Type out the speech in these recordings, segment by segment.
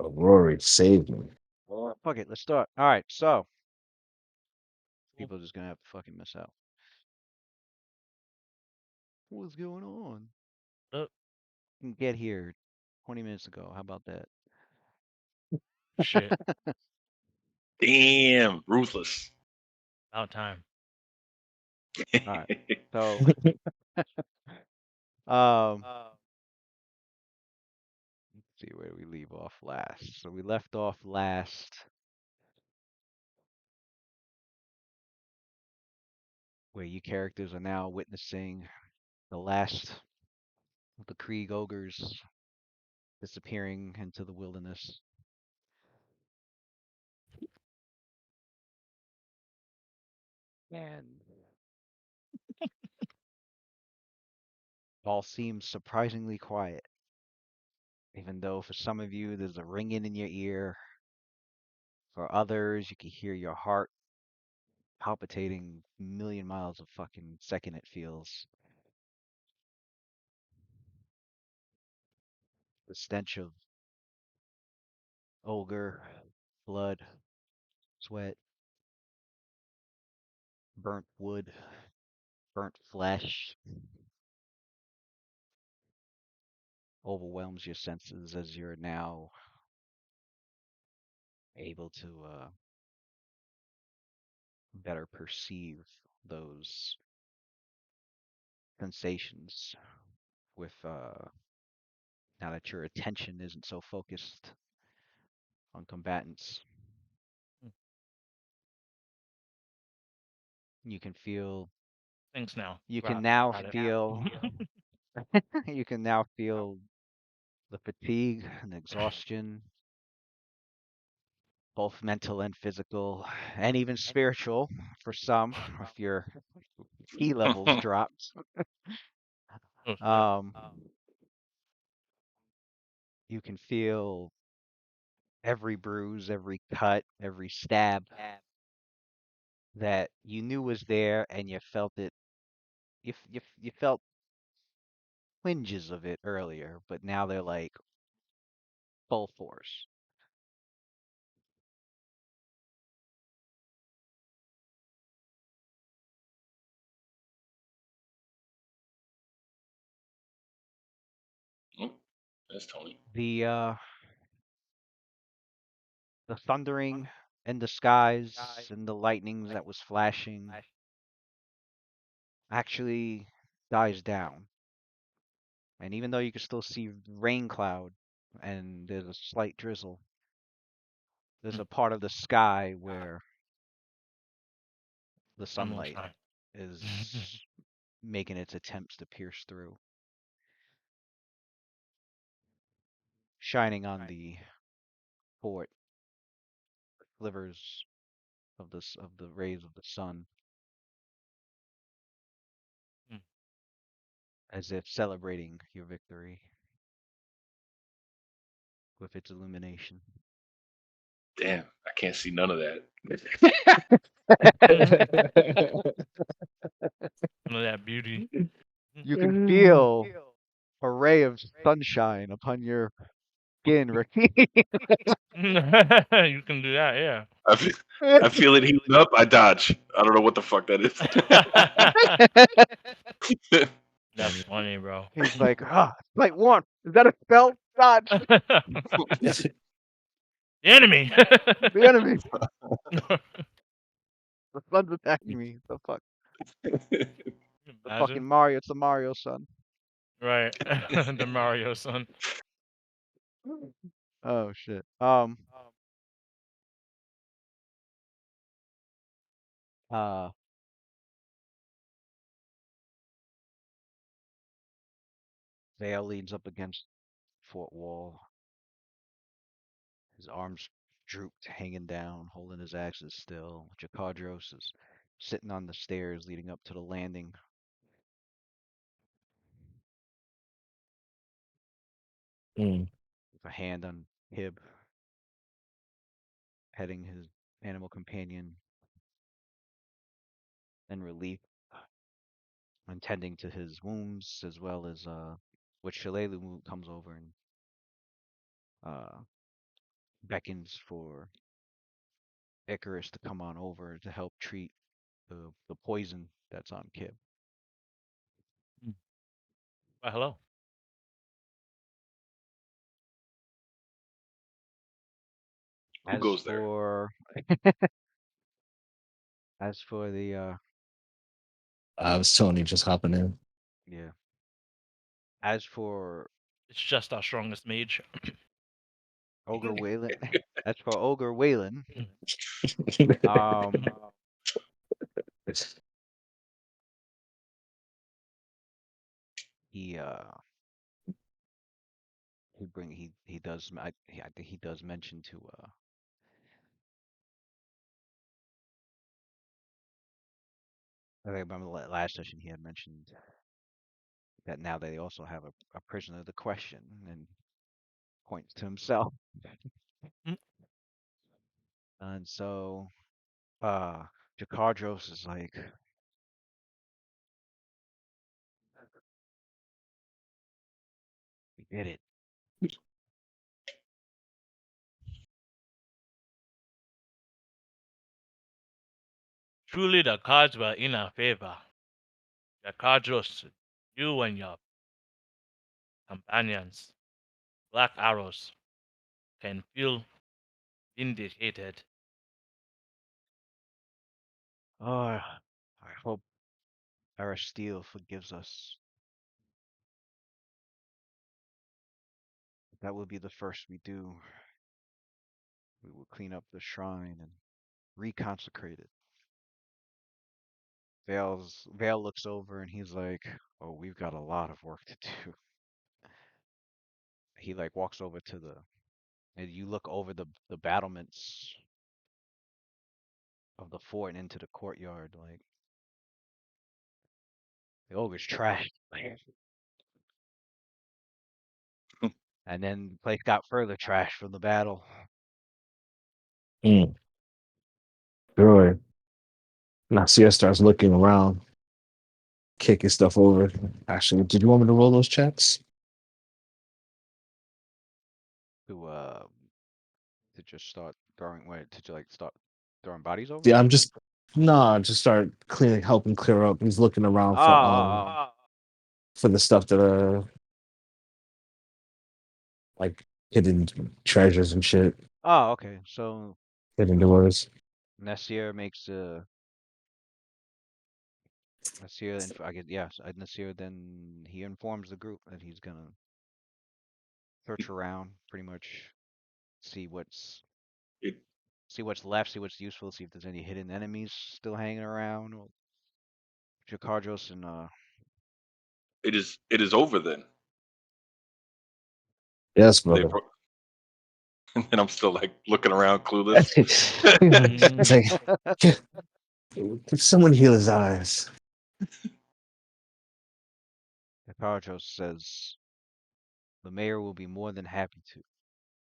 Rory, save me. Well, fuck it, let's start. All right, so people are just gonna have to fucking miss out. What's going on? Oh, Can get here 20 minutes ago. How about that? shit. Damn, ruthless. About time. All right. So, um, let's see where we leave off last. So we left off last where you characters are now witnessing the last of the Krieg ogres disappearing into the wilderness. And all seems surprisingly quiet, even though for some of you there's a ringing in your ear. For others, you can hear your heart palpitating a million miles a fucking second it feels. The stench of ogre, blood, sweat, burnt wood, burnt flesh overwhelms your senses as you're now able to better perceive those sensations with now that your attention isn't so focused on combatants. You can feel Thanks now. you can Got now got it. feel you can now feel the fatigue and exhaustion, both mental and physical, and even spiritual for some, if your key levels dropped. Oh, shit. Um, you can feel every bruise, every cut, every stab that you knew was there, and you felt it. You felt twinges of it earlier, but now they're like full force. Oh, that's Tony. The thundering in the skies and the lightnings that was flashing actually dies down. And even though you can still see rain cloud and there's a slight drizzle, there's a part of the sky where the sunlight Sunshine. is making its attempts to pierce through, shining on the fort, slivers of the rays of the sun, as if celebrating your victory with its illumination. Damn, I can't see none of that. Some of that beauty. You can feel a ray of sunshine upon your skin, Ricky. You can do that, yeah. I feel, I feel it heating up. I dodge. I don't know what the fuck that is. That's funny, bro. He's like, light one. Is that a spell? Dodge. The enemy. The enemy. The sun's attacking me. The fuck? The fucking Imagine. Mario. It's the Mario sun. Right. The Mario son. Oh shit. Uh. Vale leans up against fort wall. His arms drooped, hanging down, holding his axes still. Jakadros is sitting on the stairs leading up to the landing. With a hand on Hib, petting his animal companion in relief, and tending to his wounds, as well as which Shalelu comes over and beckons for Icarus to come on over to help treat the poison that's on Kib. Mm. Why, hello. Who As goes there? for the I was Tony just hopping in. yeah, as for It's just our strongest mage. Ogre Wayland, as for Ogre Wayland, um, he he does I think he does mention to I think I remember last session he had mentioned that now they also have a prisoner to question and points to himself. Mm. And so uh Jakardros is like, we did it. Truly, the cards were in our favor. Jakadros, you and your companions, Black Arrows, can feel vindicated. Oh, I hope Aristeel forgives us. That will be the first we do. We will clean up the shrine and reconsecrate it. Vale looks over and he's like, "Oh, we've got a lot of work to do." He like walks over to and you look over the battlements of the fort and into the courtyard. Like the ogre's trash. And then the place got further trash from the battle. Mm, good. Nasir starts looking around, kicking stuff over. Actually, did you want me to roll those checks? To just start throwing to like start throwing bodies over? Yeah, I'm just just start cleaning, helping clear up. He's looking around Oh, for the stuff that like hidden treasures and shit, okay. So hidden doors. Nasir makes I guess yes, Nasir then he informs the group that he's gonna search around, pretty much see It left, see what's useful, see if there's any hidden enemies still hanging around. Or Jakardros and it is over then. Yes, They brother. bro- and I'm still like looking around, clueless. It's like give someone heal his eyes. Jakardros says the mayor will be more than happy to,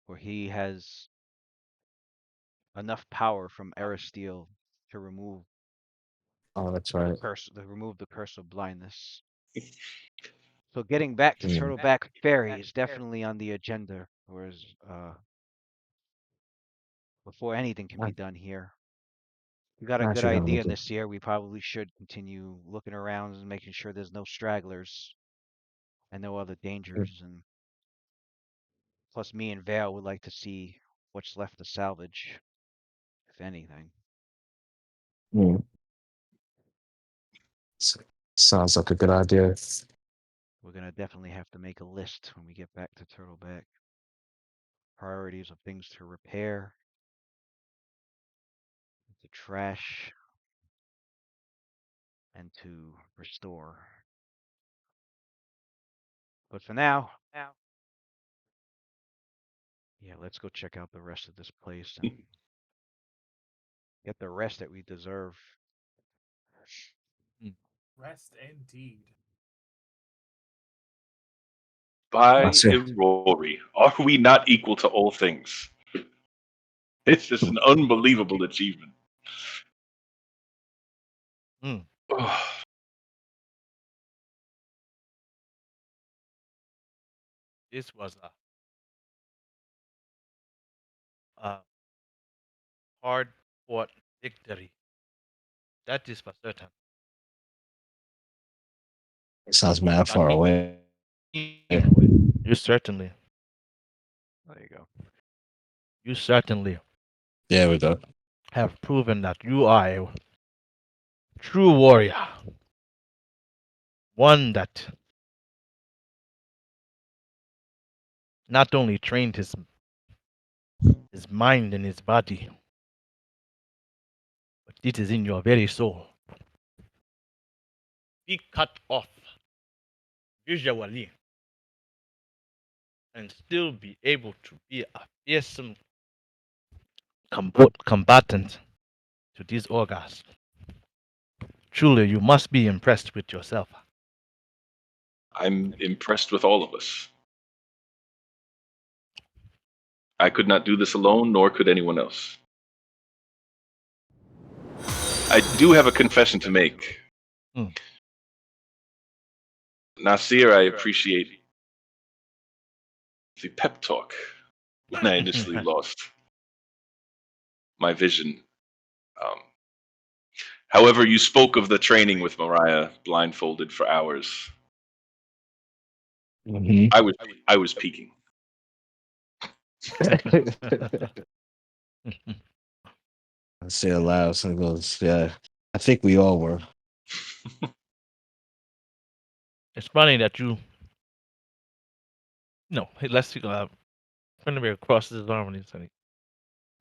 for he has enough power from Aristeel to Oh, that's right. remove the curse of blindness. So getting back to Mm. Turtleback Ferry is definitely on the agenda, whereas before anything can be Not, done here. We got a not good sure how we idea in do. this year. We probably should continue looking around and making sure there's no stragglers and no other dangers. And plus, me and Vale would like to see what's left to salvage, if anything. Mm. S- Sounds like a good idea. We're gonna definitely have to make a list when we get back to Turtleback. Priorities of things to repair, to trash, and to restore. But for now, yeah, let's go check out the rest of this place and get the rest that we deserve. Rest indeed. By Nasir, Rory, are we not equal to all things? It's just an unbelievable achievement. Mm. This was a a hard-fought victory. That is for certain. It sounds mad far away. You certainly, There you go. you certainly There we go. have proven that you are a true warrior. One that not only trained his mind and his body, but it is in your very soul. Be cut off visually and still be able to be a fearsome combatant to these ogres. Truly, you must be impressed with yourself. I'm impressed with all of us. I could not do this alone, nor could anyone else. I do have a confession to make. Hmm. Nasir, I appreciate the pep talk when I initially lost my vision. Um, However, you spoke of the training with Mariah blindfolded for hours. Mhm. I was peeking. I say it loud, so it goes, yeah. I think we all were. It's funny that you. No, let's Fenrir crosses his arm and he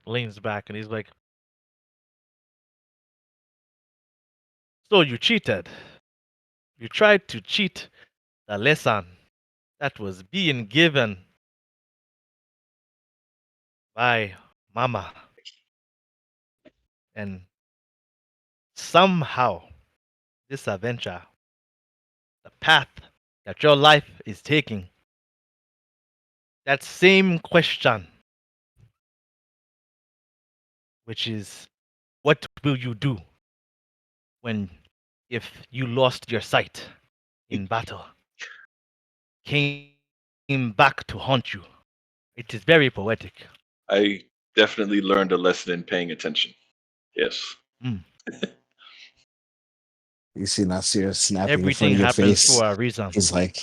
leans back and he's like, "So you cheated. You tried to cheat the lesson that was being given by Mama, and somehow this adventure, the path that your life is taking, that same question, which is, what will you do when if you lost your sight in battle, came back to haunt you? It is very poetic." I definitely learned a lesson in paying attention. Yes. Mm. You see Nasir snapping in front Everything of your happens face. for a reason. He's like,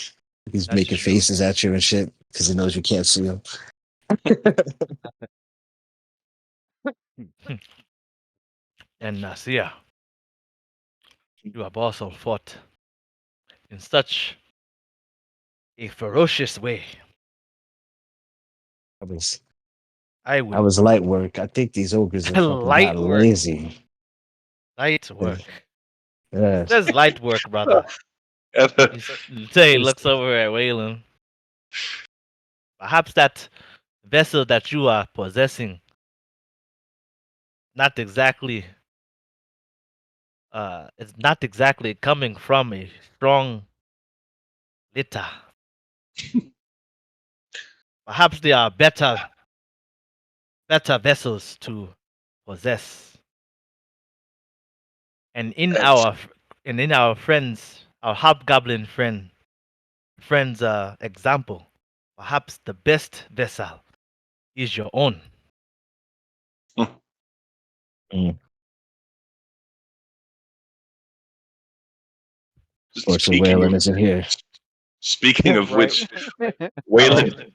he's That making is true. faces at you and shit because he knows you can't see him. And Nasia, you have also fought in such a ferocious way. I was, I I would was light work. I think these ogres have fucking got light work. lazy. Light work. It Yes. says light work, brother. He looks over at Waylon. Perhaps that vessel that you are possessing, not exactly, it's not exactly coming from a strong litter. Perhaps there are better vessels to possess. And in our friends, our hobgoblin friend's example, perhaps the best vessel is your own. Mm. Fortune speaking Whalen of isn't here. speaking of Right. which, Oh,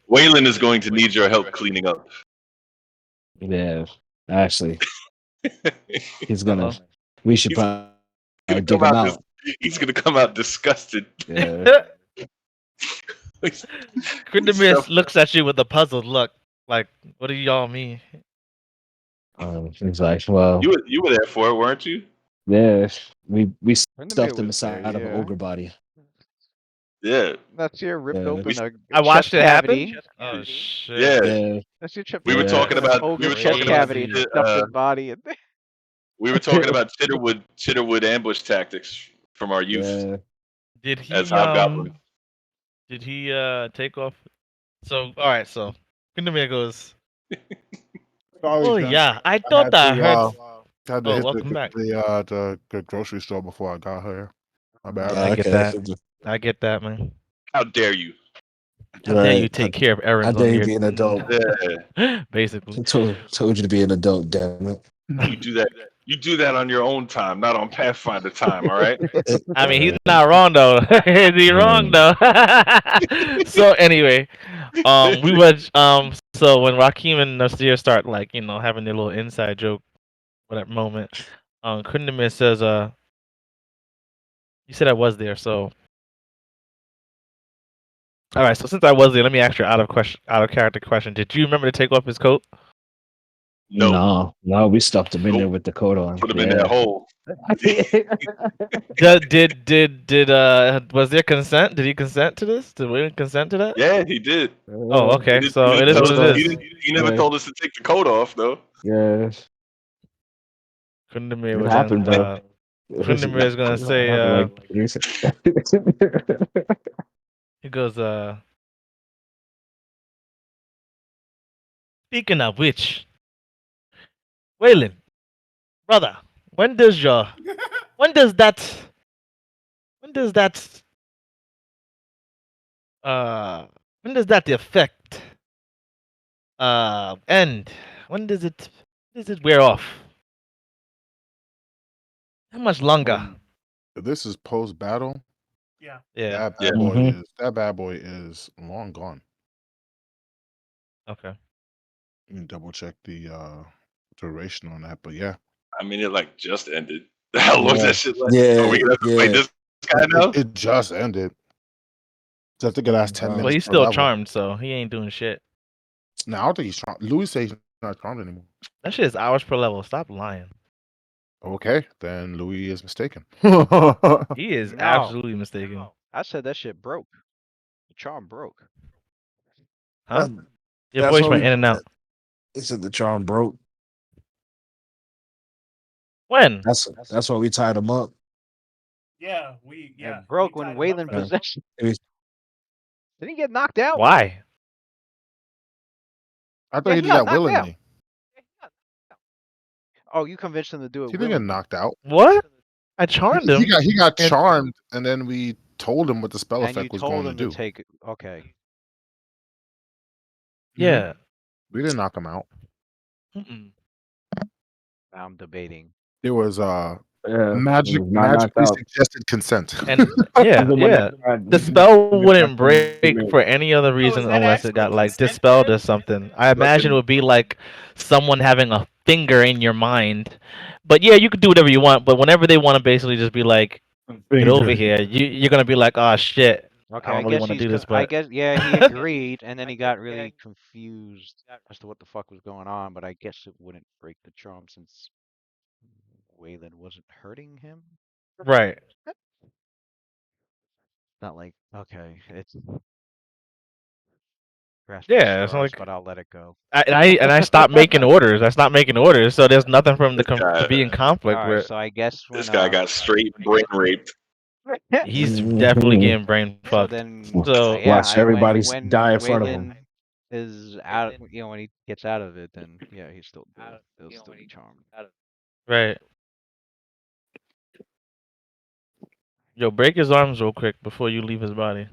Waylon is going to need your help cleaning up. yeah. Actually, he's gonna. Uh-oh. We should He's probably gonna dig come him out. out. He's gonna come out disgusted. Yeah. Krindamir looks at you with a puzzled look, like, what do y'all mean? He's like, well, You were there for it, weren't you? yeah. We Windermere stuffed him was there, inside of an yeah. ogre body. Yeah, Nasir ripped open a I chest watched it happen. cavity. Oh shit! yeah. Yeah. Nasir tripped We were Yeah. talking open an about ogre's chest cavity and Crazy. stuffed his body in there. we were talking about Chitterwood ambush tactics from our youth Yeah. Did as he hobgoblin. take off? So all right, so Krindamir goes, Sorry, oh Jen. yeah, I I thought had I to heard. had to Oh, hit welcome back. the grocery store before I got here. My bad. I get Okay. that. I get that, man. How dare you? How dare you Right. take care of How errands dare on you your be an adult? Yeah, basically. Told you to be an adult, damn it. you do that. You do that on your own time, not on Pathfinder time. All right. I mean, he's not wrong though. Is he wrong though? So anyway, we were so when Rakim and Nasir start like having their little inside joke, whatever moment, Kundamir says, you said I was there, so all right. So since I was there, let me ask you out of character question. Did you remember to take off his coat? No, No, we stuffed him in there nope. with the coat on. Put him in that hole. Did was there consent? Did he consent to this? Did we consent to that? Yeah, he did. Oh, He okay. didn't, So he it didn't is tell what it us. is. He never Yeah. told us to take the coat off, though. Yeah. Kundamir What would happened, then, though? Kundamir is gonna say, he goes, speaking of which, Waylon, brother, when does that, when when does that effect, end? Does it wear off? How much longer? If this is post battle, Yeah. Yeah. that Yeah. bad boy is long gone. Okay. Let me double check the duration on that, but yeah, I mean, it like just ended. How long is that shit? Like? Yeah, Are we gonna have to play yeah. this guy now? it just ended. So I think it lasts 10 Well, minutes. Well, he's per still level. charmed, so he ain't doing shit. No, I don't think he's charmed. Louis says he's not charmed anymore. That shit is hours per level. Stop lying. Okay, then Louis is mistaken. He is No. absolutely mistaken. I said that shit broke. The charm broke. Huh? Your That's voice what went we- in and out. He said the charm broke. When? That's why we tied him up. Yeah, It broke we when tied him up Waylon for that. possessed. It was- Did he get knocked out? Why? I thought Yeah, he he did got that knocked out. willingly. Oh, you convinced him to do it. He didn't get willingly. knocked out. What? I charmed him. He got and- charmed, and then we told him what the spell And you effect was told going to him to do. take it. Okay. Yeah. We didn't knock him out. Mm-mm. Now I'm debating. It was Yeah, he magic, was not knocked magically out. suggested consent. And yeah, The one yeah. that- The spell wouldn't that- break for any other reason is that unless it got actually like consent dispelled then? or something. I imagine it would be like someone having a finger in your mind. But yeah, you could do whatever you want. But whenever they want to basically just be like, get over here, you're gonna be like, oh shit, Okay, I I don't really guess want to he's. do this. I But guess yeah, he agreed, and then he got really confused as to what the fuck was going on. But I guess it wouldn't break the charm since Waylon wasn't hurting him. right, Not like okay, it's grasping yeah, it's straws, like but I'll let it go. I stopped making orders. I stopped making orders, so there's nothing for him to be in conflict All right, with. so I guess when This guy got straight brain raped. He's definitely getting brain so fucked. then So yeah, Watch everybody when die in front of him. Waylon is out, when he gets out of it, then yeah, he'll still be charmed. right. Yo, break his arms real quick before you leave his body.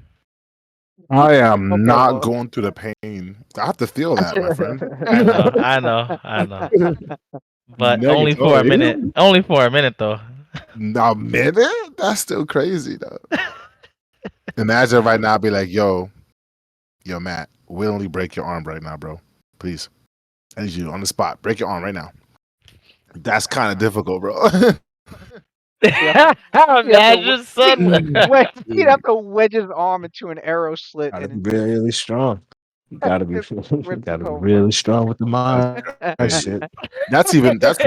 I am Okay, not well. going through the pain. I have to feel that, my friend. I know. But only for a Negatory. minute. Only for a minute though. A minute? That's still crazy, though. Imagine right now, I'd be like, yo, Matt, willingly break your arm right now, bro. Please. I need you on the spot. Break your arm right now. That's kind of difficult, bro. Imagine, son. He'd have to wedge his arm into an arrow slit Gotta and be really strong. You gotta be really strong with the mind. Shit. That's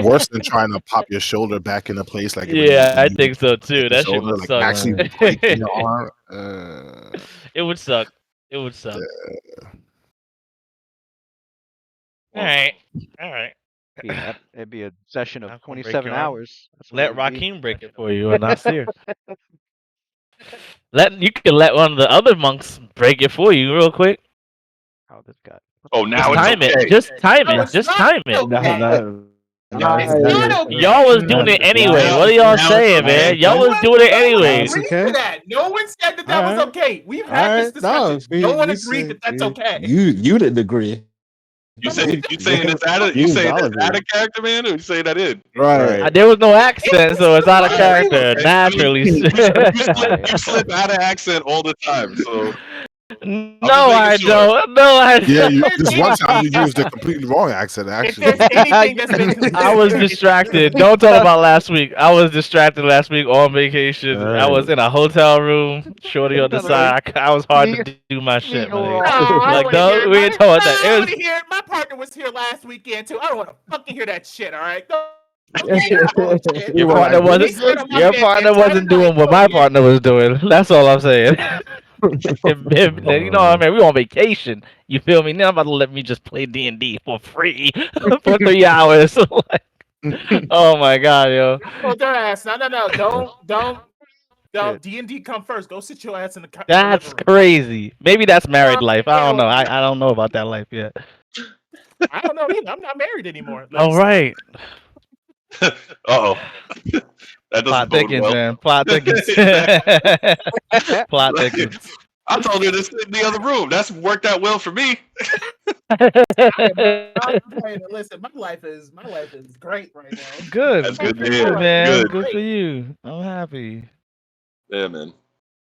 worse than trying to pop your shoulder back into place. Like Yeah, I think so too. your That shit shoulder, would like suck. actually breaking your arm. It would suck. It would suck. All right. it'd be a session I'm of gonna break 27 your arm. hours. That's what Let it would be. Rakim break it for you, and not Seer. You can let one of the other monks break it for you real quick. Oh, this guy. Oh, now Just it's time okay. it. Just time it. Just time it. No, It's Alright, not okay. Y'all was doing it anyway. Now- What are y'all now saying, it's man? okay. Y'all was doing it No one anyways. agreed okay. to that. No one said that was Alright. okay. We've had this Alright. discussion. No one agreed that that's okay. You didn't agree. You saying it's out of character, man, or you saying that in? Right. There was no accent, so it's out of character. Okay. Naturally. You slip out of accent all the time, so No, I sure. don't. No, I Yeah, don't. this one time you used a completely wrong accent. If Actually, there's anything that's been I was distracted. Don't talk about last week. I was distracted last week on vacation. I was in a hotel room, shorty on the side. I was hard to do my shit, my nigga. I Like, wanna no, hear it. we ain't talking about that. I It want to hear it. My partner was here last weekend too. I don't want to fucking hear that shit. All right. Don't hear that bullshit. Your were partner like, They wasn't. said on my Your bed partner the entire wasn't night. doing what Oh, my yeah. partner was doing. That's all I'm saying. You know what I mean? We on vacation. You feel me? Now I'm about to let me just play D&D for free for 3 hours. Like, oh my god, yo. Oh, their ass. No. Don't. D&D come first. Go sit your ass in the That's living room. crazy. Maybe that's married life. I don't know. I don't know about that life yet. I don't know either. I'm not married anymore. All right. Uh-oh. That Plot doesn't bode thickens, well. man. Plot thickens. Plot thickens. I told her to sit in the other room. That's worked out well for me. Listen, my life is great right now. Good. That's Good good for to you, hear. man. Good. Good for you. I'm happy. Yeah, man.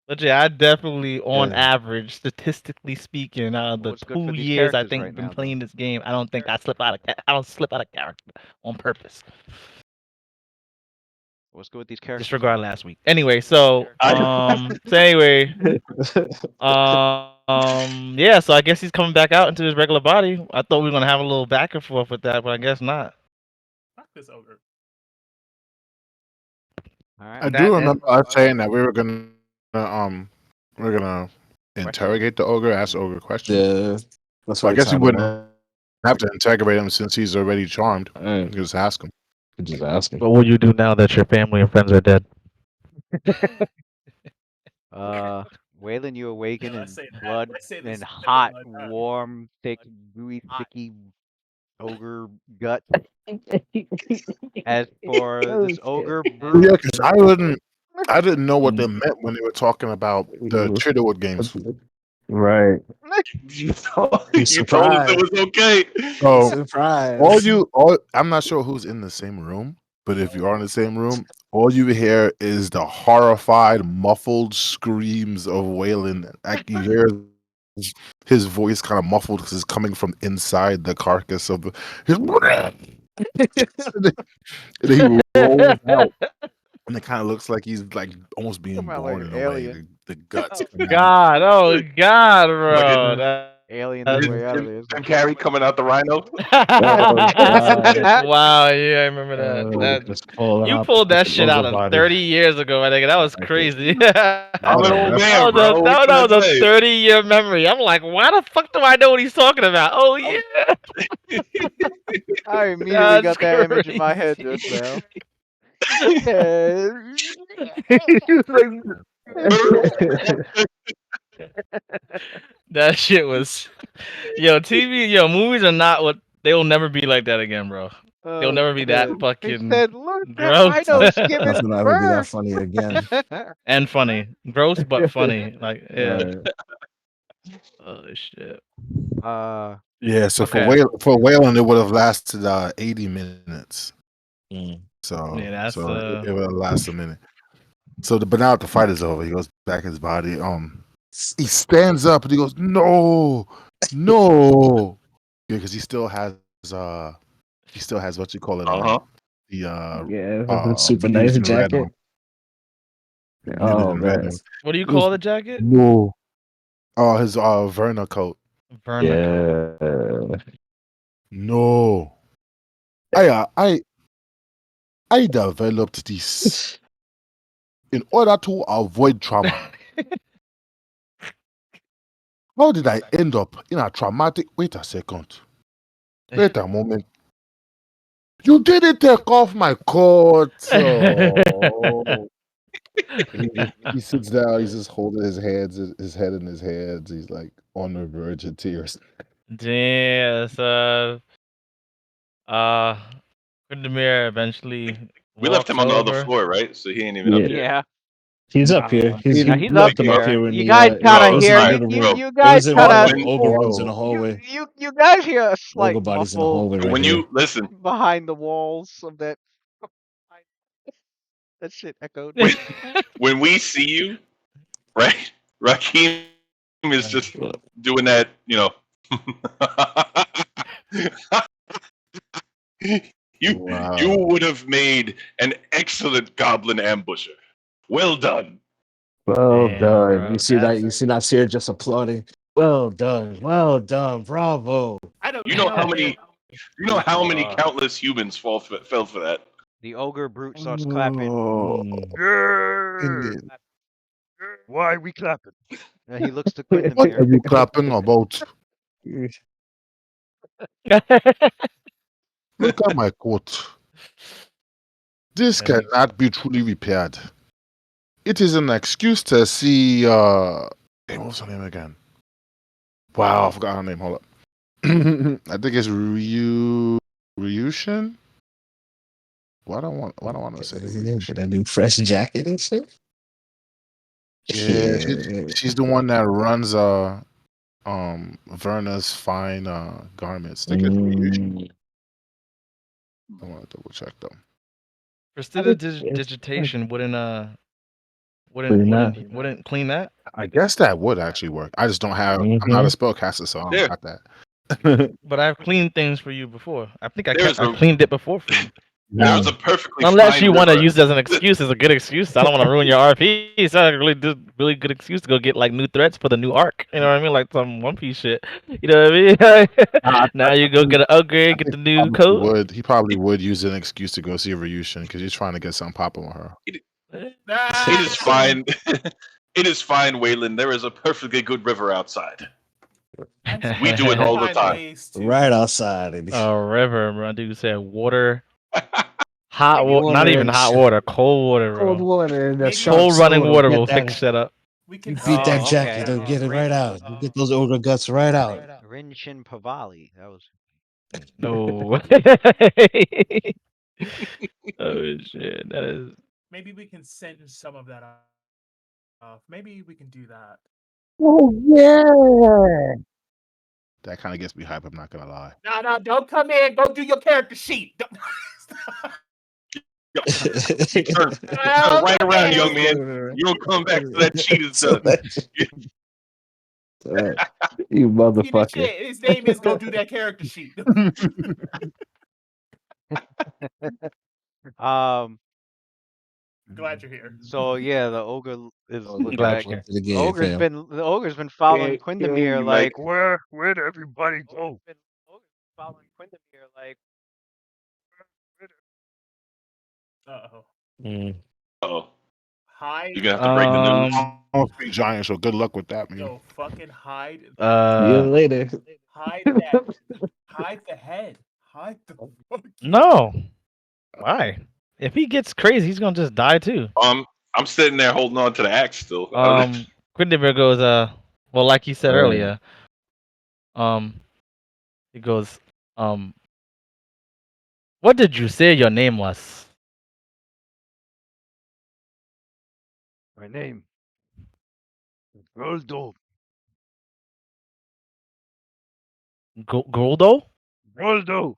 But yeah, I definitely, on Yeah. average, statistically speaking, out of the What's good for 2 these years I characters think right been now, playing though? this game, I don't think I slip out of I don't slip out of character on purpose. What's good with these characters? Disregard last week. Anyway, so yeah, so I guess he's coming back out into his regular body. I thought we were gonna have a little back and forth with that, but I guess not. Fuck this ogre. All right. I do remember us saying that we were gonna interrogate the ogre, ask ogre questions. Yeah. That's So why I guess you titled wouldn't that. have to interrogate him since he's already charmed. Alright. You just ask him. Just ask him. What will you do now that your family and friends are dead? Waylon, you awaken Yeah, in let's say that. blood Let's say this and simple hot, like that. warm, thick, gooey, sticky ogre gut. As for this ogre brew, Yeah, because I didn't know what they meant when they were talking about the Chitterwood games. Right. You told us surprised. it was okay. So Surprise. I'm not sure who's in the same room, but if you are in the same room, all you hear is the horrified, muffled screams of Waylon. Like you hear his voice kind of muffled because it's coming from inside the carcass of his. And then he rolls out, and it kind of looks like he's like almost being Come out born like in an a way. alien. The guts. coming out. God, oh God, bro. Alien his way out of there. Jim Carrey coming out the rhino. Wow, yeah, I remember that. Just pull You out pulled that the shit out ogre of body. 30 years ago, I think. That was crazy. I'm an old man, That bro. What can I was a say? 30-year memory. I'm like, why the fuck do I know what he's talking about? Oh yeah. I immediately got That's that image in my head just crazy. now. That shit was, movies are not what they will never be like that again, bro. They'll never be that He fucking said, "Look, that gross rhino's skimming That's gonna ever be that first." funny again. and funny, gross but funny. Like, yeah. Right. Oh shit. Yeah, so Okay. for Waylon, it would have lasted 80 minutes. Mm. So Yeah, that's, it would have lasted a minute. So, but now that the fight is over, he goes back in his body. He stands up and he goes, "No, no," yeah, because he still has what you call it, the Yeah, super nice fusion red jacket. on. Oh Fusion red man. on. what do you He goes, call the jacket? No. Oh, his Verna coat. Verna. Yeah. No. I developed this in order to avoid trauma. How did I end up in a traumatic? Wait a second. Wait a moment. You didn't take off my coat. Oh. he sits down. He's just holding his head in his hands. He's like on the verge of tears. Damn, Quindamir eventually We left walks him on the other over. floor, right? So he ain't even up Yeah. here. Yeah. He's up here. He's Yeah, he he's you up left him up here. here when You the guys kind No, of it was in hear the I middle room. you It guys was in kind one of of the when over rooms in the hallway. you guys hear a slight Ogre body's in the muffle hallway right when here. you listen, behind the walls of that. That shit echoed. when when we see you, right? Raheem is just doing that, you you Wow. would have made an excellent goblin ambusher. Well done. Well Damn, done. You bro. see that? That's You see Nasir just applauding. Well done. Well done. Bravo. I don't You know how know. many you know how many countless humans fell for that. The ogre brute starts clapping. Oh, Yeah. Indian. Why we clapping? And he looks to What are Quindamir. you clapping about? Look at my coat. This Nice. cannot be truly repaired. It is an excuse to see hey, what was her name again? Wow, I forgot her name. Hold up. I think it's Ryushin? Why don't want to say Get a new fresh jacket and shit. Yeah, she's the one that runs Verna's fine garments. I think it's Ryushin. I want to double check though. Prestidigitation Pretty nice. wouldn't clean that. I guess that would actually work. I just don't have. I'm not a spellcaster, so I There, don't got that. But I've cleaned things for you before. I think there's I a cleaned it before for you. there's a perfectly Unless fine you want to river. use it as an excuse, as a good excuse. I don't want to ruin your RP. It's not a really good excuse to go get like new threats for the new arc. You know what I mean? Like some One Piece shit. You know what I mean? Now you go get an upgrade, get the new coat. He probably would use an excuse to go see Ryushin because he's trying to get something popping with her. It is fine. It is fine, Waylon. There is a perfectly good river outside. We do it all the Find time. ways to- Right outside. And A river, bro. Dude said water, hot Maybe water, not water even and hot sh- water, cold water, cold bro. water and that Maybe- sharp Cold running stone water get will that. fix shit up. we You can beat Oh, that okay. jacket, it'll get it right out. You get those ogre guts right out. Rinshin Pavali. That was. No. Oh shit, that is. maybe we can send some of that off. Maybe we can do that. Oh yeah. That kind of gets me hype. I'm not gonna lie. No, don't come in. Go do your character sheet. Don't- Turn right around, young man. You don't come back till that cheat is So done. you He the motherfucker. shit. His name is go do that character sheet. Glad you're here. So yeah, the ogre is Oh, looking glad at. you- to the game, fam. The ogre's been following Yeah, Quindamir you like like- where'd everybody go? Ogre's following Quindamir like. Uh-oh. Oh, Hide. you're gonna have to break the news. I don't speak giant, so good luck with that, man. Yo, fucking hide. See you later. Hide that. Hide the head. Hide the fucking. No. Why? If he gets crazy, he's gonna just die too. I'm sitting there holding on to the axe still. Quindamir goes, well, like you said Right. earlier, he goes, what did you say your name was? My name. Roldo. Goldo? Roldo.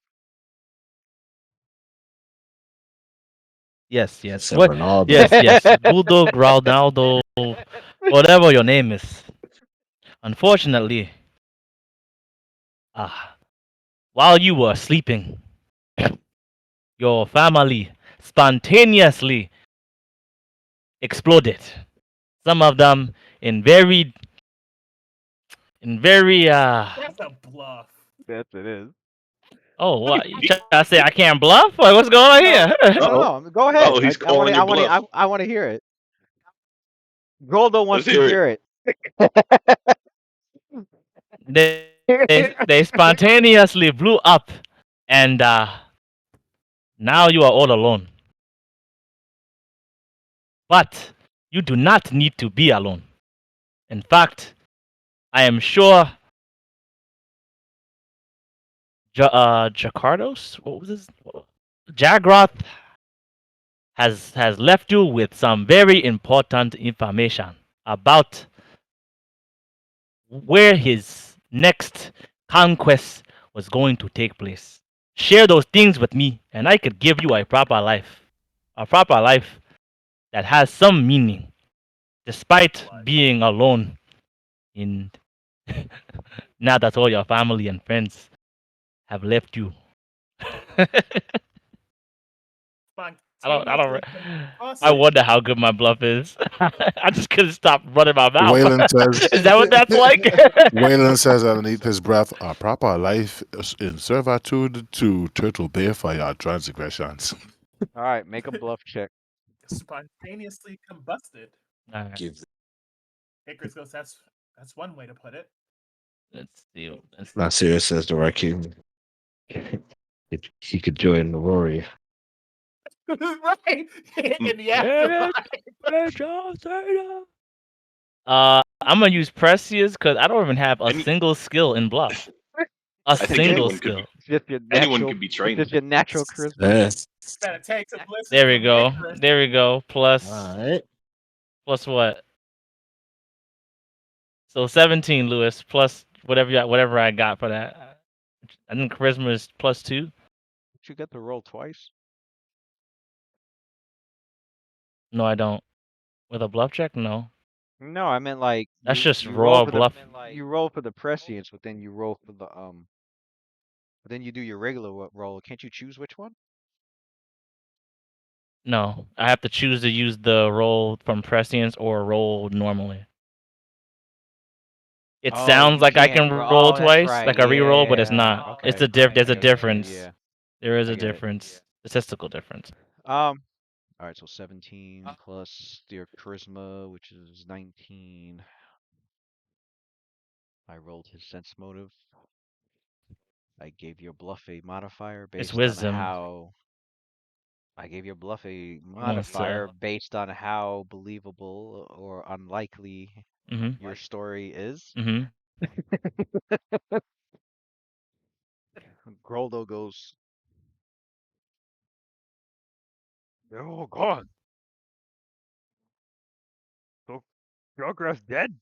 Yes. Said What? Ronaldo. Yes. Guldo, Graldaldo, whatever your name is. Unfortunately, while you were sleeping, your family spontaneously exploded. Some of them in very That's a bluff. Yes, it is. Oh, what? You trying to say I can't bluff? Like, what's going on here? No, go ahead. Oh, he's calling your bluff. I want to hear it. Goldo wants Let's to hear hear they, they spontaneously blew up, and now you are all alone. But you do not need to be alone. In fact, I am sure Jakardos, what was Jagroth has left you with some very important information about where his next conquest was going to take place. Share those things with me, and I could give you a proper life that has some meaning, despite being alone in now that all your family and friends have left you. I don't. Spontaneously I combusted. wonder how good my bluff is. I just couldn't stop running my mouth. Waylon says. Is that what that's like? Waylon says underneath his breath, "A proper life is in servitude to Turtle Bear for your transgressions." All right, make a bluff check. Spontaneously combusted. Alright, Give Hickory goes, that's one way to put it. let's see. not serious as the Rakim. He could join the Rory. Right. In the Yeah, afterlife. I'm gonna use Precious because I don't even have a Any- single skill in bluff. A I think single anyone could skill. be. It's just your Anyone natural. could be It's trained. just your natural charisma. Yes. Gotta take some lessons There we from go. Hickory. There we go. Plus Alright. plus what? So 17, Lewis. Plus whatever I got for that. I think charisma is +2. Did you get to roll twice? No, I don't. With a bluff check, no. No, I meant like That's just you roll raw for bluff. you roll for the prescience, but then you roll for the but then you do your regular roll. Can't you choose which one? No, I have to choose to use the roll from prescience or roll normally. It Oh, sounds you like I can't. can roll Oh, that's twice, right. like a reroll, but it's Yeah. not. Okay. It's a there's a Okay. difference. Yeah. There is I a get it. difference. Statistical difference. All right. So 17 plus your charisma, which is 19. I rolled his sense motive. I gave your bluff a modifier It's based on wisdom. how. I gave your bluff a Wants to. modifier based on how believable or unlikely Mhm. your story is. Mhm. Groldo goes, "Oh God, so Jogras dead?"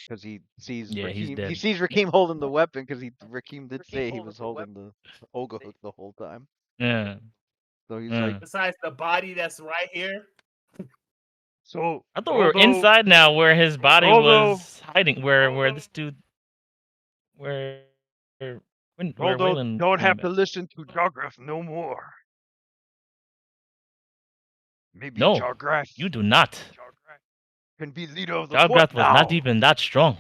Because he sees Yeah, he's Rakim. He dead. sees Rakim holding the weapon because Rakim did say he was holding the Olga hook the whole time. Yeah. So he's Yeah. like, Besides the body that's right here. "So I thought we were inside now, where his body was hiding. Where this dude, where where Raylan don't have came to back. listen to Jogras no more. Maybe No, Jogras you do not. can be leader of the fort Jargrath was not now." even that strong.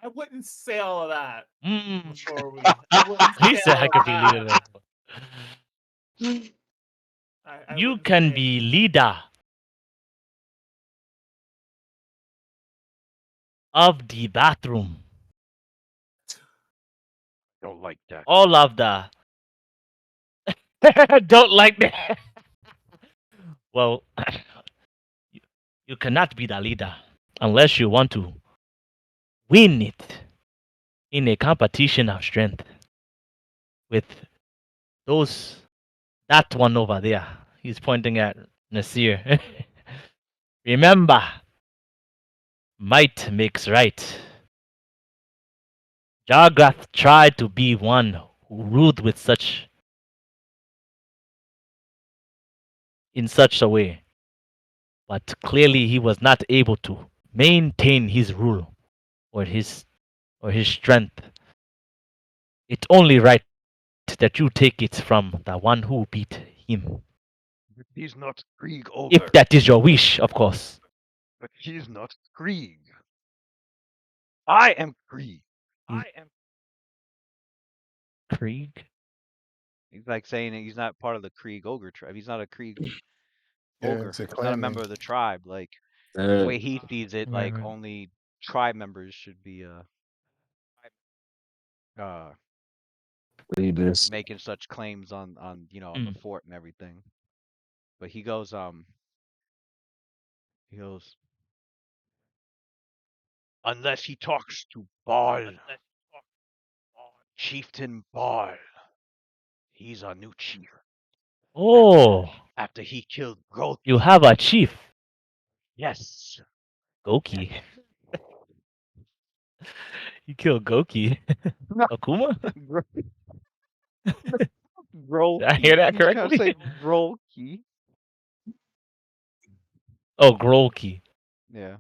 I wouldn't say all of that Mm. before we. I wouldn't He say said all I of could be leader. that. I You wouldn't can say- be leader of the bathroom. Don't like that. All of the don't like that. Well, you, you cannot be the leader unless you want to win it in a competition of strength with those that one over there. He's pointing at Nasir. Remember, might makes right. Jargrath tried to be one who ruled with such in such a way, but clearly he was not able to maintain his rule or his strength. It's only right that you take it from the one who beat him. He's not Krieg If that is your wish, of course. but he's not Krieg. I am Krieg. Krieg? He's like saying that he's not part of the Krieg ogre tribe. He's not a Krieg Yeah, ogre. it's a He's not a claiming. member of the tribe. Like the way he sees it, Right, like right. only tribe members should be Leaders. making such claims on on the Mm. fort and everything. But he goes unless he talks to Baal, Chieftain Baal. He's our new chief. Oh, After he killed Growth. you have a chief, Yes. Goki. You killed Goki. Akuma? Growth. Did I hear that He's trying to correctly? say Growth. Oh, Grolki. Yeah.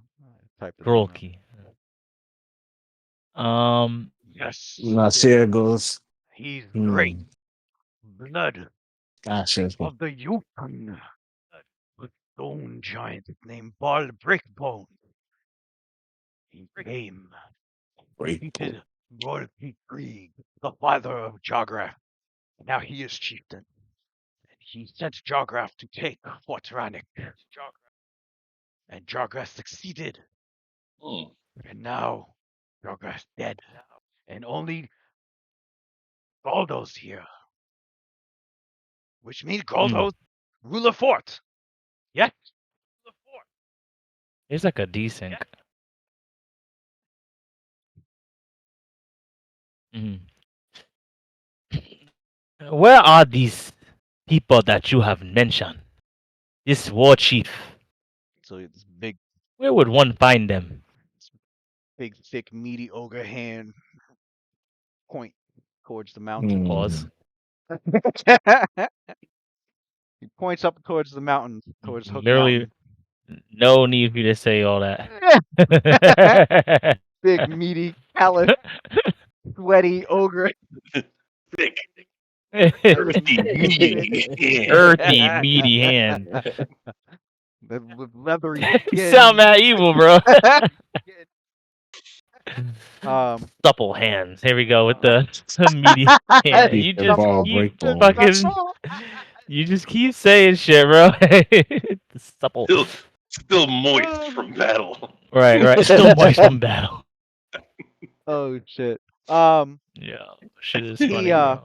Type it in. Grolki. Yes. Nasir goes, He's great. Blood Gotcha. of the Yukon. A stone giant named Ball Breakbone. He came, Great. defeated Golgi Krieg, the father of Jargrath. Now he is chieftain. And he sent Jargrath to take Fort Rannick. And Jargrath succeeded. Hmm. And now Jargrath's dead. And only Goldo's here. Which means Goldo's ruler fort. Yes. There's like a desync. Mhm. Where are these people that you have mentioned? This war chief. So it's big, Where would one find them? thick, meaty ogre hand point towards the mountain. Pause. He points up towards the mountain, towards Hook Literally, Mountain. no need for you to say all that. Big, meaty, callous, sweaty ogre. Thick, earthy, meaty. Earthy, meaty hand. With leathery You skin. sound mad evil, bro. Supple hands. Here we go with the meaty hand. You Keep the just ball keep break bone. fucking. You just keep saying shit, bro. Supple. Still moist from battle. Right. Still moist from battle. Oh shit. Yeah, shit is He, funny, bro.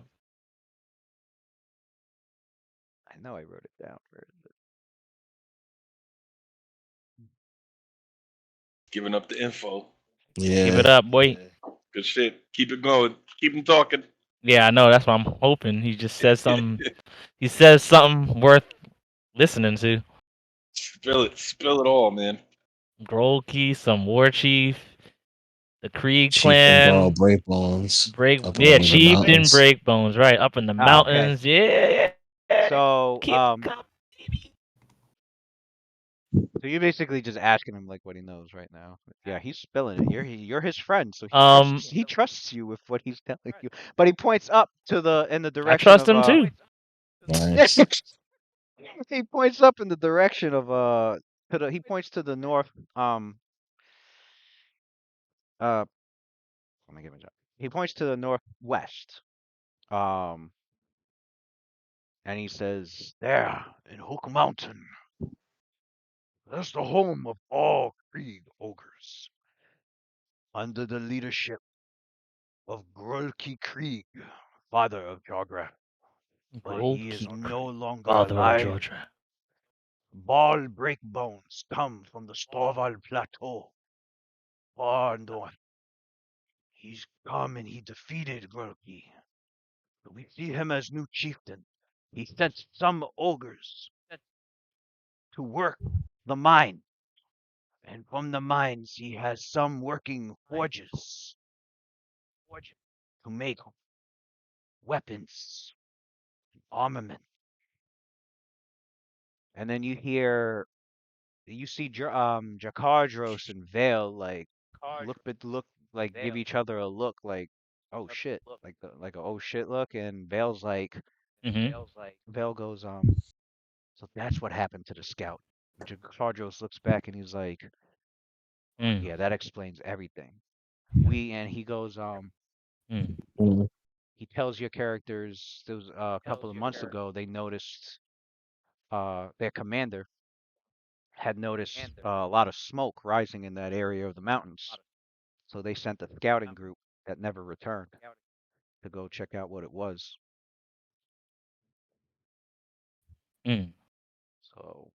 I know I wrote it down. Where is it? Giving up the info. Yeah. Give it up, boy. Good shit. Keep it going. Keep them talking. Yeah, I know. That's what I'm hoping. He just says something. He says something worth listening to. Spill it. Spill it all, man. Grolki, some war chief, the Krieg Chief and ball clan, break bones. break. Up Yeah, over the chieftain mountains. break bones. Right up in the Ah, okay. mountains. Yeah. So, Keep so you're basically just asking him like what he knows right now. Yeah, he's spilling it. You're his friend, so he trusts you with what he's telling you. But he points up to the in the I direction trust of him too. Nice. he points up in the direction of he points to the north let me get my job. He points to the northwest. Um and he says, there in Hook Mountain, that's the home of all Krieg ogres. Under the leadership of Grolki Krieg, father of Jargrath. But he is Grolki no Krieg, longer father of alive. Georgia. Ball breakbones come from the Storval Plateau, far north. He's come and he defeated Grolki. But we see him as new chieftain. He sent some ogres to work the mine. And from the mines he has some working forges to make weapons, armament. And then you see Jakardros and Vale like look like give each other a look like oh shit like a oh shit look, and Vale's like Mm-hmm. Vale goes so that's what happened to the scout. Jakardros looks back and he's like, yeah, that explains everything. And he goes Mm. he tells your characters there was a couple of months ago they noticed their commander had noticed a lot of smoke rising in that area of the mountains. So they sent a scouting group that never returned to go check out what it was. So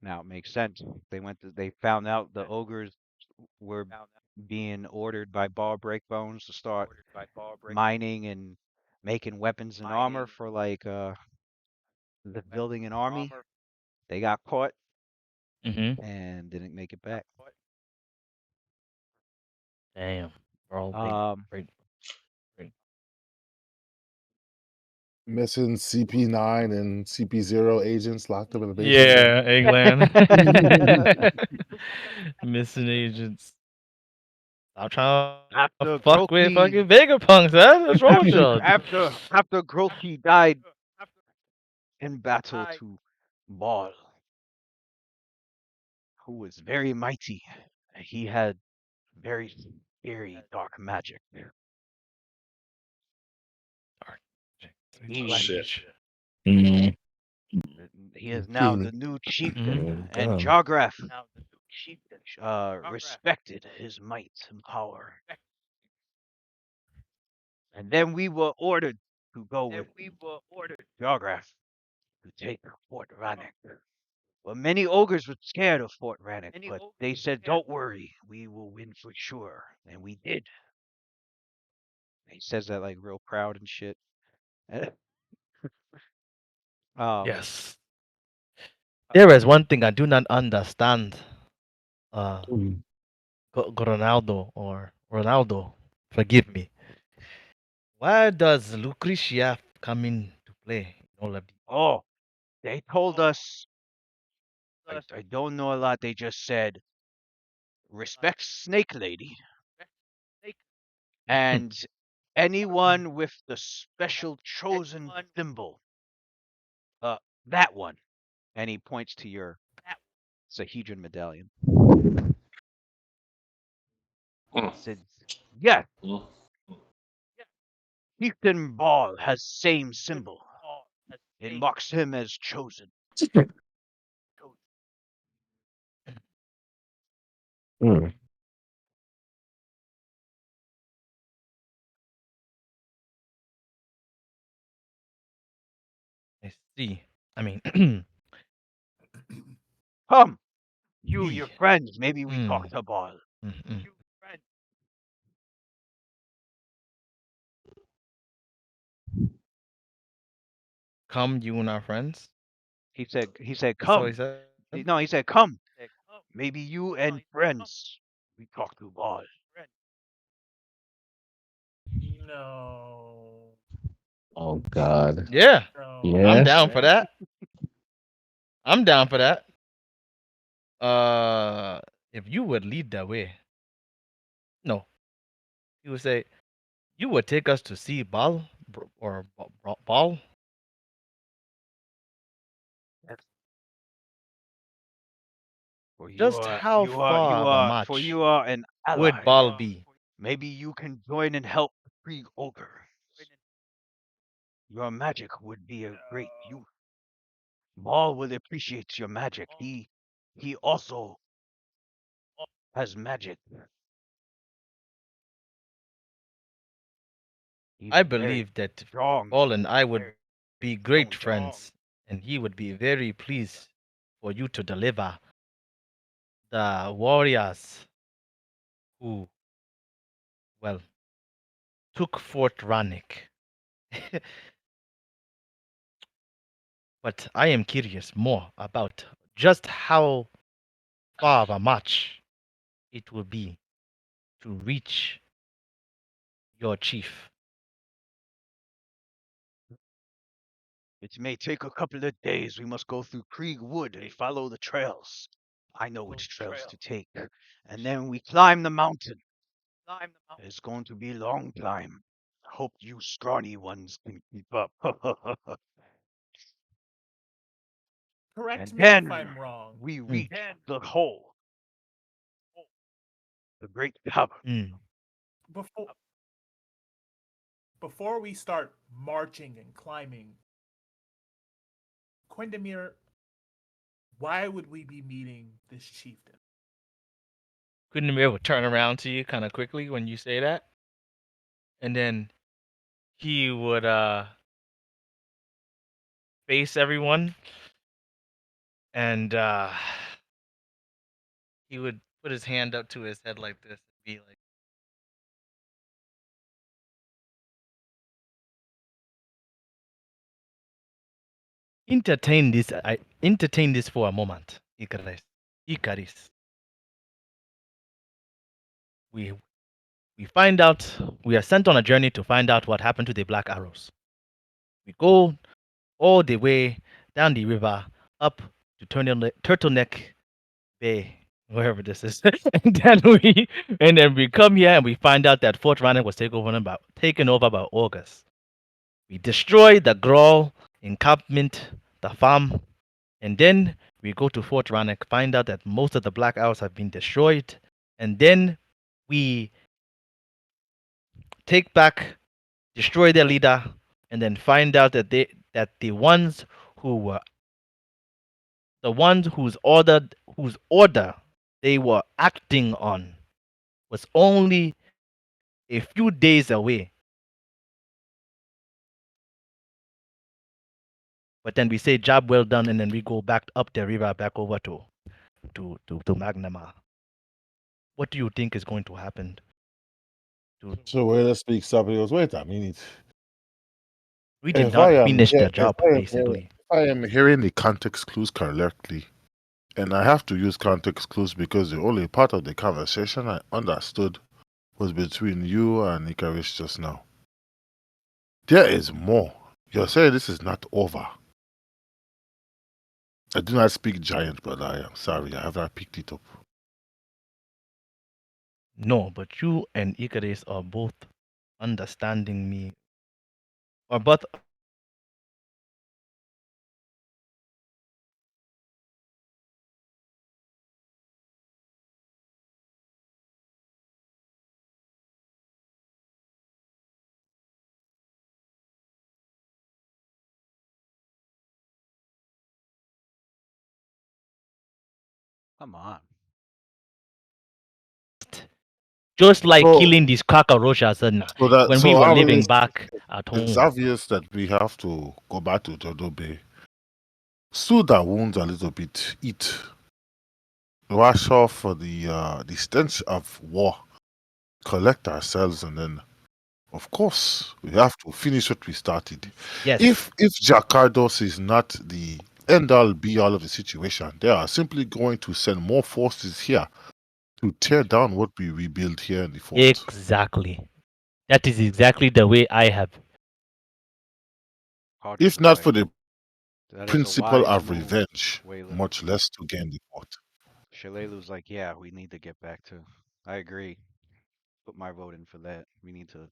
now it makes sense. They found out the ogres were being ordered by Ball Breakbones to start mining and making weapons and armor for like the building an army. They got caught Mm-hmm. and didn't make it back. Damn. Bro, Um, break, break. Missing CP9 and CP0 agents locked up in the basement. Yeah, Eggland. Missing agents. Stop trying to after fuck with Grokey, fucking Vegapunks, huh? What's wrong with after y'all? after Grokey died in battle to Ball, who was very mighty. He had very scary dark magic. He Shit. Mm. he is now King. the new chieftain, Mm-hmm. and Damn. Jargrath respected his might and power. And then we were ordered to go with Jargrath to take Fort Rannoch. Well, many ogres were scared of Fort Rannoch, but they said, "Don't worry, we will win for sure," and we did. He says that like real proud and shit. um, Yes. There is one thing I do not understand. Uh, Mm. Ronaldo, forgive me. Why does Lucretia come into play in all of these? oh, they told us. I don't know a lot. They just said respect Snake Lady and anyone with the special chosen symbol. Uh, that one. And he points to your Sahedron medallion. Mm, Said, yes, mm. Chieftain Ball has same symbol. It marks him as chosen. Mm. I see. I mean, Come, you, he. your friends. Maybe we talk Mm, to Ball. mm. Come, you and our friends. He said, That's all he come. said. No, he said, come. Maybe you and friends. We talk to Ball. No. Oh God. Yeah, No. I'm Yeah. down for that. I'm down for that. If you would lead the way, no, you would say you would take us to see Bal or Bal. That's for Just how far of a for march you are an would ally. Bal be? Maybe you can join and help the Krieg Ogre. Your magic would be a great use. Ball will appreciate your magic. He also has magic. He's I very believe that strong. Bal and I would be great friends, and he would be very pleased for you to deliver the warriors who, well, took Fort Rannick. But I am curious more about just how far of a march it will be to reach your chief. It may take a couple of days. We must go through Krieg Wood and follow the trails. I know which trails to take. And then we climb the mountain. It's going to be a long climb. Hope you scrawny ones can keep up. Correct And me if then I'm wrong. we reach the hole, the great cavern. Mm. Before before we start marching and climbing, Quindamir, why would we be meeting this chieftain? Couldn't be able to turn around to you kind of quickly when you say that, and then he would face everyone, and he would put his hand up to his head like this and be like, entertain this for a moment, Icarus. Icarus. We we find out we are sent on a journey to find out what happened to the black arrows. We go all the way down the river up to Turtleneck Bay, wherever this is, and then we come here and we find out that Fort Rannoch was taken over by August. We destroy the Grawl encampment, the farm, and then we go to Fort Rannoch, find out that most of the Black Owls have been destroyed, and then we take back, destroy their leader, and then find out that the ones who were the ones whose order they were acting on was only a few days away. But then we say job well done, and then we go back up the river back over to Magnama. What do you think is going to happen? So wait, let's speak somebody goes, wait a minute. We did not finish the job, if basically. I am hearing the context clues correctly, and I have to use context clues because the only part of the conversation I understood was between you and Icarus just now. There is more. You're saying this is not over. I do not speak giant, but I am sorry, I have not picked it up. No, but you and Icarus are both understanding me. Or both. Come on. Just like So- killing these cockroaches when we were obviously living back at It's home. obvious that we have to go back to Dodo Bay, soothe our wounds a little bit, eat, wash off the stench of war, collect ourselves, and then, of course, we have to finish what we started. Yes. If Jakardos is not the end all be all of the situation, they are simply going to send more forces here to tear down what we rebuild here in the fort. Exactly. That is exactly the way I have. Partridge If not boy. for the That is a principle wise of move, revenge, Waylon. much less to gain the fort. Shalelu's like, yeah, we need to get back to. I agree. Put my vote in for that. We need to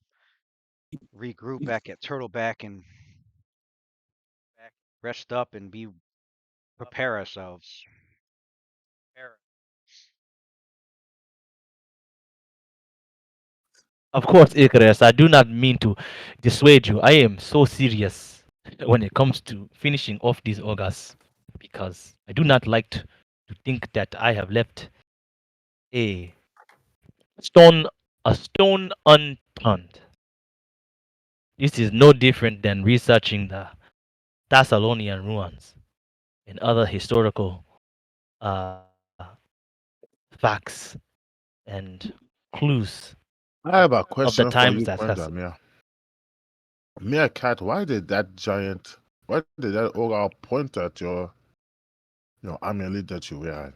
regroup back at Turtleback and rest up and prepare ourselves. Of course, Icarus, I do not mean to dissuade you. I am so serious when it comes to finishing off these ogres because I do not like to think that I have left a stone unturned. This is no different than researching the Thessalonian ruins and other historical facts and clues I have a of the question for times you, that has. Brenda. Meerkat, why did that ogre point at your amulet that you wear?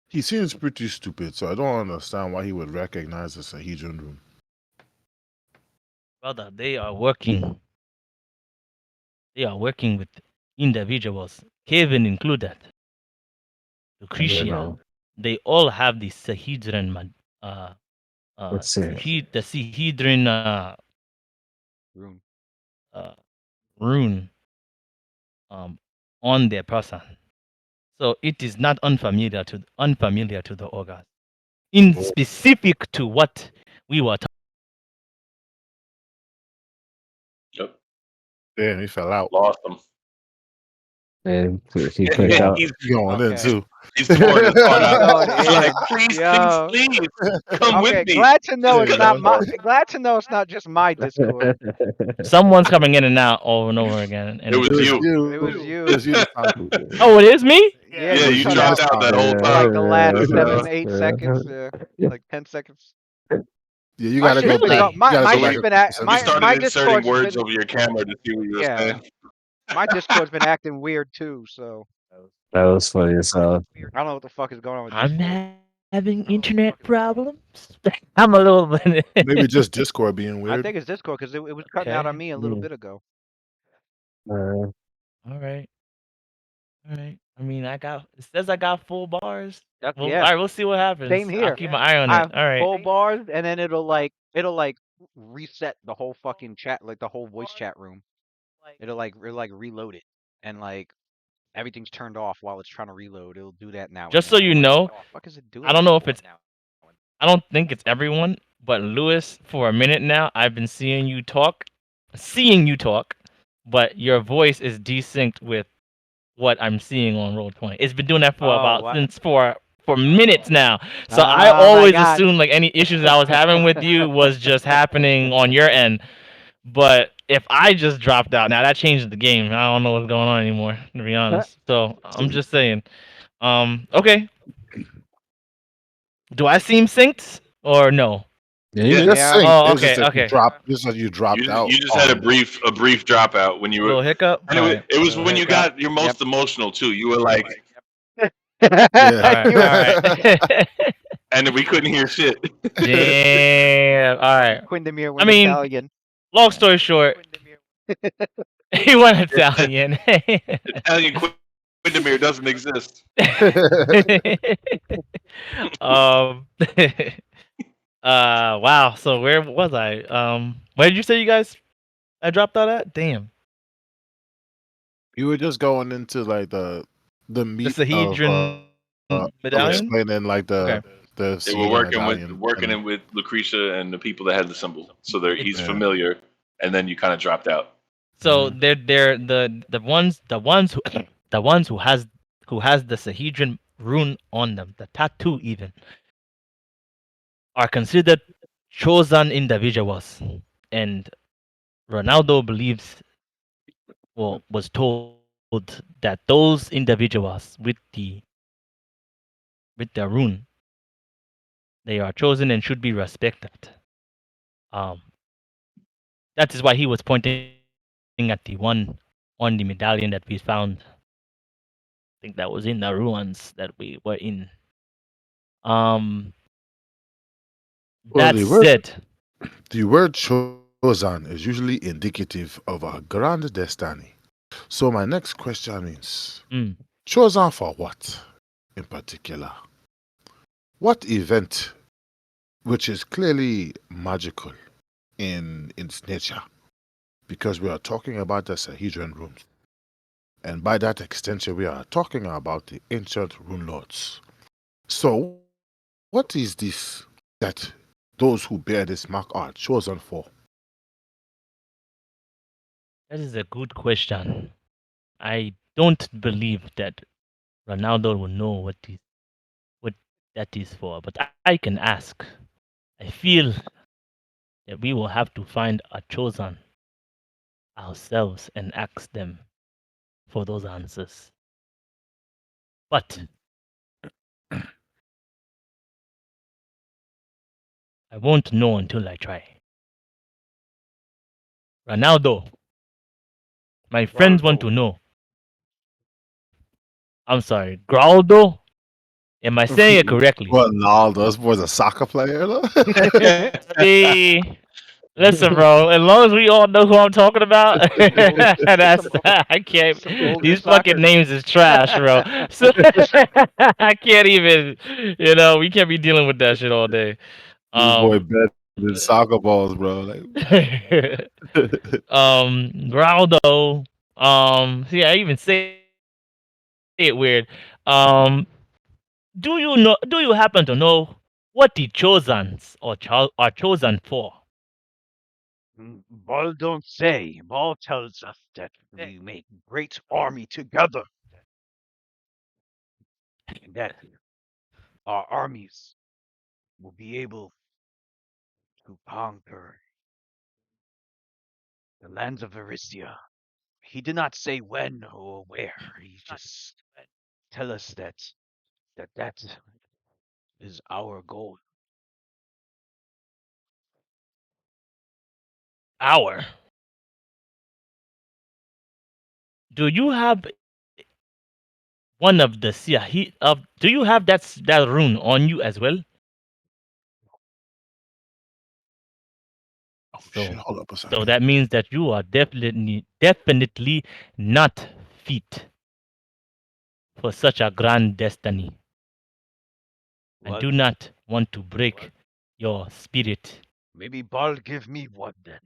He seems pretty stupid, so I don't understand why he would recognize the Sahedron room. Brother, they are working. They are working with individuals, Kevin included, Lucretia. know. They all have the Sahedron, Let's see. the Sahedron Rune. rune on their person. So it is not unfamiliar to the ogres. In specific to what we were talking. Yep. Damn, he fell out. Lost him. And he clicked out. he's, He going in Okay. too. he's pouring his heart He's out. going He's in. like, please, Yo. please, please, come Okay, with me. glad to know it's Yeah, not yeah. my. Glad to know it's not just my Discord. Someone's coming in and out over and over again. And It was It was you. you. It was you. It was you this time. oh, it is me? Yeah, Yeah, you you cut dropped out out that whole for like time. the last Uh, 7, 8 seconds, like 10 seconds. Yeah, you My gotta go shit's been back. going. Really? You gotta My go so back shit's a been couple at you my seconds. started my inserting Discord's words been over your camera to see what you were yeah. saying. My Discord's been acting weird too. So That was funny as hell. I don't know what the fuck is going on with I'm Discord. having internet problems. I'm a little bit. Maybe just Discord being I weird. think it's Discord because it was cutting out on Okay. me a little Yeah. bit ago. Uh, All right. All right. I mean, it says I got full bars. Well, all Yeah, right. We'll see what same happens. I'll here. keep my eye on I it. have All right. full bars, and then it'll like reset the whole fucking chat, like the whole voice chat room. It'll like reload it, and like everything's turned off while it's trying to reload. It'll do that now and Just so then. you I'm like, know, what the fuck is it I doing don't know now? if it's. I don't think it's everyone, but Lewis, for a minute now, I've been seeing you talk, but your voice is desynced with what I'm seeing on Roll 20. It's been doing that for Oh, about what? since for minutes now. So I Oh my always god. assumed like any issues I was having with you was just happening on your end. But if I just dropped out, now that changes the game. I don't know what's going on anymore, to be honest. So I'm just saying. Okay. Do I seem synced or no? yeah, You you Yeah, good. just Yeah. think Oh, it's just okay, that you okay. dropped. Just that you you dropped out. you just had a brief dropout when you were, Little hiccup. and All right. it was Little when you hiccup. got your Yep. most emotional too. You were like, Yeah. All right. You All right. and we couldn't hear shit. Damn. All right. Quindamir I went mean, Italian. long story short, he went Italian. Italian Quindamir doesn't exist. um. Wow. So where was I? Where did you say you guys? I dropped out at. Damn. You were just going into like the The meat Sahedron of medallion. explaining like Okay. the They were Sahedron medallion working and in with Lucretia and the people that had the symbol. So he's Yeah. familiar, and then you kind of dropped out. So they're the ones who the ones who has the Sahedron rune on them, the tattoo even, are considered chosen individuals, and Ronaldo believes, well, was told that those individuals with the rune, they are chosen and should be respected. Um, that is why he was pointing at the one on the medallion that we found. I think that was in the ruins that we were in. Um, well, that said, the word chosen is usually indicative of a grand destiny. So my next question is mm, chosen for what in particular? What event which is clearly magical in its nature? Because we are talking about the Sahedron rooms. And by that extension, we are talking about the ancient Runelords. So, what is this that those who bear this mark are chosen for? that is a good question. I don't believe that Ronaldo will know what that is for, but I can ask. I feel that we will have to find a chosen ourselves and ask them for those answers. But I won't know until I try. Ronaldo, my friends want to know. I'm sorry, Graldo? Am I saying it correctly? Well, no, those was a soccer player, though. See, listen, bro. As long as we all know who I'm talking about, that's I can't. Some older These soccer. fucking names is trash, bro. So I can't even. We can't be dealing with that shit all day. This boy bet in soccer balls, bro. Like, Graldo. See, I even say it weird. Um, do you know? Do you happen to know what the chosens are chosen for? Ball don't say. Ball tells us that we make great army together, and that our armies will be able to conquer the lands of Eristia. He did not say when or where. He just Tell us that is our goal. Hour. Do you have one of the Siahi of? Do you have that rune on you as well? Oh So shit! Hold up a so second. that means that you are definitely not fit for such a grand destiny, and What? do not want to break your spirit. Maybe Bal give me one then.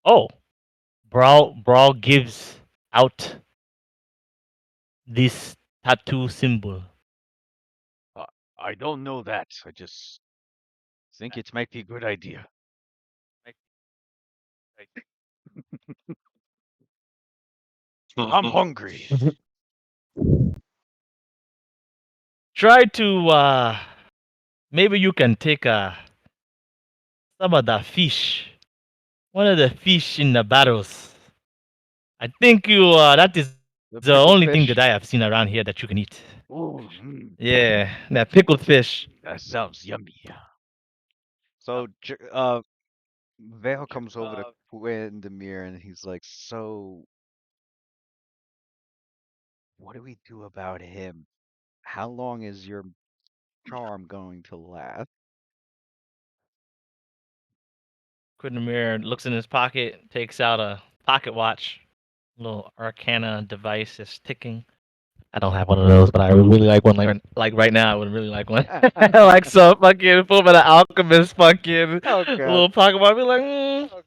Oh, Brawl gives out this tattoo symbol. Uh, I don't know that. I just think it might be a good idea. I'm hungry. Try to maybe you can take some of the fish, one of the fish in the barrels. I think you that is the The only pickled thing that I fish. have seen around here that you can eat. Ooh, Yeah, that pickled fish. that sounds yummy. So, Vale comes over to Quindamir and he's like, "So, what do we do about him? How long is your charm going to last?" Quidamir looks in his pocket, takes out a pocket watch, little Arcana device that's ticking. I don't have one of those, but I would really like one. Like right now, I would really like one. Like some fucking full of alchemist fucking Oh God. little pocket watch. I'd be like,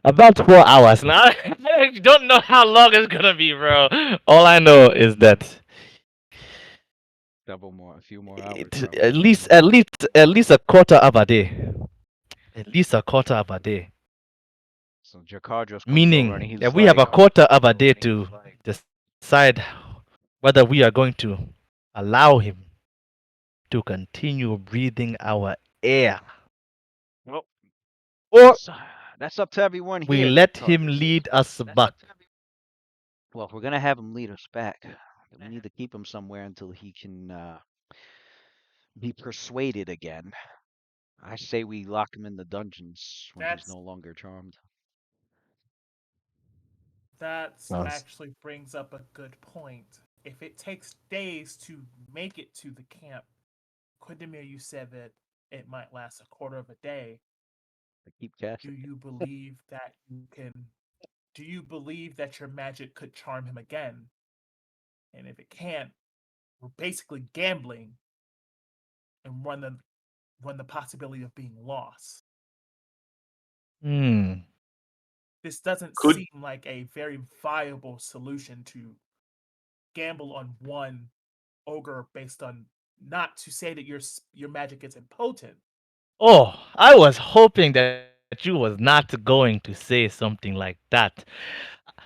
about 4 hours. Now I don't know how long it's gonna be, bro. All I know is that A few more hours it, probably. at least a quarter of a day. At least a quarter of a day. So Jakar comes over and Meaning that he's we have a like, quarter of a day to decide whether we are going to allow him to continue breathing our air, "Well, or that's that's up to everyone we here." let Jakar him says, lead us back. "Well, if we're gonna have him lead us back, we need to keep him somewhere until he can be persuaded again. I say we lock him in the dungeons when he's That's no longer charmed." that Nice. actually brings up a good point. If it takes days to make it to the camp, Quindamir, you said that it might last a quarter of a day. I keep casting Do it. you believe that you can? Do you believe that your magic could charm him again? And if it can't, we're basically gambling and run the possibility of being lost. Hmm. This doesn't Could seem like a very viable solution to gamble on one ogre based on, not to say that your magic is impotent. Oh, I was hoping that you was not going to say something like that.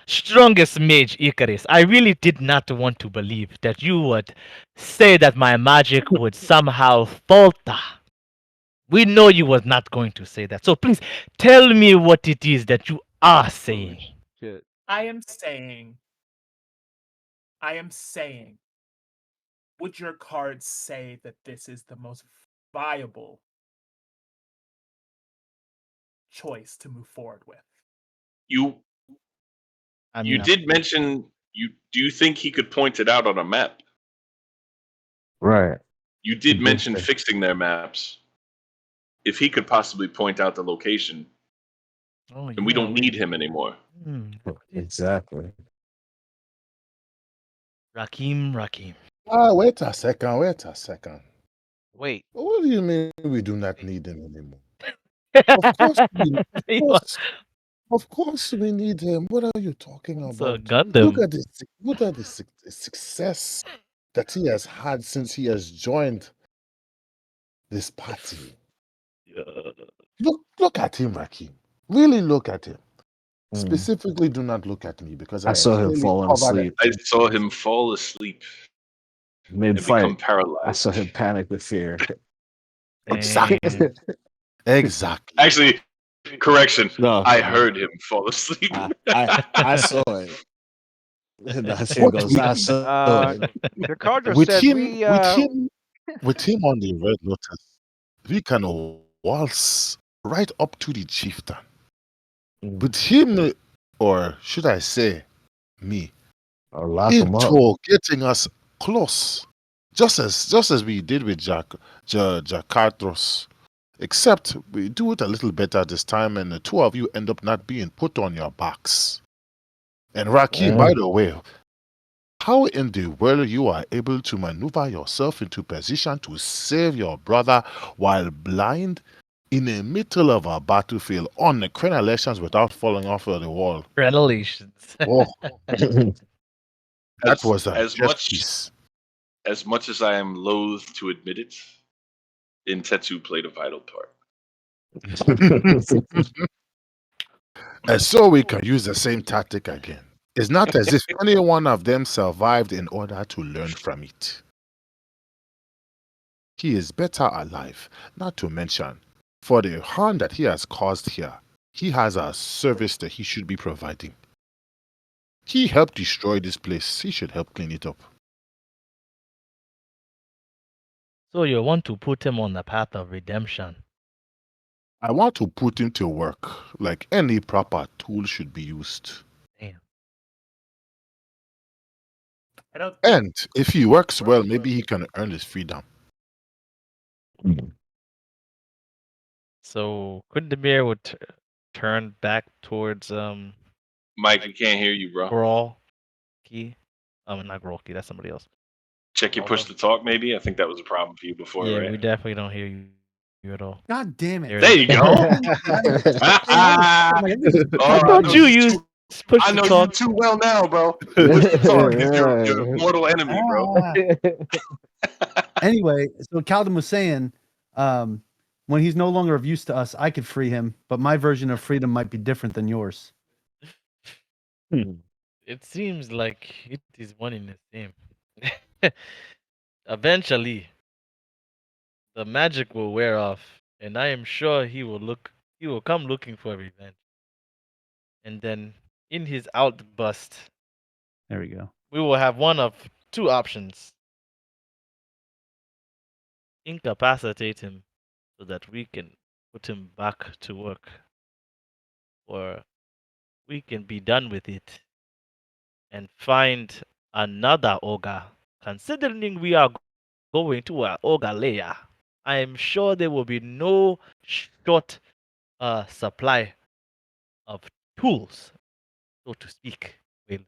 Strongest mage Icarus, I really did not want to believe that you would say that my magic would somehow falter. We know you was not going to say that. So please tell me what it is that you are Oh saying. shit. I am saying, I am saying, would your cards say that this is the most viable choice to move forward with? you I you mean, did mention you do you think he could point it out on a map? Right. You He did did mention say. fixing their maps. If he could possibly point out the location, oh and we yeah. don't need him anymore. Exactly. Rakim. Wait a second. Wait a second. Wait, What do you mean we do not need him anymore? Of course, of course, we need him. What are you talking It's a about? Look Gundam. at this. Look at the success that he has had since he has joined this party. Look at him, Rakim. Really look at him. Mm. Specifically, do not look at me because I I am saw him clearly falling covered. asleep I saw him fall asleep mid and become fight. I paralyzed. saw him panic with fear. Exactly. Dang. Exactly. Actually, Correction. No, I heard him fall asleep. I saw it. That's here What goes. with I saw Uh, it. the Cardinal with said him we with him with him on the Red Lotus, we can waltz right up to the chieftain. With him, or should I say, me, Or lock him up. into getting us close, just as we did with Jacartros. Except we do it a little better this time, and the two of you end up not being put on your backs. And Rakim, by the way, how in the world you are able to maneuver yourself into position to save your brother while blind in the middle of a battlefield on the crenellations without falling off of the wall? Relations. Oh, that as was a as chess much piece. as much as I am loath to admit it, Intetsu played a vital part. And so we can use the same tactic again. It's not as if any one of them survived in order to learn from it. He is better alive, not to mention, for the harm that he has caused here, he has a service that he should be providing. He helped destroy this place, he should help clean it up. So you want to put him on the path of redemption. I want to put him to work, like any proper tool should be used. Damn. I don't think And if he works well, maybe he can earn his freedom. So could the bear would turn back towards Mike, we can't hear you, bro. Grolky? Not Grolky, that's somebody else. Check your push to talk, maybe. I think that was a problem for you before, Yeah, right? we definitely don't hear you at all. God damn it. There you go. Oh my God. I thought you used push I to know you talk. too well now, bro. Push to talk is your mortal enemy, bro. Anyway, so Calvin was saying, when he's no longer of use to us, I could free him, but my version of freedom might be different than yours. It seems like it is one in the same. Eventually, the magic will wear off, and I am sure he will come looking for revenge. And then in his outburst, There we go. we will have one of two options. Incapacitate him so that we can put him back to work. Or we can be done with it and find another ogre. Considering we are going to an ogre layer, I am sure there will be no short supply of tools, so to speak. Well,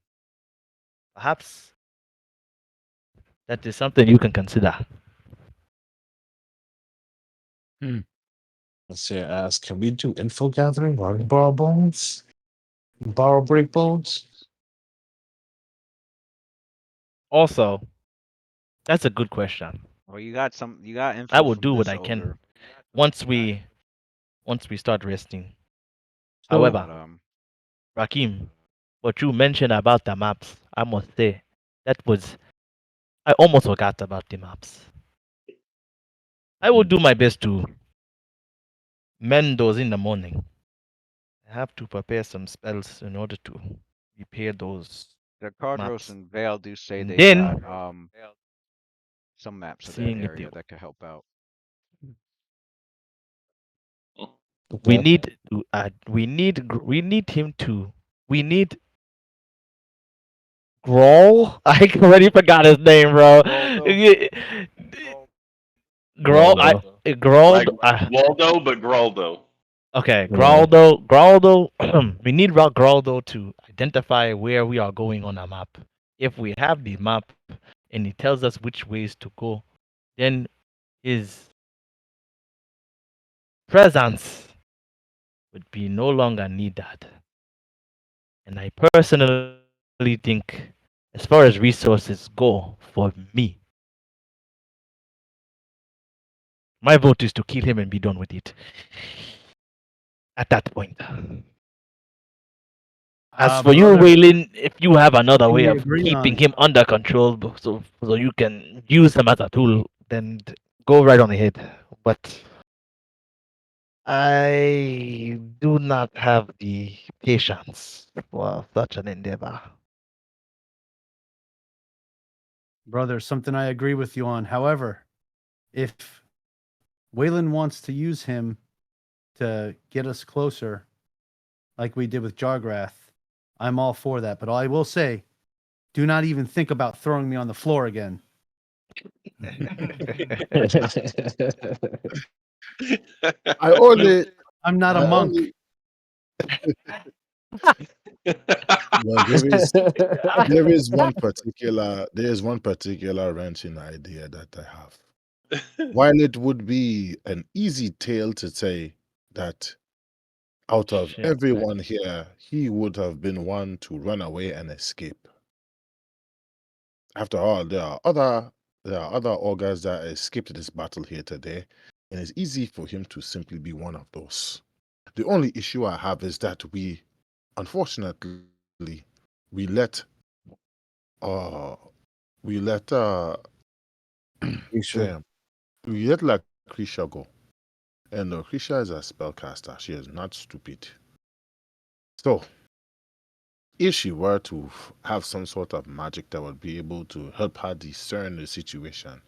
perhaps that is something you can consider. Let's see. Ask, can we do info gathering or borrow bones? Borrow break bones? Also, that's a good question. Well, you got info I will from do what this I can ogre, once we start resting. So- but However, Rakim, what you mentioned about the maps, I must say, I almost forgot about the maps. I will do my best to mend those in the morning. I have to prepare some spells in order to repair those the Cardros maps. and Vale do say And they then- got some maps of that Seeing if area they- that could help out. We Okay. need to we need Growl. I already forgot his name, bro. Growl. Growl. Like Waldo, but Graldo. Okay, Yeah. Graldo. We need Graldo to identify where we are going on a map. If we have the map and he tells us which ways to go, then his presence would be no longer needed. And I personally think, as far as resources go, for me, my vote is to kill him and be done with it. At that point. As for you, brother, Waylon, if you have another way we of agree on keeping it. him under control, so you can use him as a tool, then go right on ahead. But I do not have the patience for such an endeavor. Brother, something I agree with you on. However, if Waylon wants to use him to get us closer, like we did with Jargrath, I'm all for that. But I will say, do not even think about throwing me on the floor again. I only, I'm not a I monk. only. Well, there is one particular wrenching idea that I have. While it would be an easy tale to say that out of Shit. everyone here, he would have been one to run away and escape. After all, there are other ogres that escaped this battle here today, and it's easy for him to simply be one of those. The only issue I have is that unfortunately, we let uh we let Sure. damn we let Lucretia go. And Lucretia is a spellcaster. She is not stupid. So if she were to have some sort of magic that would be able to help her discern the situation,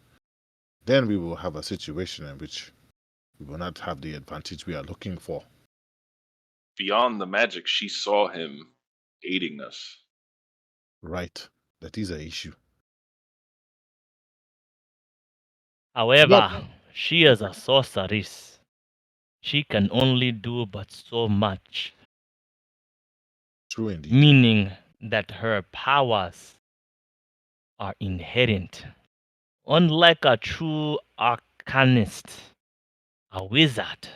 then we will have a situation in which we will not have the advantage we are looking for. Beyond the magic, she saw him aiding us. Right. That is an issue. But However, she is a sorceress. She can only do but so much, true indeed. meaning that her powers are inherent. Unlike a true arcanist, a wizard,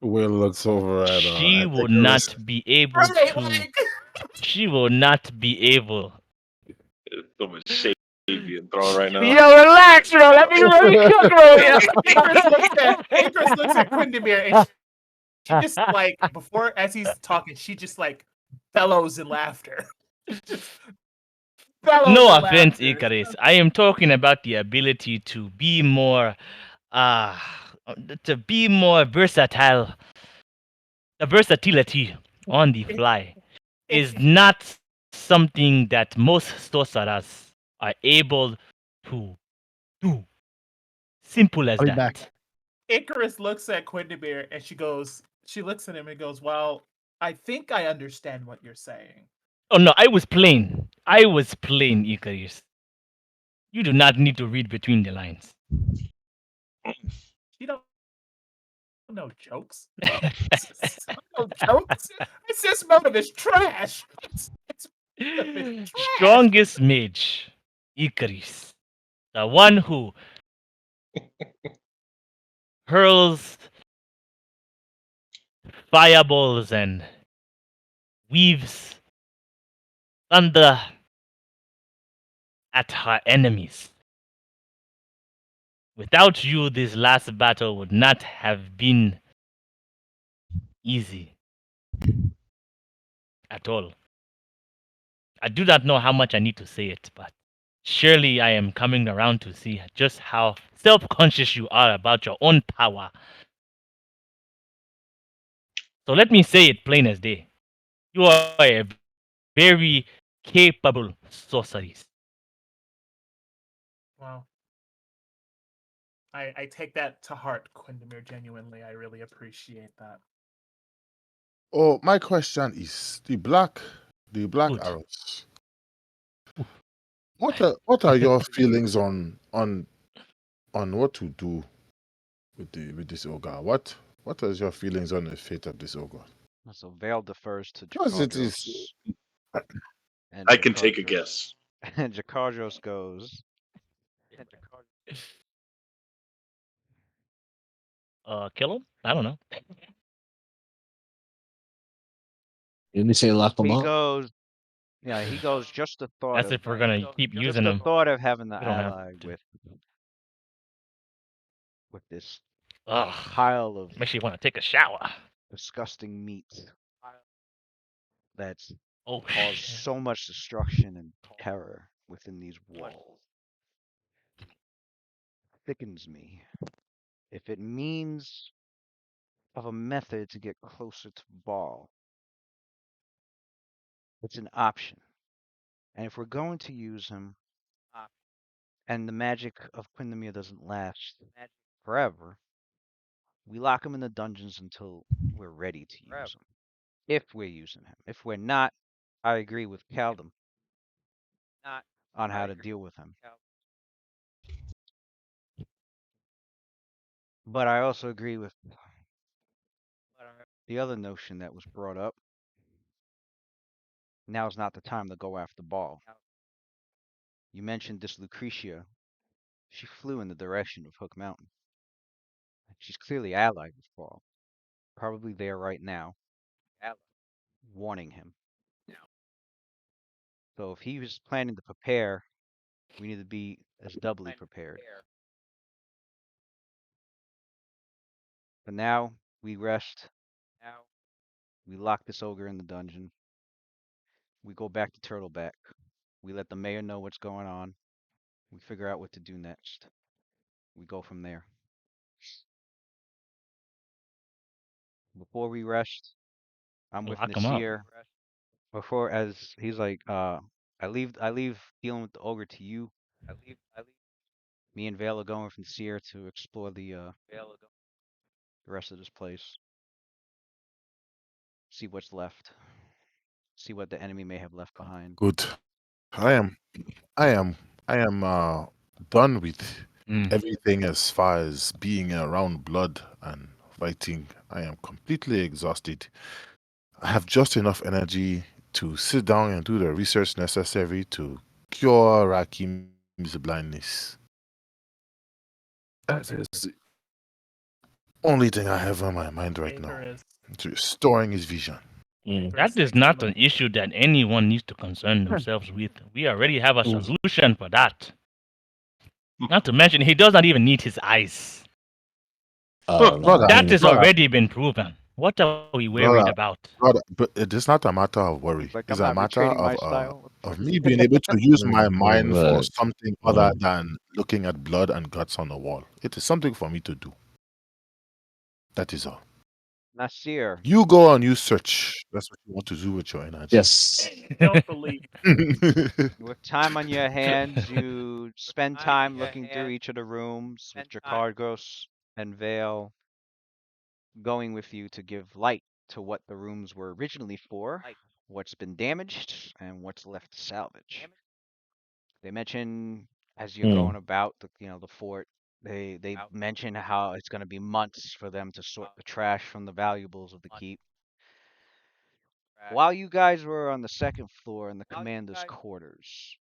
Will looks over she at will Icarus. not be able Right, to. like She will not be able. There's so much shade being thrown right now. Yo, relax, bro. Let me cook, bro. Acres looks at Quindamir and she just like before as he's talking, she just like bellows in laughter. Just bellows No in offense, laughter. Icarus. I am talking about the ability to be more, uh, versatile. The versatility on the fly It, is not something that most sorcerers are able to do. Simple as I'll be back. that. Icarus looks at Quindamir and she looks at him and goes, "Well, I think I understand what you're saying." Oh no, I was plain. I was plain, Icarus. You do not need to read between the lines. She don't know jokes. No jokes. This motive is trash. It's motive is trash. Strongest mage, Icarus. The one who hurls fireballs and weaves thunder at her enemies. Without you, this last battle would not have been easy at all. I do not know how much I need to say it, but surely I am coming around to see just how self conscious you are about your own power. So let me say it plain as day. You are a very capable sorceress. Wow. I take that to heart, Quindamir, genuinely. I really appreciate that. Oh, my question is the black Good. arrows. What are your feelings on what to do with this ogre? What is your feelings on the fate of this ogre? So Vale defers to Because it is Jakardros, and I can take a Jakardros guess. and Jakardros goes. Kill him? I don't know. Didn't you say lock them He up? goes. Yeah, he goes. Just the thought That's of if we're gonna keep just using the them. thought of having the We don't have ally to. with this Ugh. pile of Makes you want to take a shower. disgusting meat that's Oh caused shit. so much destruction and terror within these walls thickens me. if it means of a method to get closer to Ball, it's an option. And if we're going to use him, and the magic of Quindamere doesn't last forever, we lock him in the dungeons until we're ready to use him. If we're using him. If we're not, I agree with Caldum on how to deal with him. But I also agree with the other notion that was brought up. Now's not the time to go after Ball. You mentioned this Lucretia. She flew in the direction of Hook Mountain. She's clearly allied with Ball. Probably there right now, warning him. So if he was planning to prepare, we need to be as doubly prepared. But now we rest. We lock this ogre in the dungeon. We go back to Turtleback. We let the mayor know what's going on. We figure out what to do next. We go from there. Before we rest, I'm with Lock him up. Nasir. Before, as he's like, I leave dealing with the ogre to you. Me and Vale are going from Nasir to explore the rest of this place. See what's left. See what the enemy may have left behind. Good. I am. I am. I am done with Mm. everything as far as being around blood and fighting. I am completely exhausted. I have just enough energy to sit down and do the research necessary to cure Rakim's blindness. That is the only thing I have on my mind right now. Favor is Restoring his vision. Mm. That is not an issue that anyone needs to concern themselves with. We already have a solution for that. Not to mention, he does not even need his eyes. Brother, That has brother, already been proven. What are we worried brother, about? brother, but it is not a matter of worry. Like It's I'm a not matter retraining my style. of me being able to use my mind for Right. something other than looking at blood and guts on the wall. It is something for me to do. That is all. Nasir, You go on, you search. That's what you want to do with your energy. Yes. don't believe. with time on your hands, you spend time looking through each of the rooms with Dracargos and Vale going with you to give light to what the rooms were originally for, what's been damaged, and what's left to salvage. They mention as you're going about the fort, they mention how it's going to be months for them to sort the trash from the valuables of the keep. While you guys were on the second floor in the commander's quarters,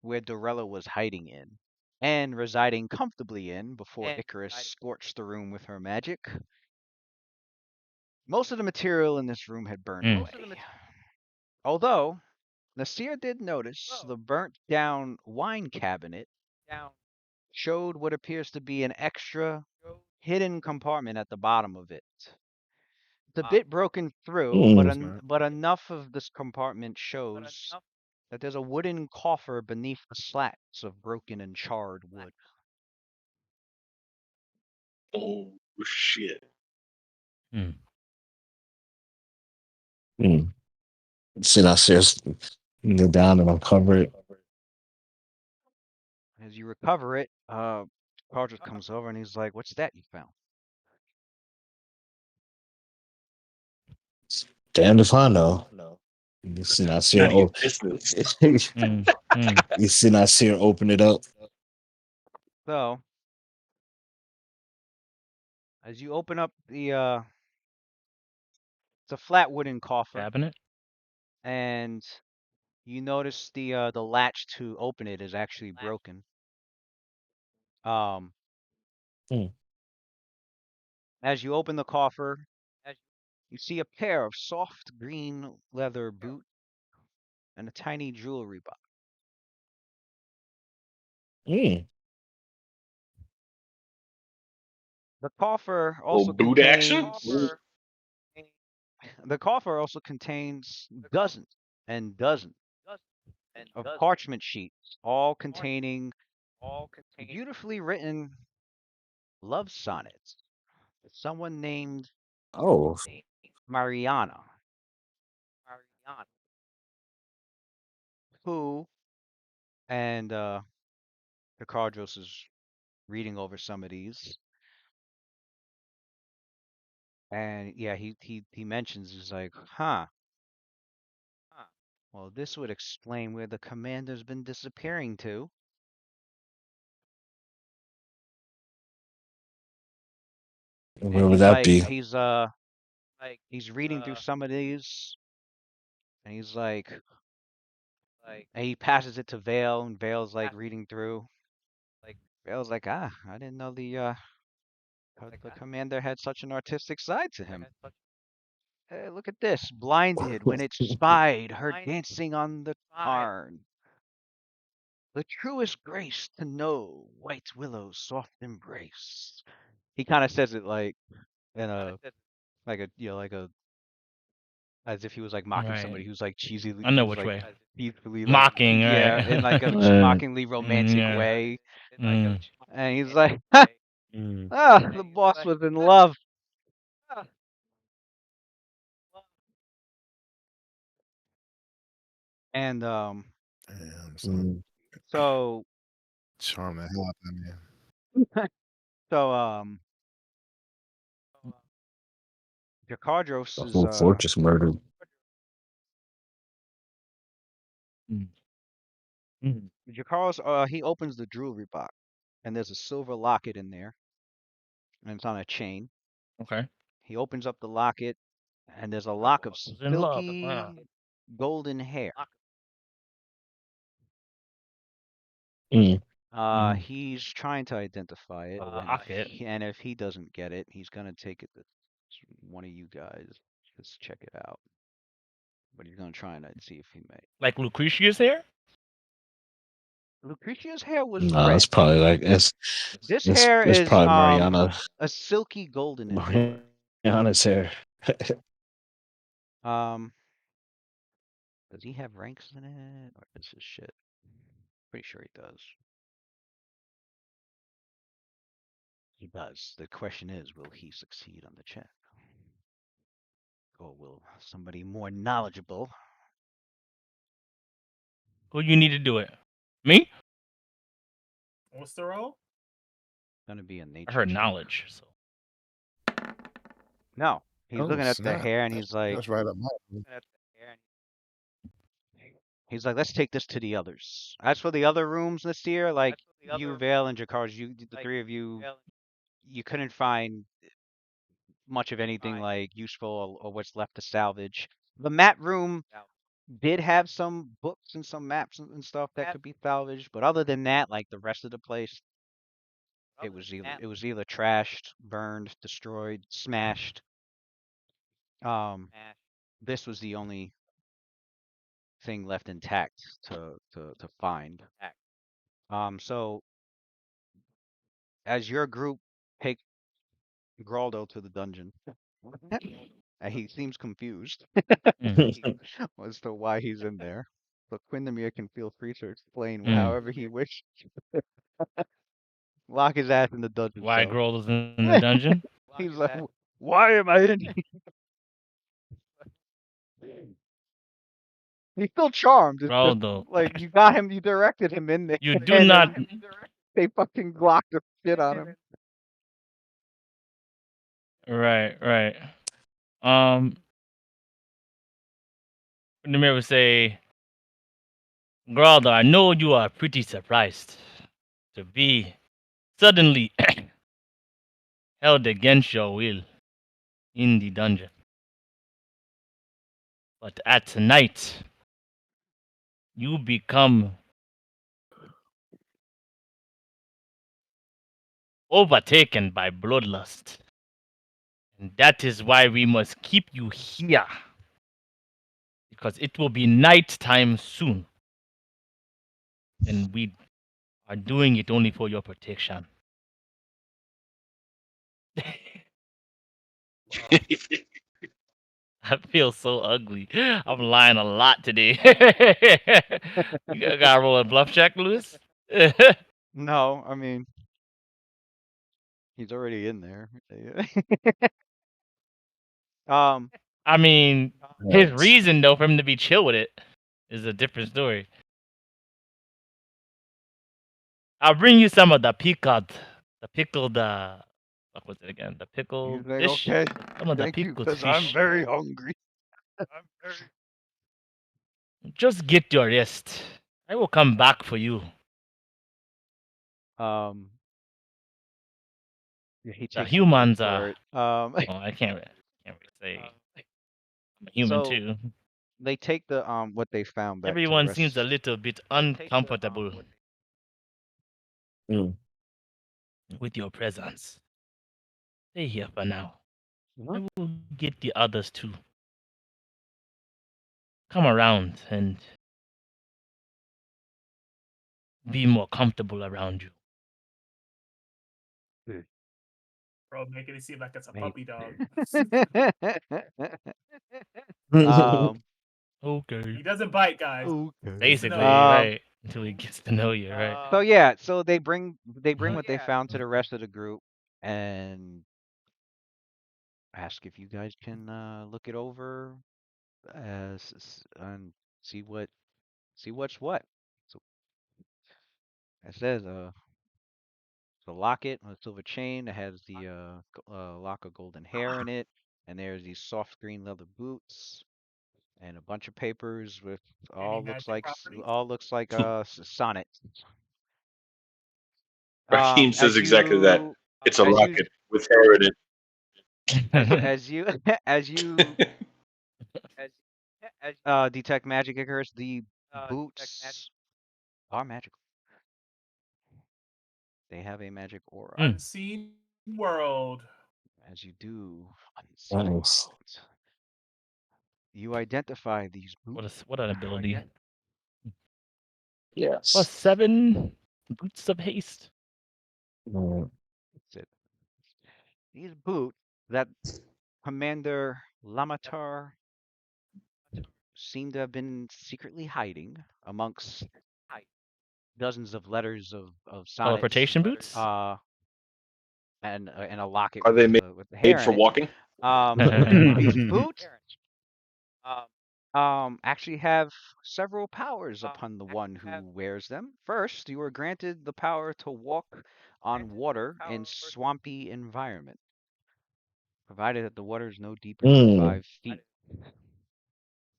where Dorella was hiding in and residing comfortably in before Icarus scorched the room with her magic, most of the material in this room had burned away. Although, Nasir did notice the burnt down wine cabinet showed what appears to be an extra hidden compartment at the bottom of it. It's a bit broken through, but enough of this compartment shows that there's a wooden coffer beneath the slats of broken and charred wood. Oh shit! See, now, seriously, kneel down and uncover it. As you recover it, Carter comes over and he's like, "What's that you found?" Damned if I know. You see, now, see her. None of your business. You see, now, see her open it up. So, as you open up it's a flat wooden coffer, Cabinet? and you notice the latch to open it is actually broken. Um, Hmm. as you open the coffer, you see a pair of soft green leather boots and a tiny jewelry box. The coffer also Little boot action? contains dozens and dozens of parchment sheets, all containing beautifully written love sonnets to someone named Oh, Mariana, who, and Ricardros is reading over some of these, and yeah, he mentions, he's like, huh, well, this would explain where the commander's been disappearing to. And where would that be? he's reading through some of these, and he's like, and he passes it to Vale, and Vale's like reading through. Vale's like, I didn't know the commander had such an artistic side to him. Hey, look at this. Blinded when it spied her dancing on the tarn. The truest grace to know white willow's soft embrace. He kind of says it like in a like a as if he was like mocking somebody Right. who's like cheesy, I know who's which like way. peacefully like Mocking, yeah, right? in like a Uh, mockingly romantic Yeah. way. Mm. And he's like, mm, the boss was in love. And Damn, son. mm, so Charm the hell out of that man. so Jakardros the is whole fortress murdered. Mm. Mm. Jakardros he opens the jewelry box, and there's a silver locket in there, and it's on a chain. Okay. He opens up the locket, and there's a lock of Was in love. silky golden hair. Mm, He's trying to identify it, and Locket. if he doesn't get it, he's gonna take it to one of you guys. Just check it out. But he's gonna try and see if he may. Like Lucretia's hair? Lucretia's hair was nah, it's red. probably like This hair it's is probably Mariana a silky golden in color. Mariana's hair. Um, does he have ranks in it, or is his shit? Pretty sure he does. He does. The question is, will he succeed on the check? Or will somebody more knowledgeable? Who you need to do it? Me? What's the role? Gonna be a I nature heard check. knowledge. So No, he's Oh, looking at the snap. hair and he's like, That's right up my let's take this to the others. As for the other rooms, Nasir, like you, Vale, and Jakars, the three of you, you couldn't find much of anything like useful or what's left to salvage. The map room did have some books and some maps and stuff that could be salvaged, but other than that, like the rest of the place, it was either trashed, burned, destroyed, smashed. This was the only thing left intact to find. So as your group take Graldo to the dungeon, and he seems confused as to why he's in there. So Quindamir can feel free to explain however he wishes. Lock his ass in the dungeon why cell. girl is in the dungeon? He's like, why am I in here? He's still charmed. It's just Giraldo. like you got him, you directed him in there, You do and not. then they fucking glocked the shit on him. Right. The mirror would say, Geraldo, I know you are pretty surprised to be suddenly held against your will in the dungeon. But at night, you become overtaken by bloodlust. And that is why we must keep you here. Because it will be night time soon. And we are doing it only for your protection. I feel so ugly. I'm lying a lot today. You gotta roll a bluff check, Lewis. No, I mean, He's already in there. um, I mean, his Yes. reason though for him to be chill with it is a different story. I'll bring you some of the pickled. What was it again? The he's pickled like, fish. okay, Some of the thank you, pickled because I'm fish. very hungry. Just get your rest. I will come back for you. Um, yeah, he The takes your word humans for are. it. Well, I can't really say I'm a human So too. they take the what they found back to Everyone seems a rest. little bit uncomfortable Mm. with your presence. Stay here for now. What? I will get the others too. Come around and be more comfortable around you. Bro, making it seem like it's a Maybe. puppy dog. um, Okay. He doesn't bite, guys. okay. Gets to know Basically, you. right. Until he gets to know you, right? So yeah, so they bring what they found to the rest of the group and ask if you guys can look it over and see what's what. So it says it's a locket on a silver chain that has the lock of golden hair in it, and there's these soft green leather boots and a bunch of papers with Any magic properties? all looks like sonnets. Raheem says As exactly that. you It's a as you rocket with hair in as you as you it. detect magic occurs, the boots are magical. They have a magic aura. Mm. Unseen world. As you do unseen Nice. worlds, you identify these boots. What an ability. Yes. Plus 7 boots of haste. Mm. That's it. These boots that Commander Lamatar seemed to have been secretly hiding amongst dozens of letters of sonnets, Teleportation boots? and a locket Are they with the made hair for in it. walking? These boots actually have several powers upon the one who wears them. First, you are granted the power to walk on water in swampy environment, provided that the water is no deeper than Mm. 5 feet.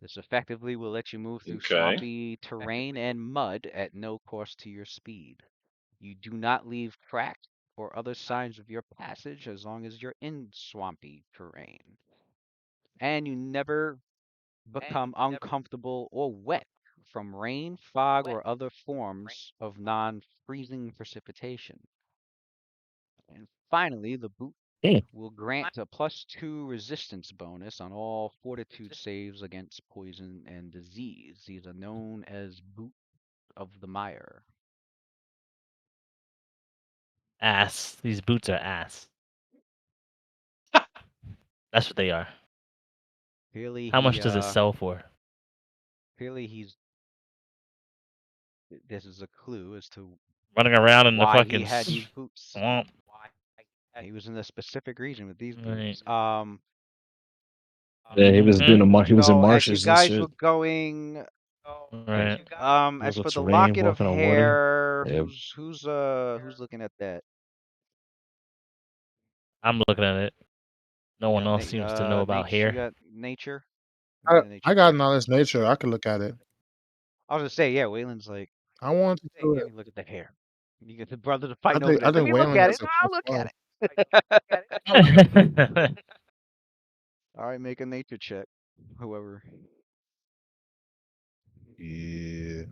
This effectively will let you move through Okay. swampy terrain and mud at no cost to your speed. You do not leave tracks or other signs of your passage as long as you're in swampy terrain. And you never become uncomfortable or wet from rain, fog, or other forms of non-freezing precipitation. And finally, the boot Mm. will grant a +2 resistance bonus on all fortitude saves against poison and disease. These are known as Boot of the Mire. Ass. These boots are ass. That's what they are. Clearly, How much does it sell for? clearly he's. This is a clue as to Running around in the why he fucking had these boots. swamp. He was in a specific region with these Right. boots. Yeah, he was doing Mhm. he was in So as you marshes and guys were shit. going, Right. as Local for the terrain, locket of walking on water. hair, Yeah. who's looking at that? I'm looking at it. No one else seems to know about You hair. got nature. I, Make a nature I got check. knowledge nature. I could look at it. I was gonna say, yeah, Waylon's like, I want to do let it. me look at the hair. You get the brothers I fighting over think this. I Let think me look Wayland at has it. a I'll plus look at 5. it. All right, make a nature check. Whoever. Yeah.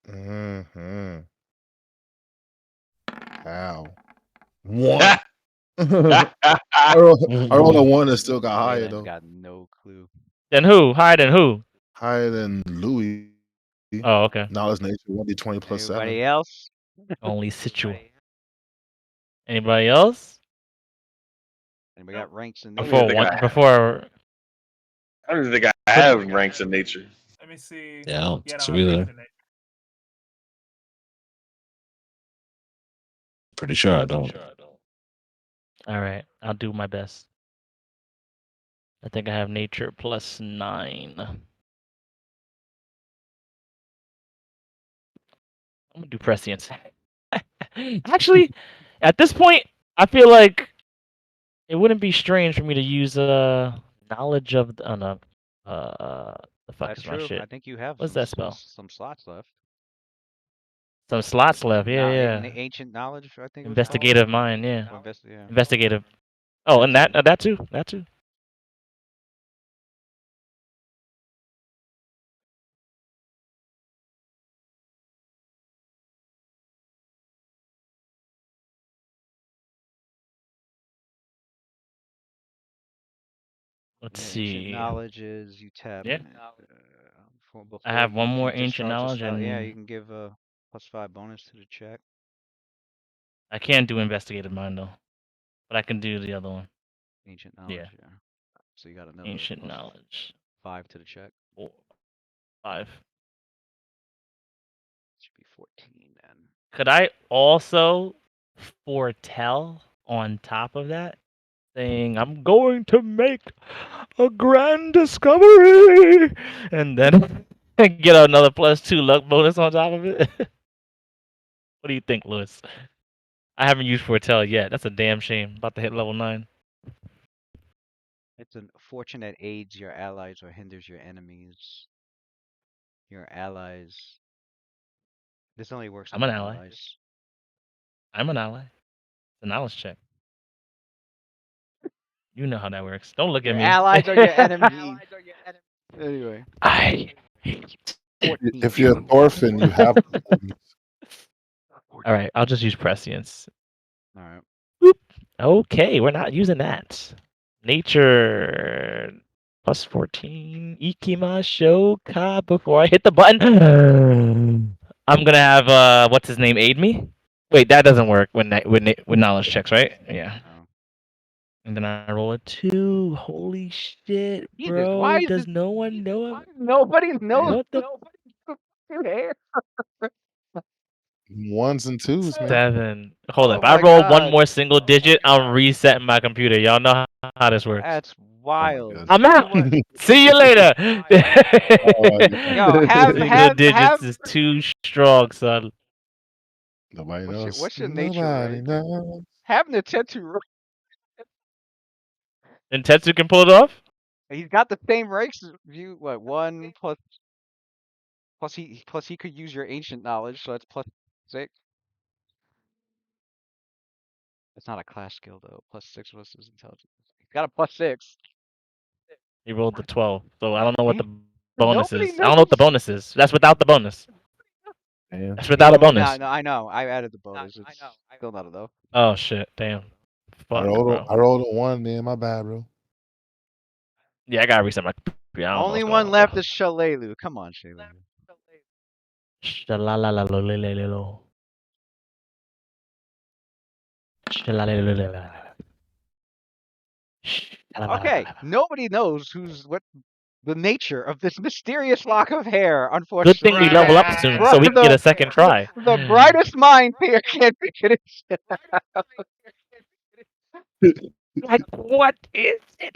Mm-hmm. How? One. I rolled a one that still got higher Waylon though. got no clue. Then who? Higher than who? Higher than Louis. Oh, okay. Knowledge nature 1d20 plus 7. Everybody else? Only Situ. Anybody else? Anybody got ranks in I don't even nature? Before think one I before I don't even think I put have ranks in nature. Let me see. Yeah, I don't Yeah, I think don't so have ranks either. in it. Pretty sure I don't. All right, I'll do my best. I think I have nature +9. I'm gonna do prescience. Actually, at this point, I feel like it wouldn't be strange for me to use knowledge of the, no, the fuck That's is my true. shit? I think you have What's that spell? some slots left. Some slots left. Yeah, yeah. Ancient knowledge, I think it was Investigative called. mind. Yeah. Or yeah. Investigative. Oh, and that That too. That too. Let's Yeah, see. ancient knowledge is you tap. Yeah. Before I have one you more can ancient discharge a knowledge, spell. Yeah, and you can give a +5 bonus to the check. I can't do investigative mind though, but I can do the other one. Ancient knowledge. Yeah. So you got another Ancient knowledge. 5 to the check. 4, 5. Should be 14 then. Could I also foretell on top of that, saying I'm going to make a grand discovery, and then get another +2 luck bonus on top of it? What do you think, Lewis? I haven't used foretell yet. That's a damn shame. About to hit level 9. It's a fortune that aids your allies or hinders your enemies. Your allies. This only works on I'm an your ally. allies. I'm an ally. It's a knowledge check. You know how that works. Don't look Your at me. allies are your enemies. Anyway. I If you're a Thorfinn, you have. All right, I'll just use prescience. All right. Boop. Okay, we're not using that. Nature +14. Ikimashoka before I hit the button. I'm gonna have what's his name aid me? Wait, that doesn't work with knowledge checks, right? Yeah. Oh. And then I roll a 2. Holy shit, Jesus, bro! why is Does this- no one know him? Nobody knows. What the? Ones and twos, man. 7. Hold Oh up. If I my roll one God. more single digit, I'm resetting my computer. Y'all know how this works. That's wild. God. I'm out. See you later. Yo, Single digits is too strong, son. Nobody knows. What's your nature, Nobody right? knows. Having a tattoo. And Tetsu can pull it off? He's got the same ranks as you. What, 1 plus he could use your ancient knowledge, so that's +6. It's not a class skill though. +6 was his intelligence. He's got a +6. He rolled the 12. So I don't know what the bonus Nobody is. I don't know what the knows. bonus is. That's without the bonus. Damn. That's without a bonus. No, I know. I added the bonus. It's still not enough. Oh shit. Damn. Fuck, bro. I rolled a 1, man. My bad, bro. Yeah, I gotta reset my computer. I don't know Only what's one going left on, is Shalelu. Come on, Shalelu. Shalalalalo. Shalalalala. Okay, nobody knows what the nature of this mysterious lock of hair. Unfortunately, Good thing we level up soon, so we can get a second try. The brightest mind here can't figure this shit out. Like, what is it?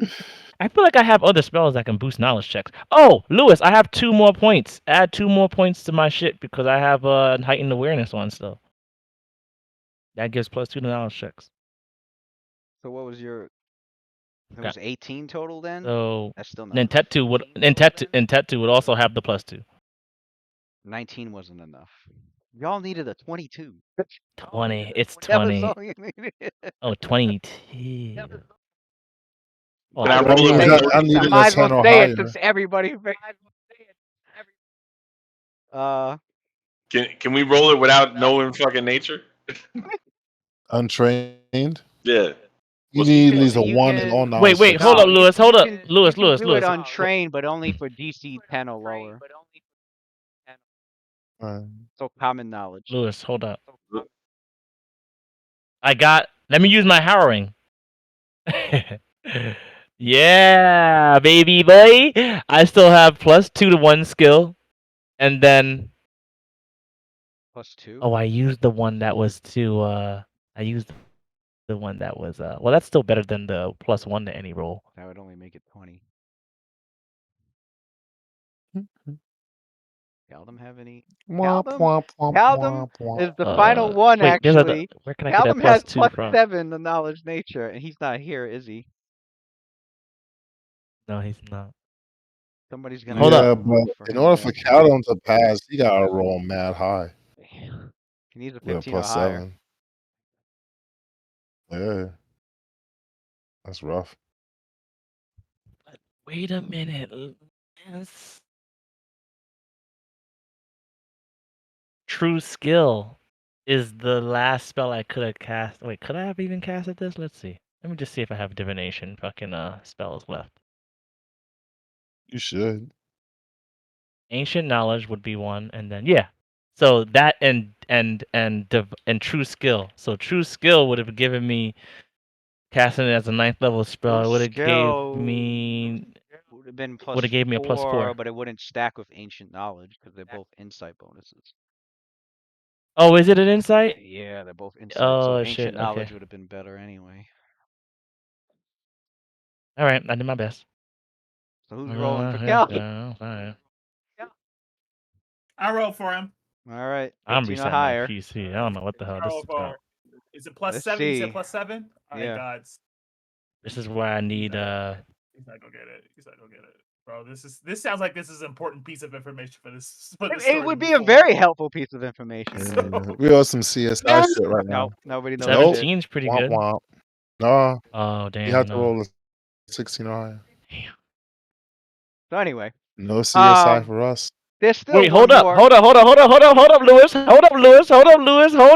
I feel like I have other spells that can boost knowledge checks. Oh, Lewis, I have 2 more points. Add 2 more points to my shit because I have heightened awareness on still. That gives +2 to knowledge checks. So what was your? It was 18 total then. So That's still not enough. Tetsu would also have the +2. 19 wasn't enough. Y'all needed a 22. 20. It's That was 20. all you needed. Oh, 22. Oh, Can I roll it I with needed I a might as 10 well or say it higher. since everybody. Can we roll it without knowing fucking nature? Untrained. Yeah. You need at least a you 1 in can- all knowledge. Wait, hold up, No, Lewis. Hold up, Lewis. You can do it Lewis. untrained, but only for DC 10 or lower. So common knowledge. Lewis, hold up. Let me use my harrowing. Yeah, baby boy. I still have +2 to 1 skill. And then +2. oh, I used the one that was to I used the one that was well, that's still better than the +1 to any roll. That would only make it 20. Kaldum have any? Womp, Kaldum? womp, womp, Kaldum womp, womp. is the final one, Wait, there's actually. where can I get that Kaldum has +2 from? +7 to knowledge nature, and he's not here, is he? No, he's not. Somebody's gonna Hold have up. Yeah, to roll but for in him order for then. Callum to pass, he gotta roll mad high He needs a with a 15 or higher. +7. Yeah, that's rough. Wait a minute. Yes. True skill is the last spell I could have cast. Wait, could I have even casted this? Let's see. Let me just see if I have divination fucking spells left. You should. Ancient knowledge would be one, and then yeah. So that and true skill. So true skill would have given me casting it as a 9th level spell. It True would have gave skill me would have been would have gave me a +4. but it wouldn't stack with ancient knowledge because they're both insight bonuses. Oh, is it an insight? Yeah, they're both insight, so Oh ancient shit. knowledge Okay. would have been better anyway. All right, I did my best. So who's rolling for Cal? Alright. I roll for him. All right, I'm 15 or resetting my higher. PC. I don't know what the hell I this roll is about. for. Is it plus Let's 7? You said see. +7? All right, Yeah. gods. This is where I need He's not gonna get it. He's not gonna get it, bro. This sounds like this is an important piece of information for this. For this It story would to be move a forward. very helpful piece of information. Yeah, So- we on some CSI shit right now. Nope, nobody knows shit. 17's pretty Womp good. womp. No, Oh you damn, have to no. roll a 16 or higher. Damn. So anyway, No CSI for us. there's still Wait, one hold up, more. hold up, Lewis. Hold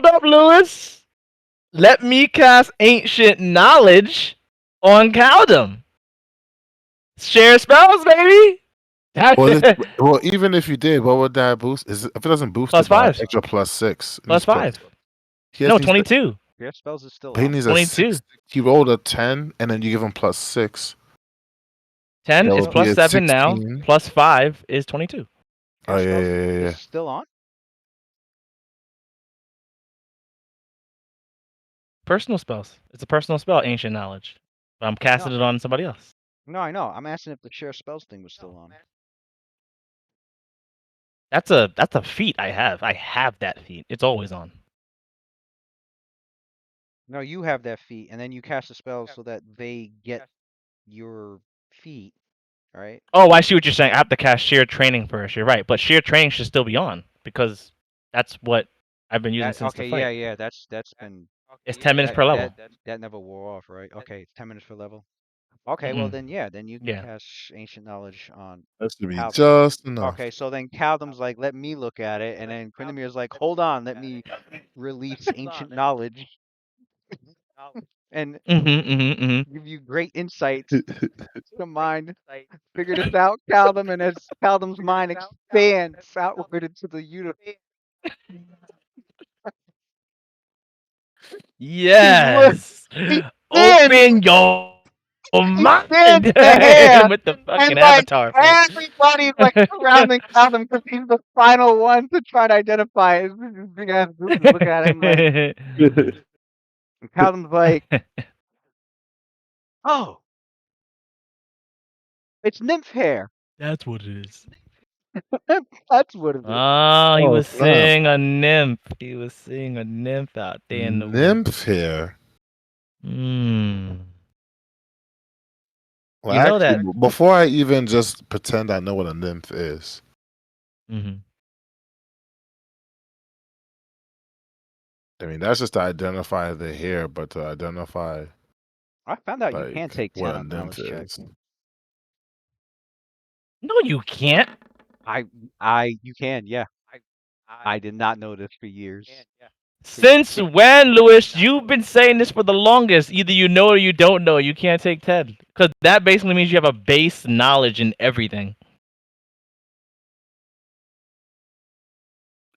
up, Lewis. Let me cast ancient knowledge on Caldum. Share spells, baby. Well, even if you did, what would that boost? If it doesn't boost Plus it by 5. extra +6, it needs +5. He has No, needs 22. Your spells is still He up. needs 22. 6. He rolled a 10, and then you give him +6. 10 That is would be a +7 now. 16. +5 is 22. Oh Your yeah, spells yeah, yeah. is still on. Personal spells. It's a personal spell, ancient knowledge. But I'm casting it on somebody else. No, I know. I'm asking if the share spells thing was still on. That's a feat I have. I have that feat. It's always on. No, you have that feat, and then you cast a spell so that they get your feat, right? Oh, I see what you're saying. I have to cast sheer training first. You're right, but sheer training should still be on because that's what I've been using since the Okay, fight. yeah, that's been. It's 10 minutes per level. That never wore off, right? Okay, 10 minutes per level. Okay, well then, then you can Yeah. cast ancient knowledge on. That should be Caldum. just enough. Okay, so then Caldum's like, let me look at it, and then Quindemir's like, hold on, let me release ancient knowledge and give you great insights. Come mind, figure this out, Caldum, and as Caldum's mind expands outward into the universe. Yes. Open your mind Stands there, with the fucking and like avatar. bro. everybody's like surrounding Caldum because he's the final one to try to identify. His big ass dude look at him like, and Caldum's like, oh, it's nymph hair. That's what it is. That's what it is. Oh, he Oh, was snap. seeing a nymph. He was seeing a nymph out there in the woods. Nymph here. Mm. Well, You know actually, before I even just pretend I know what a nymph is, Mm-hmm. I mean that's just to identify the hair, but to identify I found out you like can't take 10 what a on nymph knowledge check. is. No, you can't. You can, yeah. I did not know this for years. Since when, Lewis? You've been saying this for the longest. Either you know or you don't know. You can't take 10. Because that basically means you have a base knowledge in everything.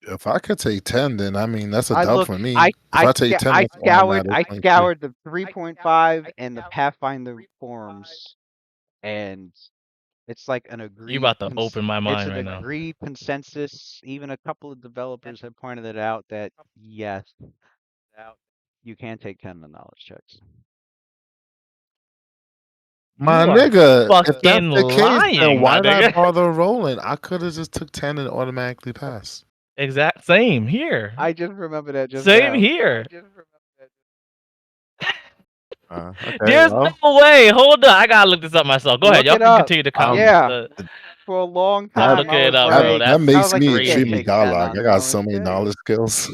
If I could take 10, then I mean that's a I dub looked, for me. I If I take 10, I that's scoured automatic 23. the 3.5 and the Pathfinder forums, and it's like an agreed. You about to open my mind it's right an now. agreed consensus. Even a couple of developers have pointed it out that yes, You can take 10 on the knowledge checks. My You are nigga, if that's fucking the case, then lying, why my did I nigga. bother rolling? I could have just took 10 and automatically passed. Exact same here. I just remember that just Same now. here. Okay, There's well, no way. Hold on. I gotta look this up myself. Go ahead. Look Y'all it can up. continue to comment. Yeah. For a long I'm time, looking I it was up, bro. like, that That's I was makes like, me you can't extremely crazy. take 10 godlike. on I got knowledge so many checks. knowledge skills.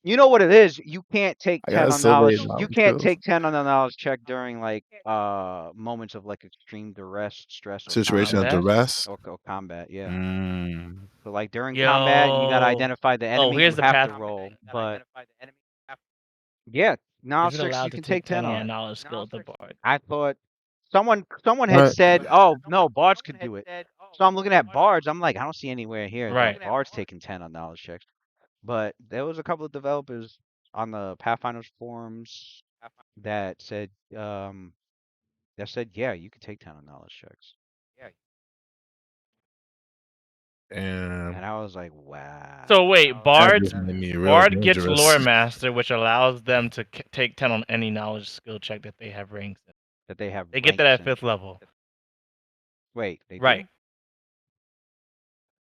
You know what it is? You can't take I 10 got on so many knowledge. You knowledge can't skills. take 10 on a knowledge check during like moments of like extreme duress, stress, or Situation of Combat. duress. or combat. Yeah. Mm. So like during combat, you gotta Yo. identify the Oh, enemy. here's You the have path. to roll, but yeah, Is knowledge it checks you allowed to can take take 10 10 on a on. knowledge skill of the bard? I thought someone had Right. said, "Oh no, bards could do it." So I'm looking at bards. I'm like, I don't see anywhere here Right. that bards taking 10 on knowledge checks. But there was a couple of developers on the Pathfinders forums that said, yeah, you could take 10 on knowledge checks. And And I was like, wow. So wait, that Bard just made me real Bard gets dangerous. Lore Master, which allows them to take 10 on any knowledge skill check that they have ranks in. That they have They get that ranks at in. 5th level. Wait, they Right. do?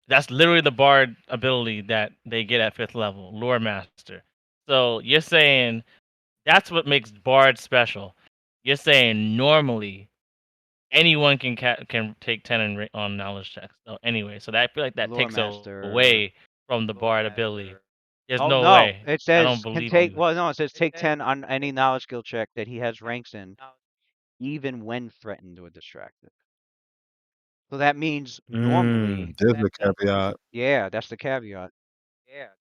That's literally the Bard ability that they get at 5th level, Lore Master. So you're saying that's what makes Bard special. You're saying normally anyone can take 10 on knowledge checks. So anyway, so that, I feel like that Lore takes Master. away from the Bard ability. There's Oh no no, way. it I don't says can believe take. you. Well, no, it says take 10 on any knowledge skill check that he has ranks in, even when threatened or distracted. So that means normally, There's the caveat. yeah, that's the caveat.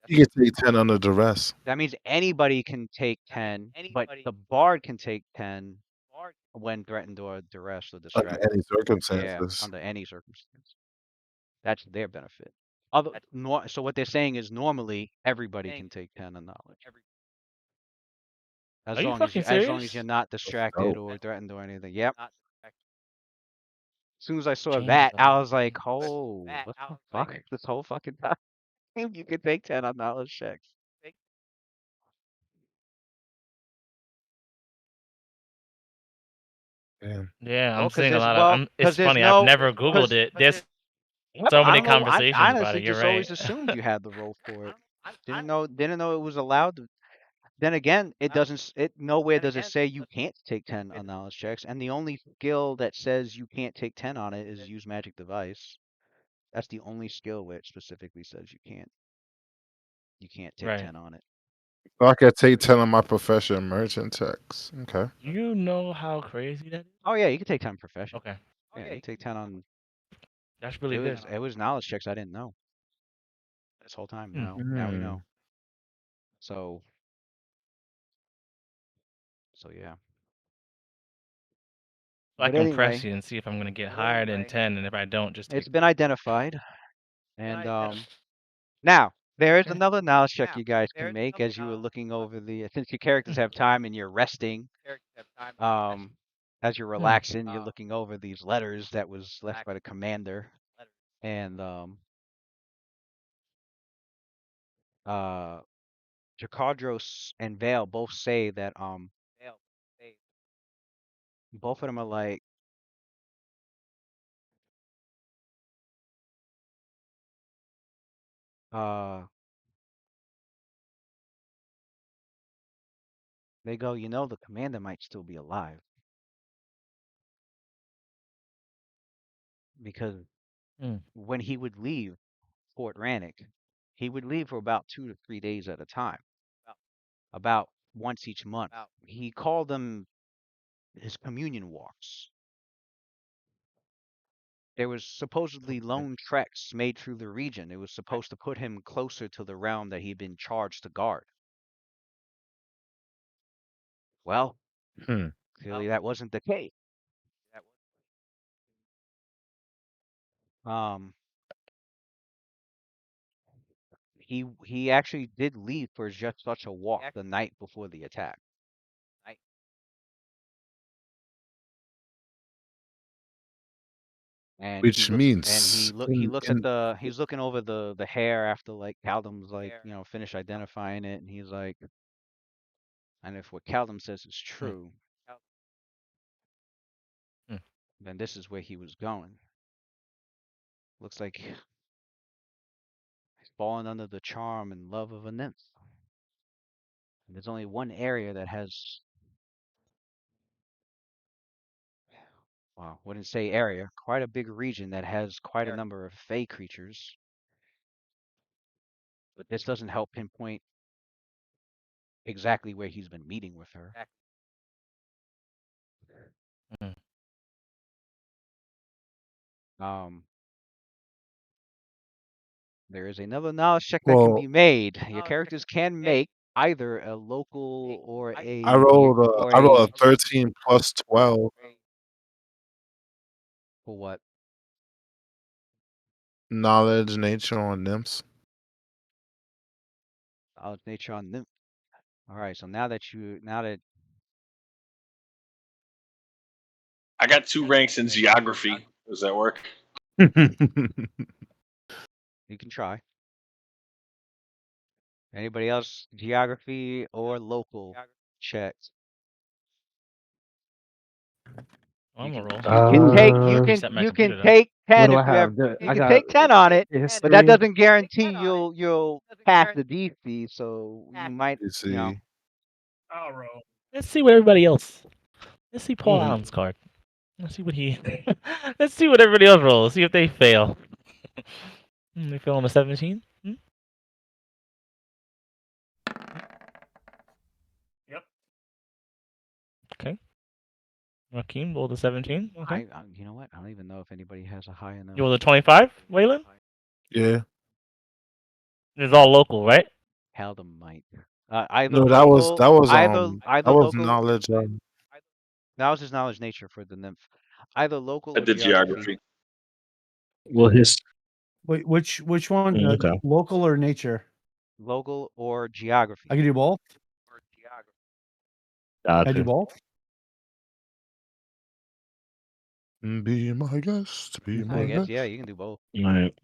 You can take 10 under duress. That means anybody can take 10, but the bard can take 10 when threatened or duress or Under distracted. any Yeah, circumstances. under any circumstance. That's their benefit. So what they're saying is normally everybody can take 10 on knowledge. Are you fucking As long as you're serious? not distracted dope. or threatened or anything. Yep. As soon as I saw Changes that, a I lot, was like, man. oh, what the fuck? This whole fucking time you can take 10 on knowledge checks. Damn. Yeah, Well, I'm because seeing a there's lot of. because It's there's funny. I've no never Googled because it. There's yeah, so I many don't know. I conversations about honestly it. You're just right. always assumed you had the role for it. Didn't know it was allowed to. Then again, it doesn't. It nowhere does it say you can't take 10 on knowledge checks, and the only skill that says you can't take 10 on it is use magic device. That's the only skill where it specifically says you can't. You can't take Right. 10 on it. So I can take 10 on my profession merchant checks. Okay. You know how crazy that is? Oh yeah, you can take 10 profession. Okay. Yeah, you can take 10 on. That's really good. It was knowledge checks I didn't know this whole time. Now we know. So yeah. So I But can press anyway, you and see if I'm gonna get higher than 10, and if I don't, just it's take. been identified, and now there is another knowledge check you guys can make as you were looking over the since your characters have time and you're resting. As you're relaxing, you're looking over these letters that was left by the commander, and Jakadros and Vale both say that both of them are like they go, you know, the commander might still be alive because Mm. when he would leave Fort Rannick, he would leave for about 2 to 3 days at a time, about once each month. He called them his communion walks. There was supposedly lone treks made through the region. It was supposed to put him closer to the realm that he'd been charged to guard. Well, clearly that wasn't the case. Um, he actually did leave for just such a walk the night before the attack. And he Which looks means he's looking over the hair after like Caldum's like, you know, finished identifying it, and he's like, And if what Caldum says is Hmm. true, Hmm. then this is where he was going. Looks like he's fallen under the charm and love of a nymph. And there's only one area that has, well, wouldn't say area, quite a big region that has quite a number of fey creatures. But this doesn't help pinpoint exactly where he's been meeting with her. Hmm. Um, there is another knowledge check that can Well, be made. Your characters can make either a local or I a rolled I rolled a 13 plus 12 for what? knowledge nature on nymphs. Knowledge nature on nymph. All right, so now that I got 2 ranks in geography. Does that work? you can try. Anybody else geography or local checks? I'm gonna roll. You can Uh, take what 10 do if I you have have? you I can got take 10 on it, but that history. doesn't guarantee you'll pass the DC, so you might, You you know. see, I'll roll. Let's see what everybody else. Let's see Paul Mm-hmm. Mhm. Allen's card. Let's see what he. Let's see what everybody else rolls. See if they fail. They fail on a 17. Yep. Okay. Raheem rolled a 17. Okay. You know what? I don't even know if anybody has a high enough. You rolled a 25, Waylon? yeah. It's all local, right? Caldum might. Either No, that was local, that was either that was local. knowledge. That was his knowledge nature for the nymph. Either local I or did geography. geography. Well, his Wait, which one? okay. Local or nature? Local or geography. I can do both. I do Gotcha. both. Be my guest. Be I my guess guest. yeah, you can do both. Right.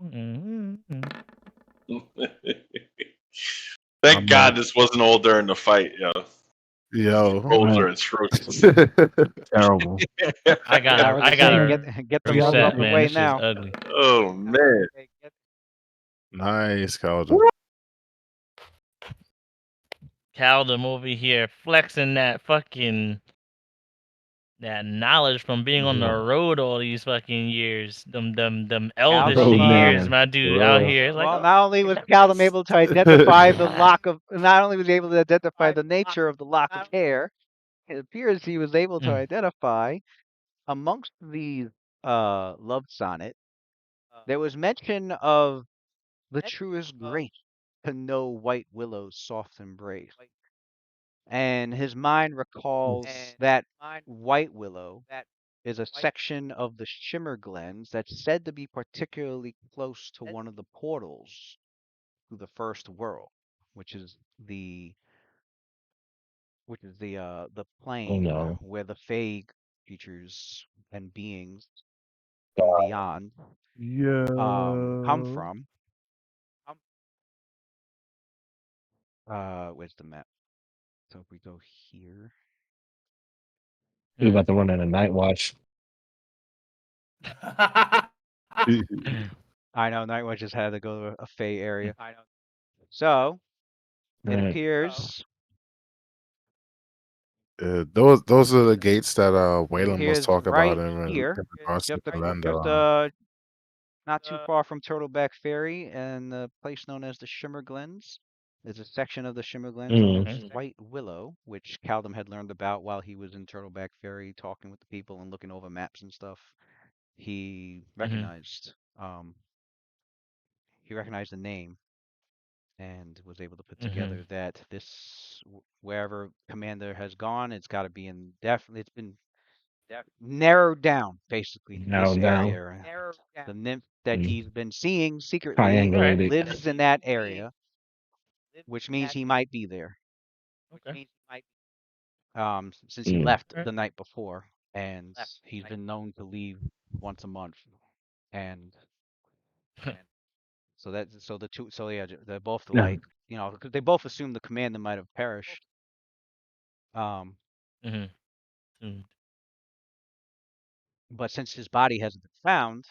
Mm-hmm. Thank God this wasn't all during the fight, yo. Yo. Rolls Right. are atrocious. Terrible. I got I a was I just got saying, a get them levels out reset, the man. way This shit's now. ugly. Oh man. Nice, Calder. Caldum over here flexing that knowledge from being on the Yeah. road all these fucking years. Them elvish Caldum, Road years, man. my dude out For here. It's like, well, oh, not only was Caldum that's able to identify the lock of, not only was he able to identify the nature of the lock of hair, it appears he was able to Mm. identify amongst these love sonnet, there was mention of the truest grace to know white willow's soft embrace. And his mind recalls that white willow is a section of the shimmer glens that's said to be particularly close to one of the portals to the first world, which is the the oh plane no. where the Fae creatures and beings from beyond come Yeah. from. Where's the map? So if we go here, We about to run in a night watch. I know Nightwatch just had to go to a Fae area. So it Right. appears Those are the gates that it Waylon was appears talking about right in here, regards to just the calendar. not too far from Turtleback Ferry and the place known as the Shimmer Glens. There's a section of the Shimmer Glens known as White Willow, which Caldum had learned about while he was in Turtleback Ferry, talking with the people and looking over maps and stuff. He recognized the name and was able to put together that this wherever Commander has gone, it's got to be in definitely. It's been narrowed down basically to this Narrowed down. area. The nymph that Mm. he's been seeing secretly Alright. Triangulated. lives in that area, which means he might be there. Okay. Since he Mm. left Alright. the night before, and he's been known to leave once a month, and So the two, so yeah, they're both Yeah. like, you know, 'cause they both assume the commander might have perished. Um, Mm. but since his body hasn't been found,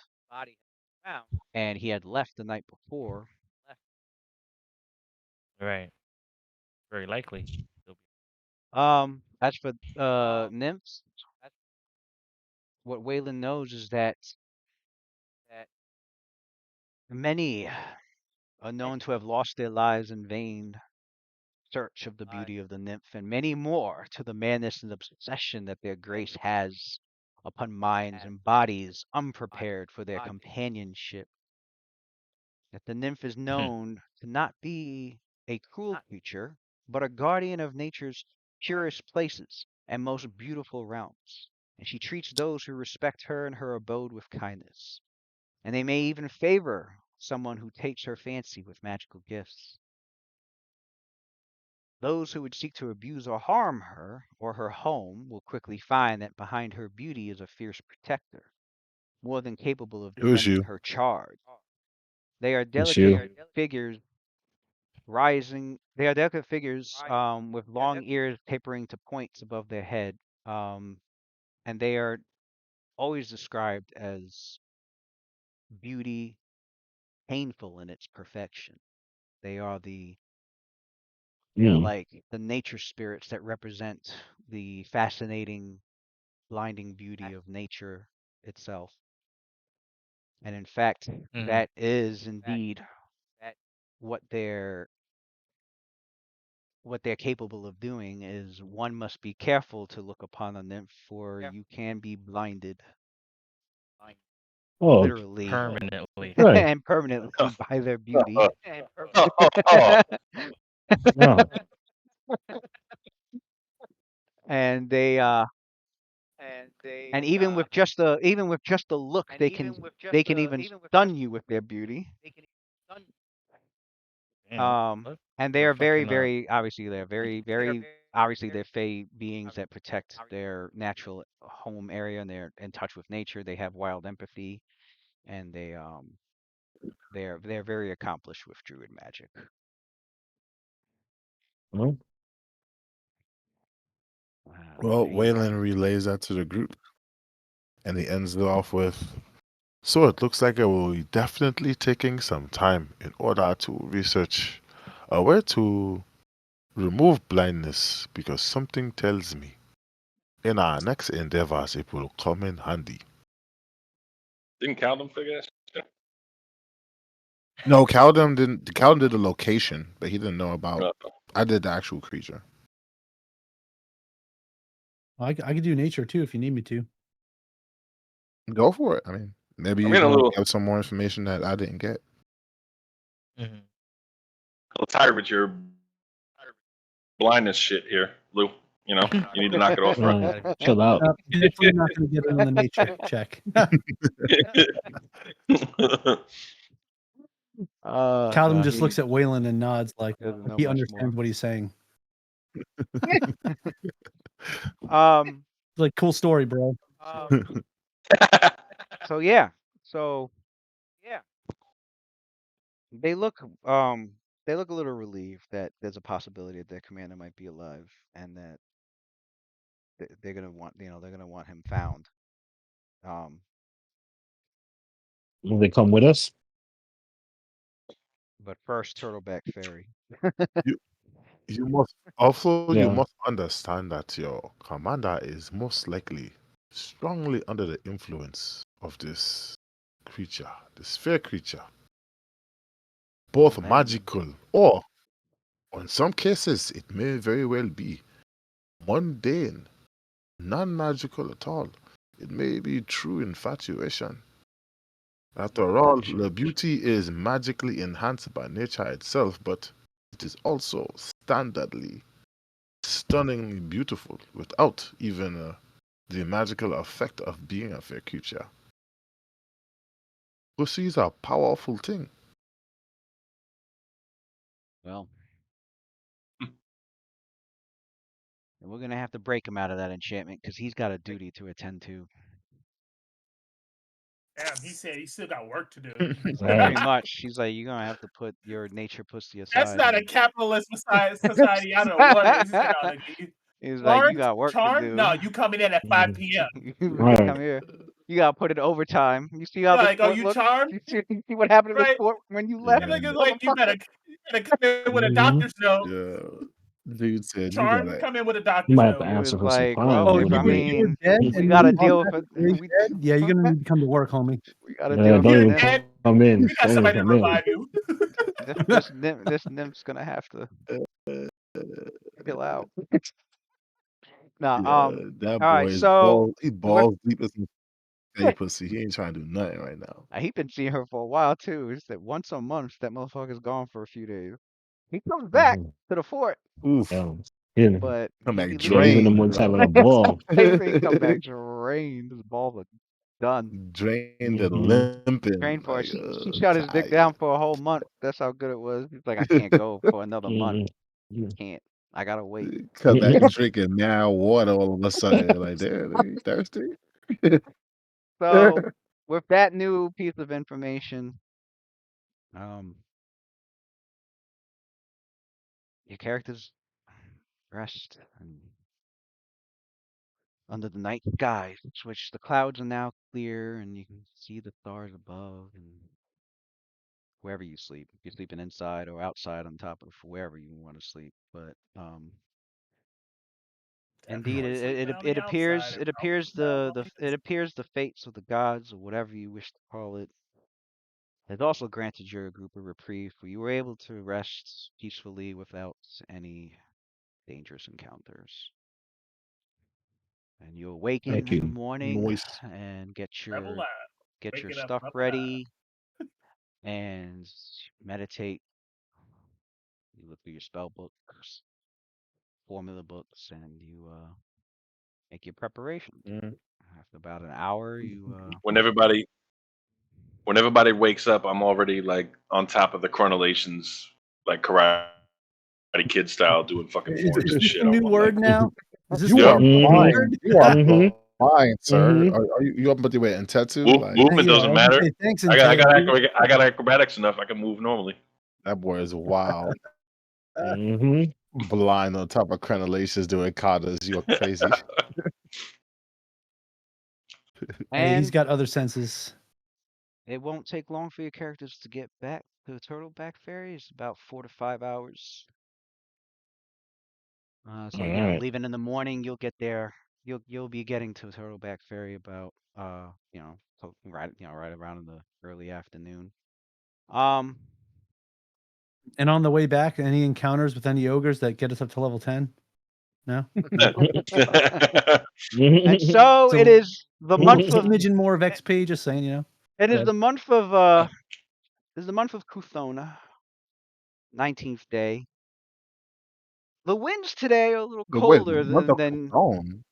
and he had left the night before, Right. Very likely. as for nymphs, what Waylon knows is that many are known to have lost their lives in vain search of the beauty of the nymph, and many more to the madness and obsession that their grace has upon minds and bodies unprepared for their companionship. That the nymph is known to not be a cruel creature, but a guardian of nature's purest places and most beautiful realms. And she treats those who respect her and her abode with kindness. And they may even favor someone who takes her fancy with magical gifts. Those who would seek to abuse or harm her or her home will quickly find that behind her beauty is a fierce protector, more than capable of Who's defending you? her charge. They are It's delicate you. figures they are delicate figures with long ears tapering to points above their head. And they are always described as beauty painful in its perfection. They are they're Mm. like the nature spirits that represent the fascinating, blinding beauty of nature itself. And in fact, that is indeed what they're capable of doing. Is one must be careful to look upon a nymph, for you can be blinded Oh, literally Permanently. right. and permanently by their beauty. No. And even with just the look, they can even stun you with their beauty. Damn. What? And they The are very, fucking very obviously they're very obviously they're fey beings that protect their natural home area, and they're in touch with nature. They have wild empathy, and they're very accomplished with druid magic. Well, Well, There you have Waylon relays that to the group, and he ends it off with, "So it looks like I will be definitely taking some time in order to research a way to remove blindness, because something tells me in our next endeavors it will come in handy." Didn't count them figure that. No, Caldum didn't. Caldum did the location, but he didn't know about. Uh, I did the actual creature. I could do nature too if you need me to. Go for it. I mean, maybe I'm you getting a can little get some more information that I didn't get. tired with your blindness shit here, Lou. You know, you need to knock it off, bro. chill out. Definitely not going to get it on the nature check. Callum No, just looks at Waylon and nods like he doesn't know he much understands more. what he's saying. Um. It's like, cool story, bro. So yeah. So they look um they look a little relieved that there's a possibility that their commander might be alive, and that they're gonna want they're gonna want him found. Um. Will they come with us? But first, Turtleback Fairy. you you must also you Yeah. must understand that your commander is most likely strongly under the influence of this creature, this fair creature, both Then magical or, in some cases, it may very well be mundane, non-magical at all. It may be true infatuation. After all, the beauty is magically enhanced by nature itself, but it is also standardly stunningly beautiful without even the magical effect of being a fair creature. Pussy is a powerful thing. well, we're gonna have to break him out of that enchantment because he's got a duty to attend to. Damn, he said he still got work to do. Pretty much. She's like, you're gonna have to put your nature pussy aside. That's not a capitalist society. I don't know what it is. He said, no, nigga, He's like, you got work to Charm? do. No, you coming in at 5 p.m. You Right. come here. You gotta put it overtime. You see how You're this like, oh, fort you looks? charmed? You see what happened to this Right. fort when you left? And nigga's like, you better come in with a Mhm. doctor's note. Yeah. Dude said, you Charm, gotta. come in with a You doctor's might have to note. He answer was for some like, crime. well, Oh, over I you there. were mean, dead, we and gotta you deal lost with that race we, dead? Yeah, you're gonna need to come to work, homie. we gotta Yeah, deal with don't You're even dead. come in. We got Don't even somebody to come in. revive you. this nymph's gonna have to chill out. Nah, Yeah, that all boy right, is so balls. He with balls deep as some fake pussy. He ain't trying to do nothing right now. he been seeing her for a while too. It's that once a month that motherfucker's gone for a few days. He comes back Mhm. to the fort, Oof. Yeah. Yeah. but Come he back be Yeah, he's in the leaving. drained, woods bro. having a ball. He come back drained. His balls are done. Drained and Mhm. limping. Trained for it. Like, She shut his dick tired. down for a whole month. That's how good it was. He's like, I can't go for another month. Mhm. Can't. I gotta wait. Come back drinking now water all of a sudden. Like, damn, they thirsty. So with that new piece of information, your characters rest and under the night skies, which the clouds are now clear and you can see the stars above and wherever you sleep. If you're sleeping inside or outside on top of wherever you want to sleep. But indeed, Definitely sleeping on the outside. it appears it appears the fates of the gods or whatever you wish to call it has also granted your group a reprieve, for you were able to rest peacefully without any dangerous encounters. And you awaken Thank in the you. morning Moist. and Rebel Lab. get your Waking up, stuff Rebel Lab. ready and meditate. You look through your spell books, formula books, and you make your preparation. Mm. After about an hour, you When everybody wakes up, I'm already like on top of the chronolations, like Karate Kid style, doing fucking Is forms and this shit. the new I'm word like, now? Is this You the are new Mhm. word? blind. You are Mhm. blind, sir. Mhm. Are you up with the way and tattoo? Like, movement Yeah, I doesn't was gonna matter. say thanks, I got acrobatics enough. I can move normally. that boy is wild. Mhm. Blind on top of crenulations doing katas. You are crazy. Hey, he's and got other senses. it won't take long for your characters to get back to the Turtleback Ferry. It's about 4 to 5 hours. So All you know, right. leaving in the morning, you'll get there. You'll be getting to Turtleback Ferry about right around in the early afternoon. Um, And on the way back, any encounters with any ogres that get us up to level 10? No? and so it So is the month of smidgen more of XP, just saying, you know. it is Good. the month of it is the month of Kuthona, 19th day. The winds today are a little But wait, colder what the than Cthulhu?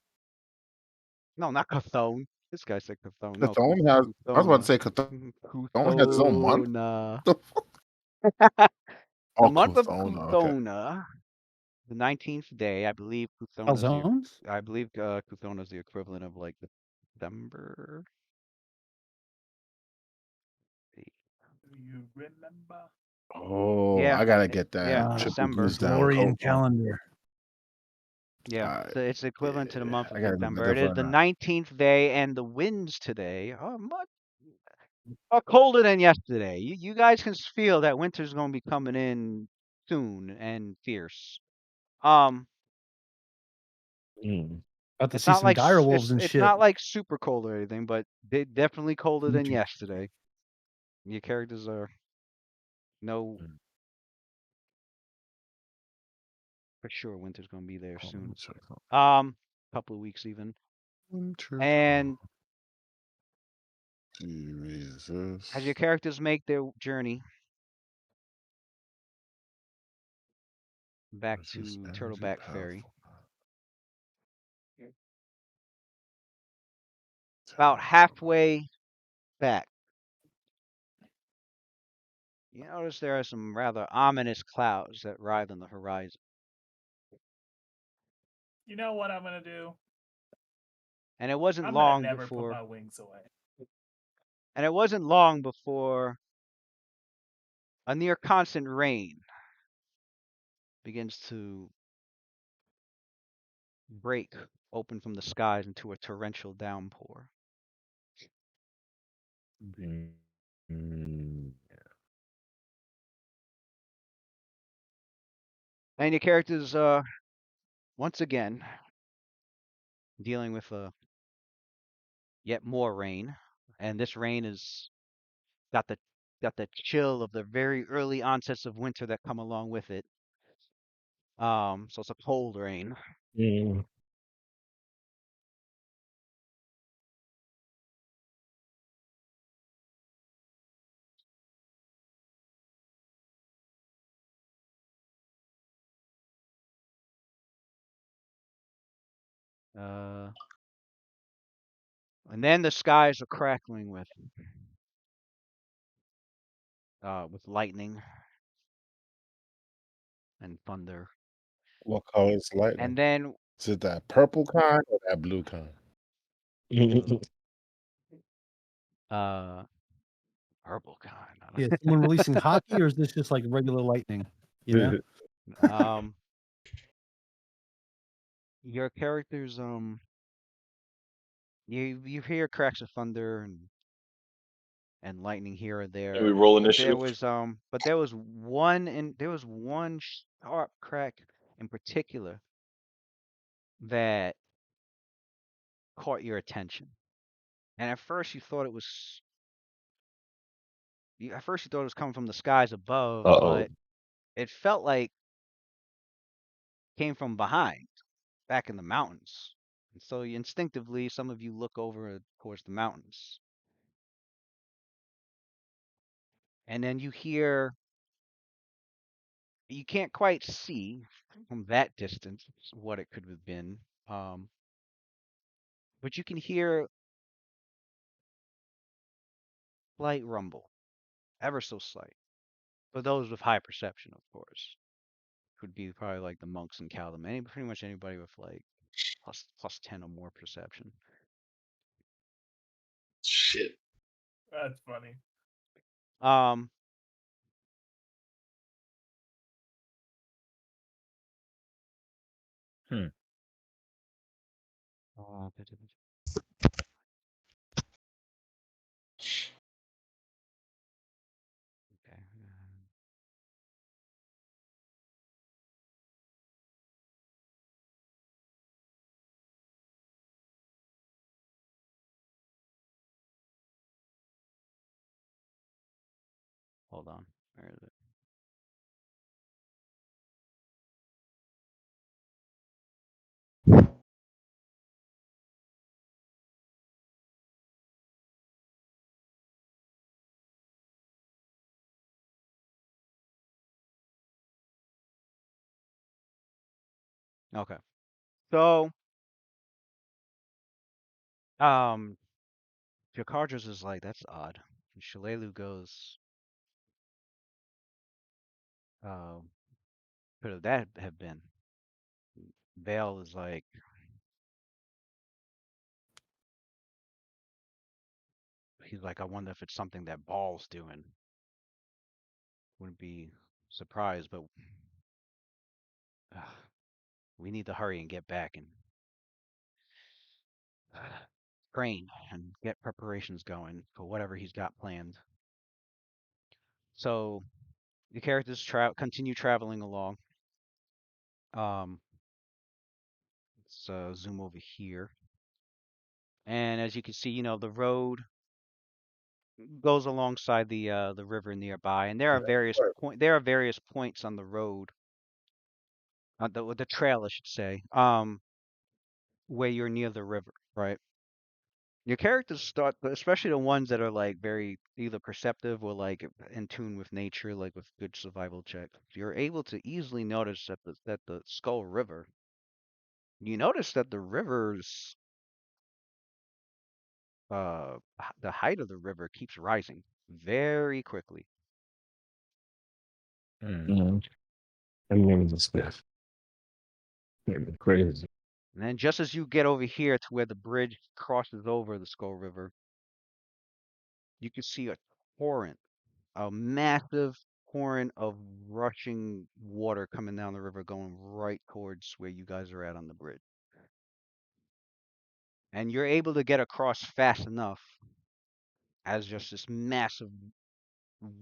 no, not Cthulhu. This guy said Cthulhu. No, Cthulhu has. I was about to Kuthona. say Cthulhu has his own month. Kuthona. The The oh, month of Cthulhu. Okay. Kuthona, the 19th day, I believe Calzones? Kuthona is the equivalent of like December. Do you remember? Oh, Yeah, I gotta get that yeah, triple December. blues down Glorian coat, bro. calendar. Yeah, Alright. so it's equivalent to the month I of gotta remember December. It that is for the now. 19th day, and the winds today are much colder than yesterday. You guys can feel that winter's gonna be coming in soon and fierce. Um, About to it's see not some like dire wolves and it's shit. not like super cold or anything, but definitely colder than Okay. yesterday. Your characters are no for sure winter's gonna be there soon. Couple of weeks even. And Jesus. as your characters make their journey back This is to energy Turtleback Ferry, powerful. about halfway back, you notice there are some rather ominous clouds that ride on the horizon. You know what I'm gonna do? And it wasn't I'm gonna long never put before my wings away. And it wasn't long before a near constant rain begins to break open from the skies into a torrential downpour. Mm. And your characters, once again, dealing with yet more rain, and this rain is got the chill of the very early onsets of winter that come along with it. So it's a cold rain. Mm. And then the skies are crackling with lightning and thunder. What color is the lightning? And then Is it that purple kind or that blue kind? uh purple kind. I Yeah, someone releasing hockey, or is this just like regular lightning? You know? don't- your characters you hear cracks of thunder and lightning here or And there. we roll But there initiative. was one sharp crack in particular that caught your attention. And at first you thought it was coming from the skies above, Uh-oh. but it felt like came from behind, back in the mountains. And so instinctively some of you look over towards the mountains. And then you can't quite see from that distance what it could have been. Um, but you can hear slight rumble, ever so slight. For those with high perception, of course, could be probably like the monks in Caldom. Pretty much anybody with like plus 10 or more perception. Shit. That's funny. Um, Hmm. uh, okay. Hold on. Where is it? Okay. So, um, Jakardra's is like, that's odd. And Shalelu goes, um, could have that have been? Vale is like, he's like, I wonder if it's something that Ball's doing. Wouldn't be surprised, but uh, we need to hurry and get back and train and get preparations going for whatever he's got planned. So the characters continue traveling along. Um, let's zoom over here, and as you can see, the road goes alongside the river nearby, and there are various points on the road, the trail, I should say, where you're near the river, right? Your characters start, especially the ones that are like very either perceptive or like in tune with nature, like with good survival check. You're able to easily notice that the Skull River. You notice that the river's the height of the river keeps rising very quickly. Hmm. Mm. I mean, it's crazy. And then just as you get over here to where the bridge crosses over the Skull River, you can see a torrent, a massive torrent of rushing water coming down the river, going right towards where you guys are at on the bridge. And you're able to get across fast enough as just this massive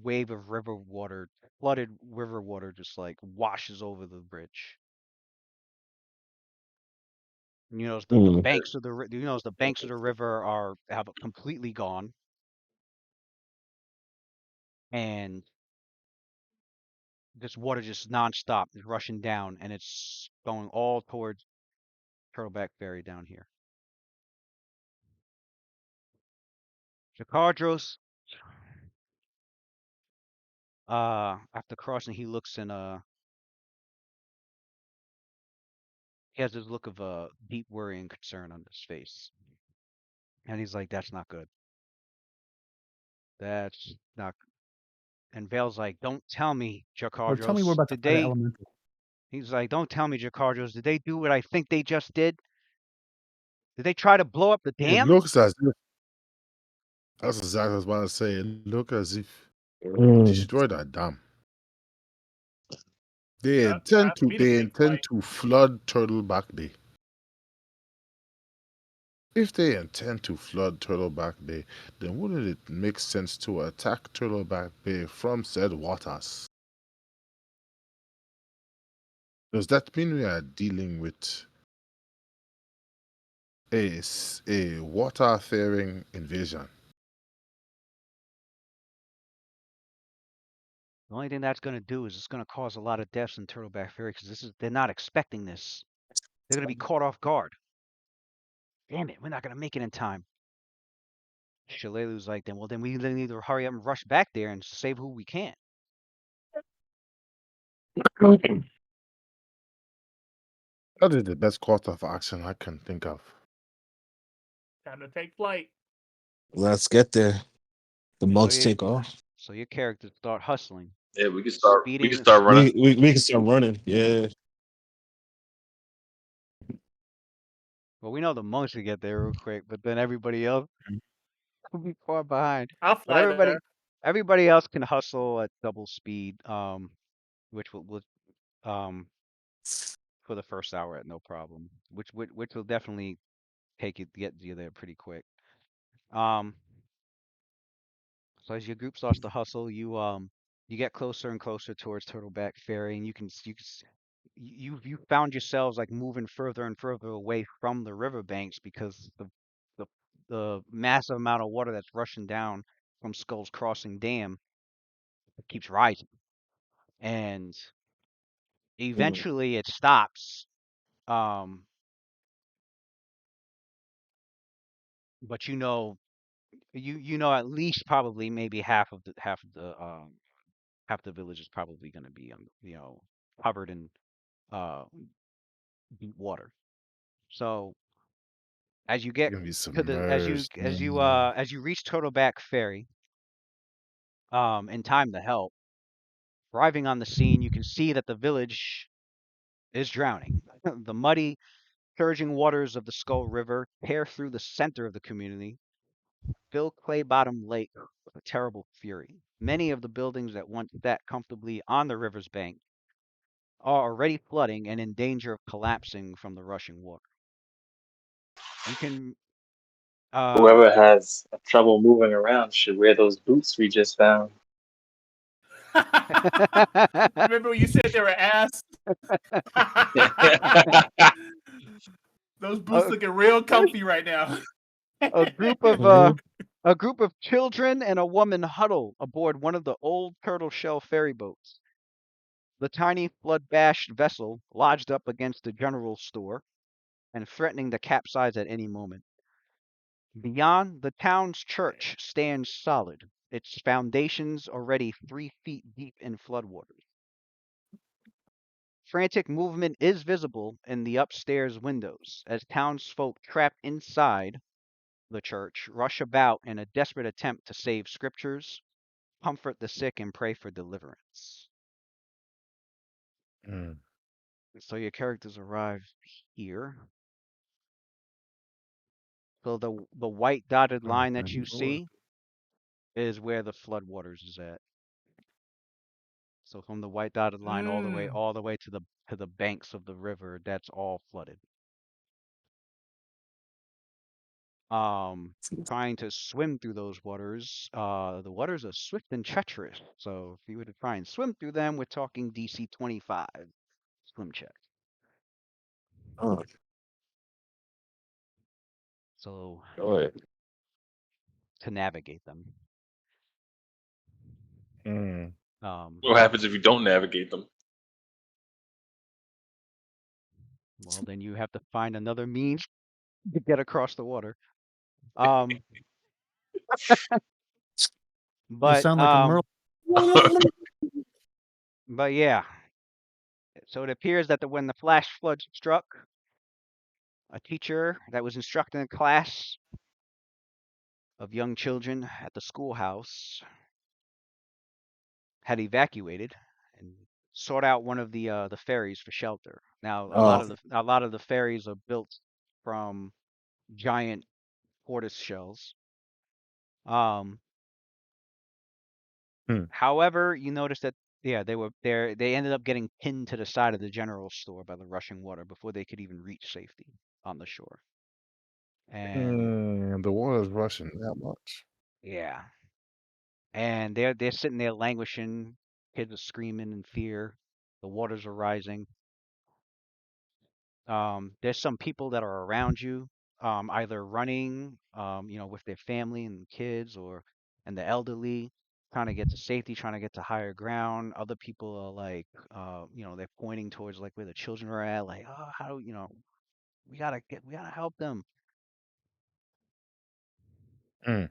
wave of river water, flooded river water, just like washes over the bridge. You notice the Mm. banks of the banks of the river have completely gone, and this water just nonstop is rushing down, and it's going all towards Turtleback Ferry down here. Jakardros, after crossing, he looks and he has this look of deep worry and concern on his face, and he's like, "That's not good. That's not." And Vale's like, "Don't tell me, Or tell me we're Jakardros. about to Did fight an they?" elemental. He's like, "Don't tell me, Jakardros. Did they do what I think they just did? Did they try to blow up the It dam?" looks as if that's exactly what I was about to say. It look as if they Mm. destroyed that dam. They Yep, time intend for to me to they pick intend fight. to flood Turtleback Bay. If they intend to flood Turtleback Bay, then wouldn't it make sense to attack Turtleback Bay from said waters? Does that mean we are dealing with a water-faring invasion? The only thing that's going to do is it's going to cause a lot of deaths in Turtleback Ferry because they're not expecting this. They're going to be caught off guard. Damn it, we're not going to make it in time. Shalelu's like, then we need to hurry up and rush back there and save who we can. That is the best course of action I can think of. Time to take flight. Let's get there. The So monks you, take off. so your characters start hustling, Yeah, we can start. We can speeding. start running. We can start running. Yeah. Well, we know the monks will get there real quick, but then everybody else will be far behind. I'll But fly there. everybody else can hustle at double speed, which will for the first hour at no problem. Which will definitely get you there pretty quick. Um, so as your group starts to hustle, you get closer and closer towards Turtleback Ferry, and you found yourselves like moving further and further away from the riverbanks because the the massive amount of water that's rushing down from Skull's Crossing Dam keeps rising, and eventually it stops. Um, but you know at least probably maybe half the village is probably going to be covered in uh deep water. So as you get Gonna be to the submerged, man. as you reach Turtleback Ferry, in time to help, arriving on the scene, you can see that the village is drowning. The muddy, surging waters of the Skull River tear through the center of the community, fill Clay Bottom Lake with a terrible fury. Many of the buildings that once sat comfortably on the river's bank are already flooding and in danger of collapsing from the rushing water. You can uh Whoever has trouble moving around should wear those boots we just found. Remember when you said they were ass? Those boots a, looking real comfy right now. a group of Mhm. a group of children and a woman huddle aboard one of the old turtle shell ferry boats. The tiny flood-bashed vessel lodged up against the general store and threatening to capsize at any moment. Beyond, the town's church stands solid, its foundations already 3 feet deep in floodwaters. Frantic movement is visible in the upstairs windows as townsfolk trapped inside the church rush about in a desperate attempt to save scriptures, comfort the sick, and pray for deliverance. Mm. So your characters arrive here. So the white dotted Oh, line that man, you Lord. see is where the floodwaters is at. So from the white dotted line all the way to the banks of the river, that's all flooded. Trying to swim through those waters, the waters are swift and treacherous. So if you were to try and swim through them, we're talking DC 25 swim check. Oh, So go ahead. to navigate them. Mm. What happens if you don't navigate them? Well, then you have to find another means to get across the water. Um, You but sound like a Merle. but yeah. So it appears that when the flash flood struck, a teacher that was instructing a class of young children at the schoolhouse had evacuated and sought out one of the ferries for shelter. Now, Oh, a lot of the ferries are built from giant tortoise shells. Um, However, you notice that yeah, they were there. They ended up getting pinned to the side of the general store by the rushing water before they could even reach safety on the shore. And The water's rushing that much. yeah, and they're sitting there languishing. Kids are screaming in fear. The waters are rising. There's some people that are around you, either running, with their family and kids, or and the elderly, trying to get to safety, trying to get to higher ground. Other people are like, they're pointing towards like where the children are at, like, oh, how, we gotta help them. Mm. Is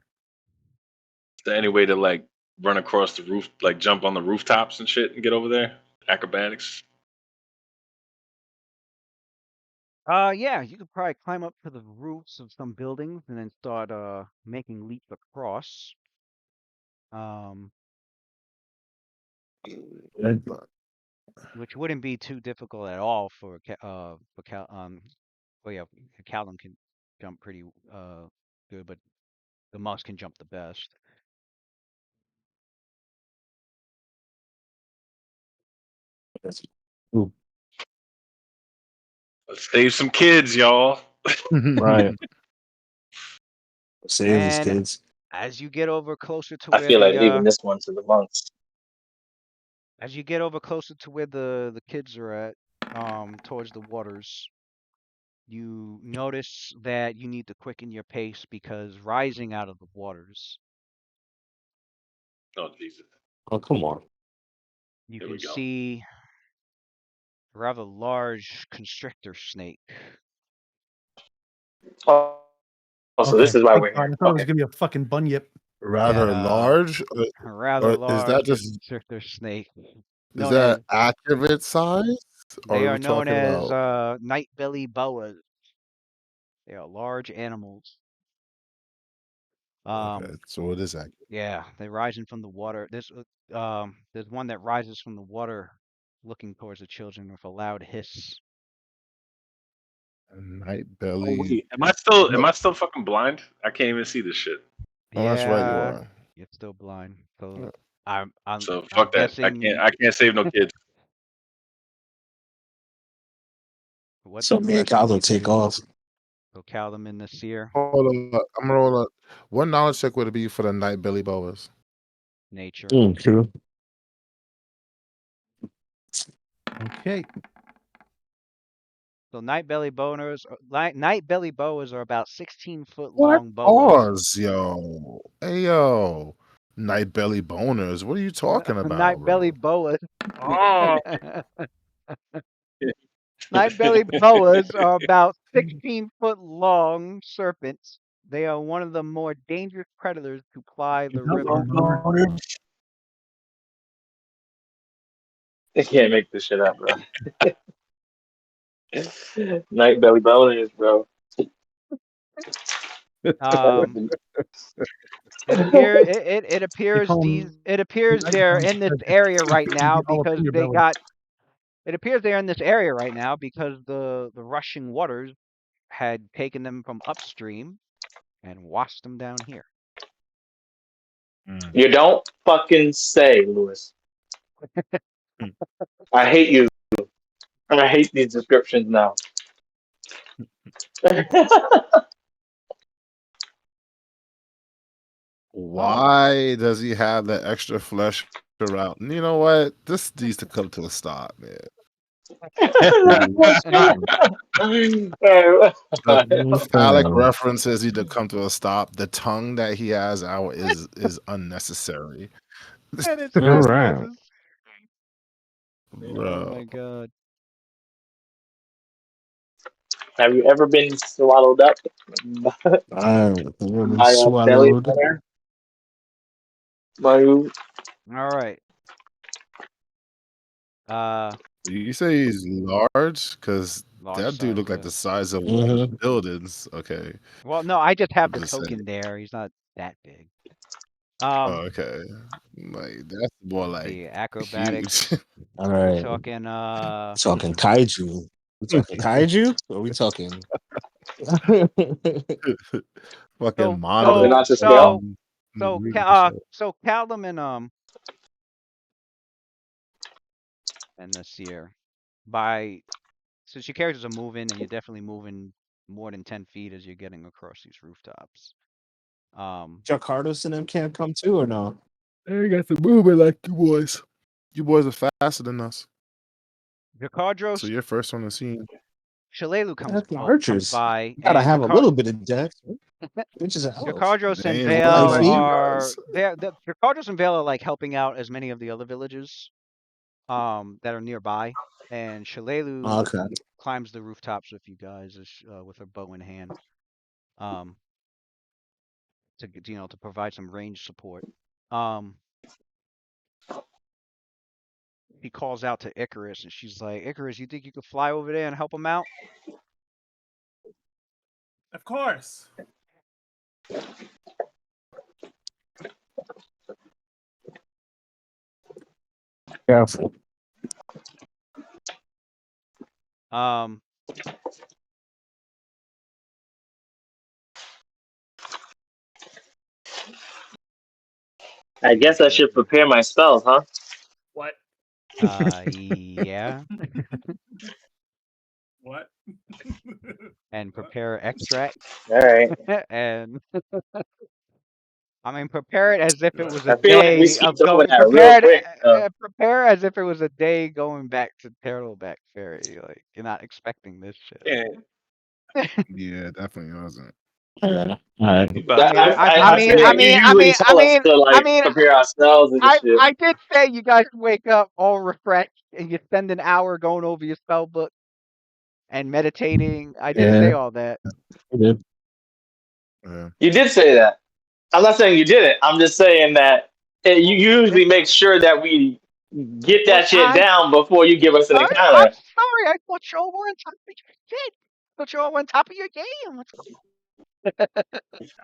there any way to like run across the roof, like jump on the rooftops and shit and get over there? Acrobatics. Yeah, you could probably climb up to the roofs of some buildings and then start making leaps across. Um, which wouldn't be too difficult at all for Cal well yeah, Callum can jump pretty good, but the mouse can jump the best. ooh, Let's save some kids, y'all. right. Save these And kids. as you get over closer to I where feel like leaving this one to the monks. as you get over closer to where the kids are at, towards the waters, you notice that you need to quicken your pace because rising out of the waters, Oh Jesus! Oh, come on. you Here we can go. see a rather large constrictor snake. Oh, so Okay. this is why Thank we're God. here. I thought it was Okay. gonna be a fucking bunyip. Rather Yeah, large, a rather or is that large just constrictor snake, is known as that accurate size, or they are are we known talking as about? night belly boas. They are large animals. Okay, Um, so it is accurate. yeah, they're rising from the water. There's one that rises from the water, looking towards the children with a loud hiss. Night Oh belly. wait, am No, I still fucking blind? I can't even see this shit. oh, that's right, you Yeah, are. you're still blind. So Yeah. I'm So I'm fuck that. I can't. guessing I can't save no kids. what So did the me and rest of Kylo you take do? off. So Callum in the seer Hold on, I'm gonna roll up. What knowledge check would it be for the night belly boas? nature. True. Okay. So night belly boas are about 16-foot What? long boas. Pause, yo. Hey, yo. Night belly boners. What are you talking about, Night belly bro? boas. Oh. Night belly boas are about 16-foot long serpents. They are one of the more dangerous predators to ply the river. I can't make this shit up, bro. Night belly boners, bro. Um, it They appears call them it appears night they're bellies in this because area right they now get all up because in your they belly. got it appears they're in this area right now because the rushing waters had taken them from upstream and washed them down here. You don't fucking say, Lewis. I hate you. I hate these descriptions now. Why does he have that extra flesh around? You know what? This needs to come to a stop, man. The phallic references need to come to a stop. The tongue that he has out is unnecessary. And it's All right. Oh Bro. my god. Have you ever been swallowed up I by a belly swallowed. button? Mayu? All right. You say he's large? Because Large that dude size, looked like yeah. the size of Mhm. buildings. Okay. Well, no, I just have I'm the just saying. token there. He's not that big. Oh, okay. Like that's more like The acrobatics. huge. All We're right. talking Talking kaiju. We talking kaiju? Or we talking? Fucking Probably Mondo. not to scale. so Callum and Nasir, since your characters are moving and you're definitely moving more than 10 feet as you're getting across these rooftops. Jakardos and them can't come too, or no? They got the movement like you boys. You boys are faster than us. Jakardros, So you're first on the scene. Shalelu comes Archers. by, You gotta and have a little bit of dex. Which is an elf. Jakardros They and ain't Vale running like you are guys. Jakardros and Vale are like helping out as many of the other villages that are nearby, and Shalelu Okay. climbs the rooftops with you guys with her bow in hand, to provide some range support. He calls out to Icarus, and she's like, "Icarus, you think you could fly over there and help him out?" Of course. Careful. I guess I should prepare my spells, huh? What? Yeah, What? and prepare extract, All right. and I mean, prepare it as if it was a I feel like we day of skipped over going. that real quick. Prepare as if it was a day going back to Turtleback Ferry. Like you're not expecting this shit. Yeah, Yeah, definitely wasn't. All right. you about to I feel like you usually tell us to like prepare ourselves and shit. I did say you guys wake up all refreshed and you spend an hour going over your spell book and meditating. I did say all that. You did. Yeah. You did say that. I'm not saying you didn't. I'm just saying that you usually make sure that we get that shit down before you give us an I'm encounter. sorry. I thought y'all were on top of your shit. I thought y'all were on top of your game.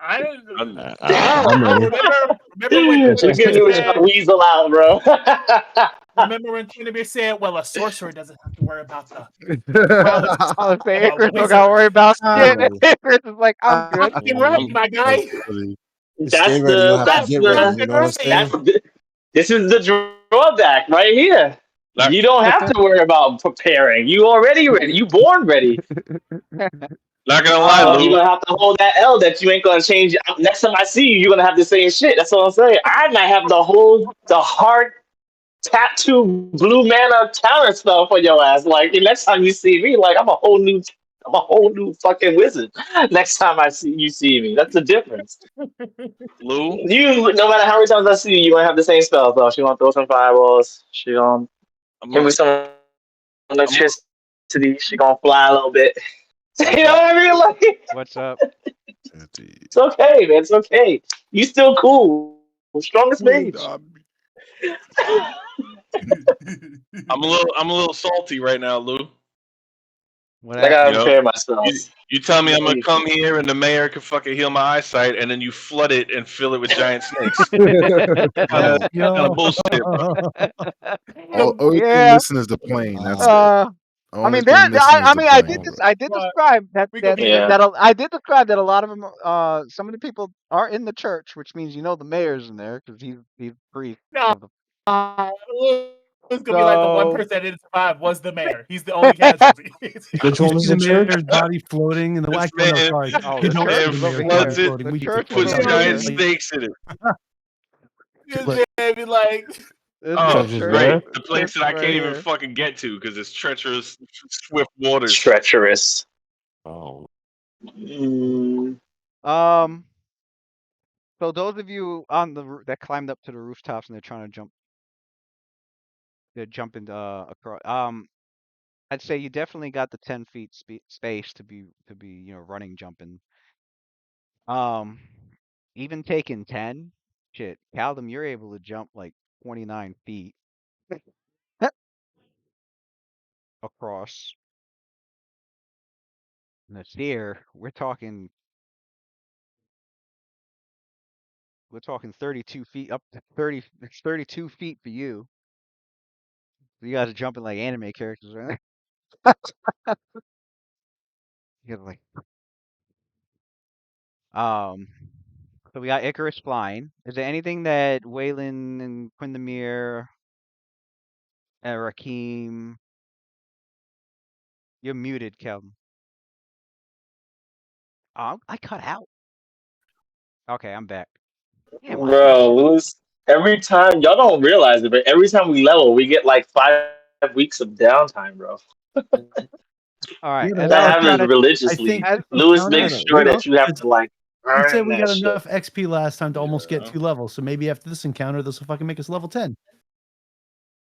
I didn't. I'm ready. Remember when Look at Lewis trying to weasel out, bro. Remember when Trinity said, "Well, a sorcerer doesn't have to worry about the I'll say a Icarus don't wizard." gotta worry about shit. Oh. Icarus is like, I'm good. You're right, my guy. That's Stay ready. You don't the have to that's get ready. the You know what I'm saying? this is the drawback right here. Like- You don't have to worry about preparing. You already ready. You born ready. Not gonna lie, But Lou. you're gonna have to hold that L that you ain't gonna change. Next time I see you, you're gonna have the same shit. That's what I'm saying. I might have the hard tattoo blue mana counter spell for your ass. Like the next time you see me, like I'm a whole new fucking wizard. Next time you see me. That's the difference. Lou, You no matter how many times I see you, you're gonna have the same spell though. She gonna throw some fireballs. She gonna give me some electricity. She gonna fly a little bit. You know what I mean? Like What's up? it's okay, man. It's okay. You still cool. Strongest mage. I'm a little salty right now, Lou. What I gotta You know, prepare myself. You tell me I'm gonna come here and the mayor can fucking heal my eyesight, and then you flood it and fill it with giant snakes. Kind of bullshit. Bro. All you can listen is the plane. That's it. Only mean, thing missing is I the mean, point. I did But describe that we could be Yeah. I did describe that a lot of them, some of the people are in the church, which means the mayor's in there because he's priest no. of the. It's gonna be like the one So person that didn't survive was the mayor. He's the only casualty. Which You one was see the the church? mayor's body floating in the This oh, no, man, sorry. oh, You the don't church see man the is over mayor's here. body floods it, floating. The We church is puts over giant here. stakes in it. This But- man be like, There's Oh, Church is church, where? right. The place that I right can't even here. fucking get to because it's treacherous, swift waters. Treacherous. Oh, Mm, Um. So those of you on that climbed up to the rooftops and they're trying to jump, they're jumping across. I'd say you definitely got the 10 feet space to be running, jumping. Um, even taking 10, shit, Caldum, you're able to jump like 29 feet across. And the seer, we're talking 32 feet up to 30. It's 32 feet for you. You guys are jumping like anime characters, right? You got like um. So we got Icarus flying. Is there anything that Waylon and Quindamir and Rakim? You're muted, Calvin. I cut out. Okay, I'm back. Yeah, my fucking. bro, Lewis, every time y'all don't realize it, but every time we level, we get like 5 weeks of downtime, bro. All right, You as know, I That was I trying happens to, religiously. think as the Lewis counter, makes no, sure that you have it's, to like he said earn we that got shit. enough XP last time to almost get Yeah. 2 levels. So maybe after this encounter, this will fucking make us level 10.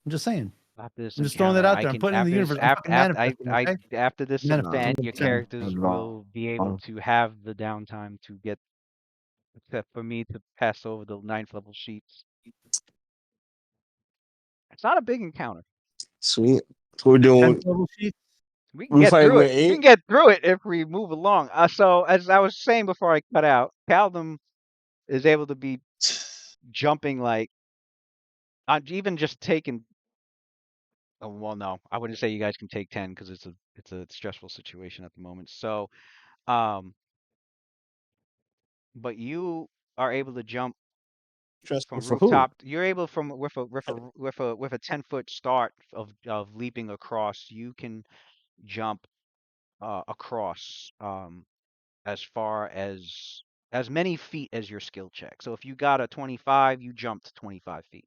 I'm just saying. after this I'm just throwing that encounter, out I there. I'm can putting it in the after this universe. I'm fucking manifesting, okay? after this Manifesting. event, Level your 10. characters will be able to have the downtime to get, except for me to pass over the 9th level sheets. It's not a big encounter. sweet. So we're 10th doing. level sheet. We can We get fight through with it. We can 8. get through it if we move along. So as I was saying before I cut out, Caldum is able to be jumping like, even just taking. Oh, well, no, I wouldn't say you guys can take 10 because it's a stressful situation at the moment. So, um, but you are able to jump Stressful from for who? rooftop. You're able from with a 10-foot start of leaping across. You can jump across as far as many feet as your skill check. So if you got a 25, you jumped 25 feet.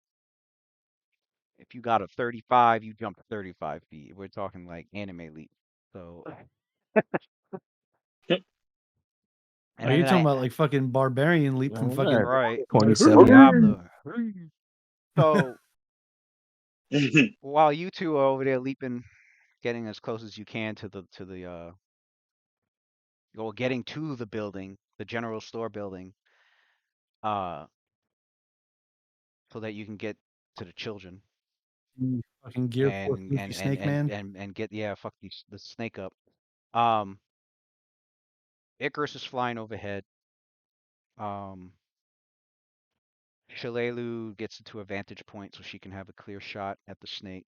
If you got a 35, you jumped 35 feet. We're talking like anime leap. So, and Are you then talking about like fucking barbarian leap from fucking right, 27. Diablo. So while you two are over there leaping, getting as close as you can to the or getting to the building, the general store building, uh, so that you can get to the children fucking Gear 4 Goofy Snake Man? and get, yeah, fuck the snake up. Um, Icarus is flying overhead. Shalelu gets into a vantage point so she can have a clear shot at the snake.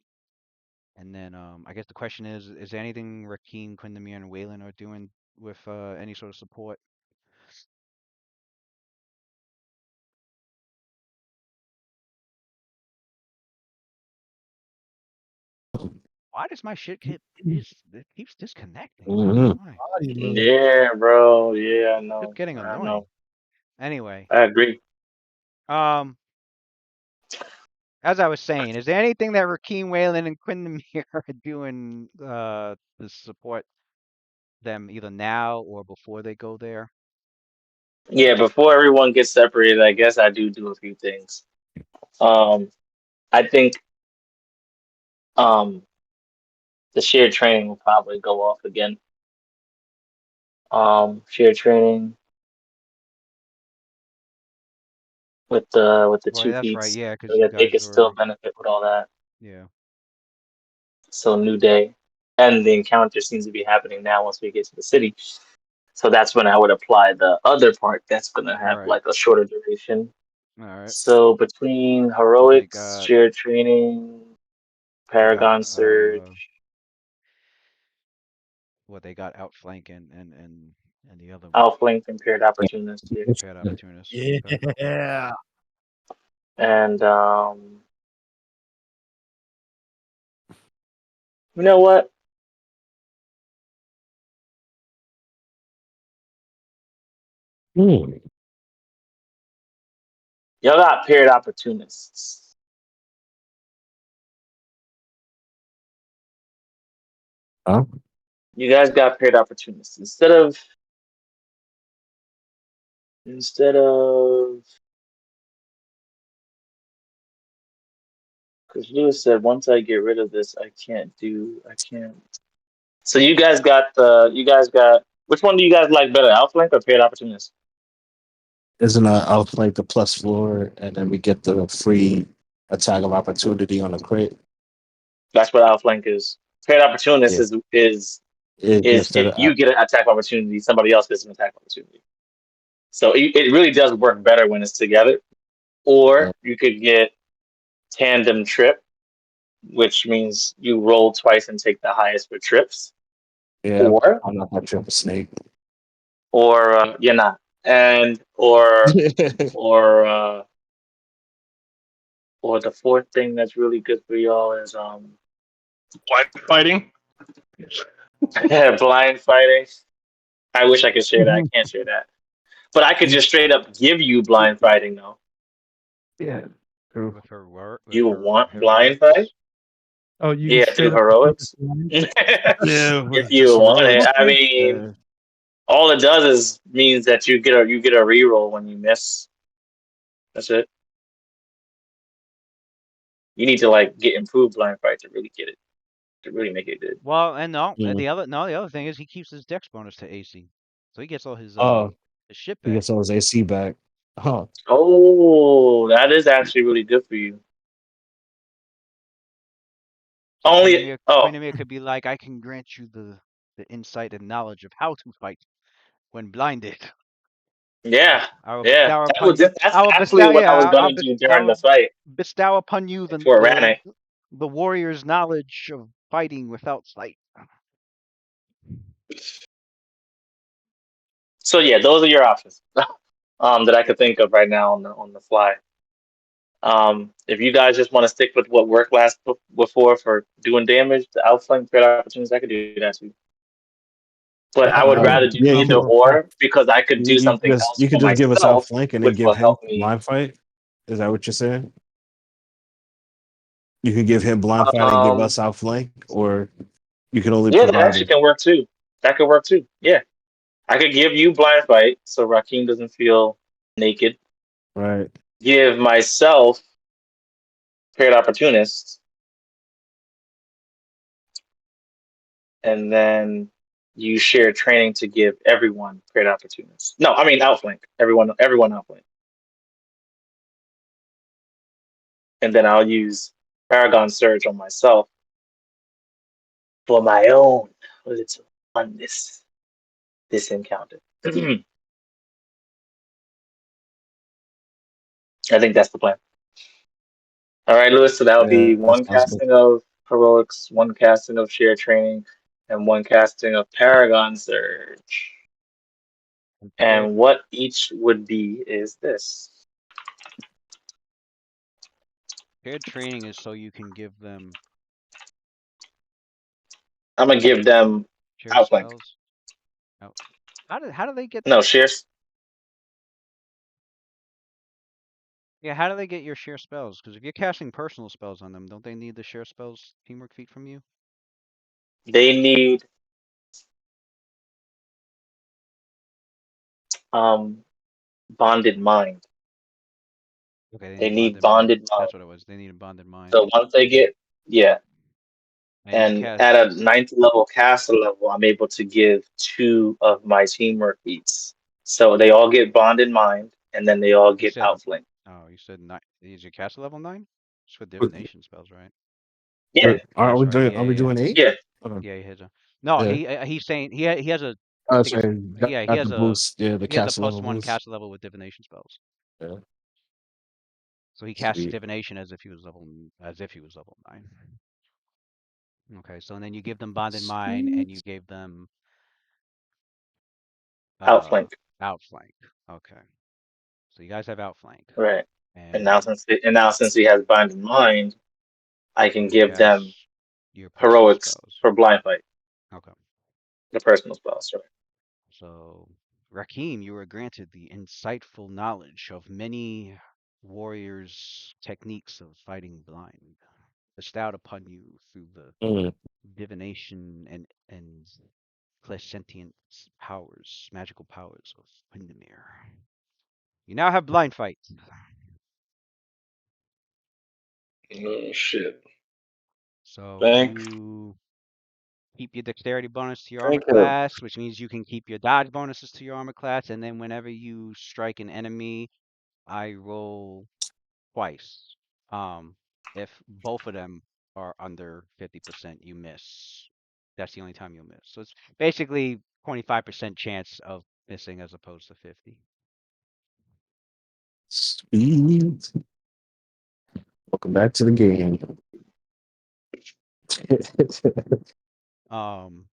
And then I guess the question is there anything Rakeem, Quindamir, and Waylon are doing with any sort of support? Why does my shit it keeps disconnecting? Mhm. Why? Body load. Yeah, bro. Yeah, I It's know. getting I annoying. know. Anyway, I agree. um, as I was saying, is there anything that Rakeem, Waylon, and Quindamir are doing to support them either now or before they go there? Yeah, before everyone gets separated, I guess I do a few things. I think um the shared training will probably go off again. Shared training with the Well, two that's right, feats yeah, so because you that they guys can still were, benefit with all that. yeah. So new day. And the encounter seems to be happening now once we get to the city. So that's when I would apply the other part that's gonna have Right. like a shorter duration. All right. So between So they heroics, got shared training, they got Paragon Surge, what they got outflank and the other Outflanked and paired opportunist. Yeah. paired opportunists. Okay. Yeah. And you know what? Hmm. Y'all got paired opportunists. Huh? You guys got paired opportunists. Instead of because Lewis said once I get rid of this, I can't. So you guys got which one do you guys like better, outflank or paired opportunist? Isn't outflank the +4, and then we get the free attack of opportunity on the crit? That's what outflank is. Paired opportunist Yeah. It is gives that. if you get an attack opportunity, somebody else gets an attack opportunity. So it really does work better when it's together. Or you could get tandem trip, which means you roll twice and take the highest for trips. Yeah, Or I'm not that triple snake. you're not, and or or the fourth thing that's really good for y'all is Blind fighting. blind fighting. I wish I could share that. I can't share that. But I could just straight up give you blind fighting though. Yeah. True. With her work, with You her want blind fight? heroics. Oh, you Yeah, can through straight up. heroics. Yeah, If just you want it. heroics. I mean, Yeah. all it does is means that you get a reroll when you miss. That's it. You need to like get improved blind fight to really get it, to really make it good. Well, and Yeah. the other thing is he keeps his dex bonus to AC, so he gets all Oh, his shit he back. gets all his AC back. Huh. Oh, that is actually really good for you. So Only Quinamir could be like, I can grant you the insight and knowledge of how to fight when blinded. yeah, I will yeah. bestow That upon was you. that's I will actually bestow. what I Yeah, was gonna do I during the will fight bestow upon you before Rannick. the warrior's knowledge of fighting without sight. So yeah, those are your options. That I could think of right now on the fly. If you guys just want to stick with what worked before for doing damage, the outflank threat opportunities, I could do that too. But I would rather do Yeah, you either can. or because I could do You something just else you for could just give us myself, outflank and then which give will him help me. blind fight. Is that what you're saying? You could give him blind fight and give Um, us outflank, or you can only yeah, that provide actually it. can work too. That could work too. Yeah, I could give you blind fight so Raheem doesn't feel naked. Right. Give myself paired opportunists, and then you share training to give everyone paired opportunists. No, I mean outflank. Everyone outflank. And then I'll use Paragon Surge on myself for my own little fun this encounter. I think that's the plan. All right, Lewis. So that would be Yeah, that one sounds good. casting of heroics, one casting of shared training, and one casting of Paragon Surge. And what each would be is this. Paired training is so you can give them I'm gonna give them share outflank. spells. Oh, how do they get? No, shares. Yeah, how do they get your share spells? Because if you're casting personal spells on them, don't they need the share spells teamwork feat from you? They need um bonded mind. Okay, they They need need bonded mind. bonded mind. That's what it was. They need a bonded mind. So once they get yeah, And you and at a cast. ninth level caster level, I'm able to give 2 of my teamwork feats. So they all get bonded mind, and then they all You get said. outflank. Oh, you said nine. Is your caster level 9? It's for divination spells, right? Yeah, Oh, Are that's we right. doing? Yeah, Are we yeah, doing 8? yeah. Okay. yeah. He has a. No, Yeah. he's saying he has a. I That's think it's right. yeah. Got the boost. Yeah, the He has a castle plus level one boost. caster level with divination spells. Yeah. So he casts Sweet. divination as if he was level 9. Okay, so then you give them bonded mind and you Sweet. gave them Outflank. Outflank. Okay. So you guys have outflank. Right. And now And since he has bind in mind, I can give yes, them your personal heroics spells. for blind fight. Okay. The personal spells, right? So, Rakim, you are granted the insightful knowledge of many warriors' techniques of fighting blind, bestowed upon you through the Mm. divination and clairsentient powers, magical powers of Windermere. You now have blind fight. Oh shit! So Thank, you keep your dexterity bonus to your armor thank you. class, which means you can keep your dodge bonuses to your armor class, and then whenever you strike an enemy, I roll twice. If both of them are under 50%, you miss. That's the only time you'll miss. So it's basically 25% chance of missing as opposed to 50. Sweet. Welcome back to the game. Um,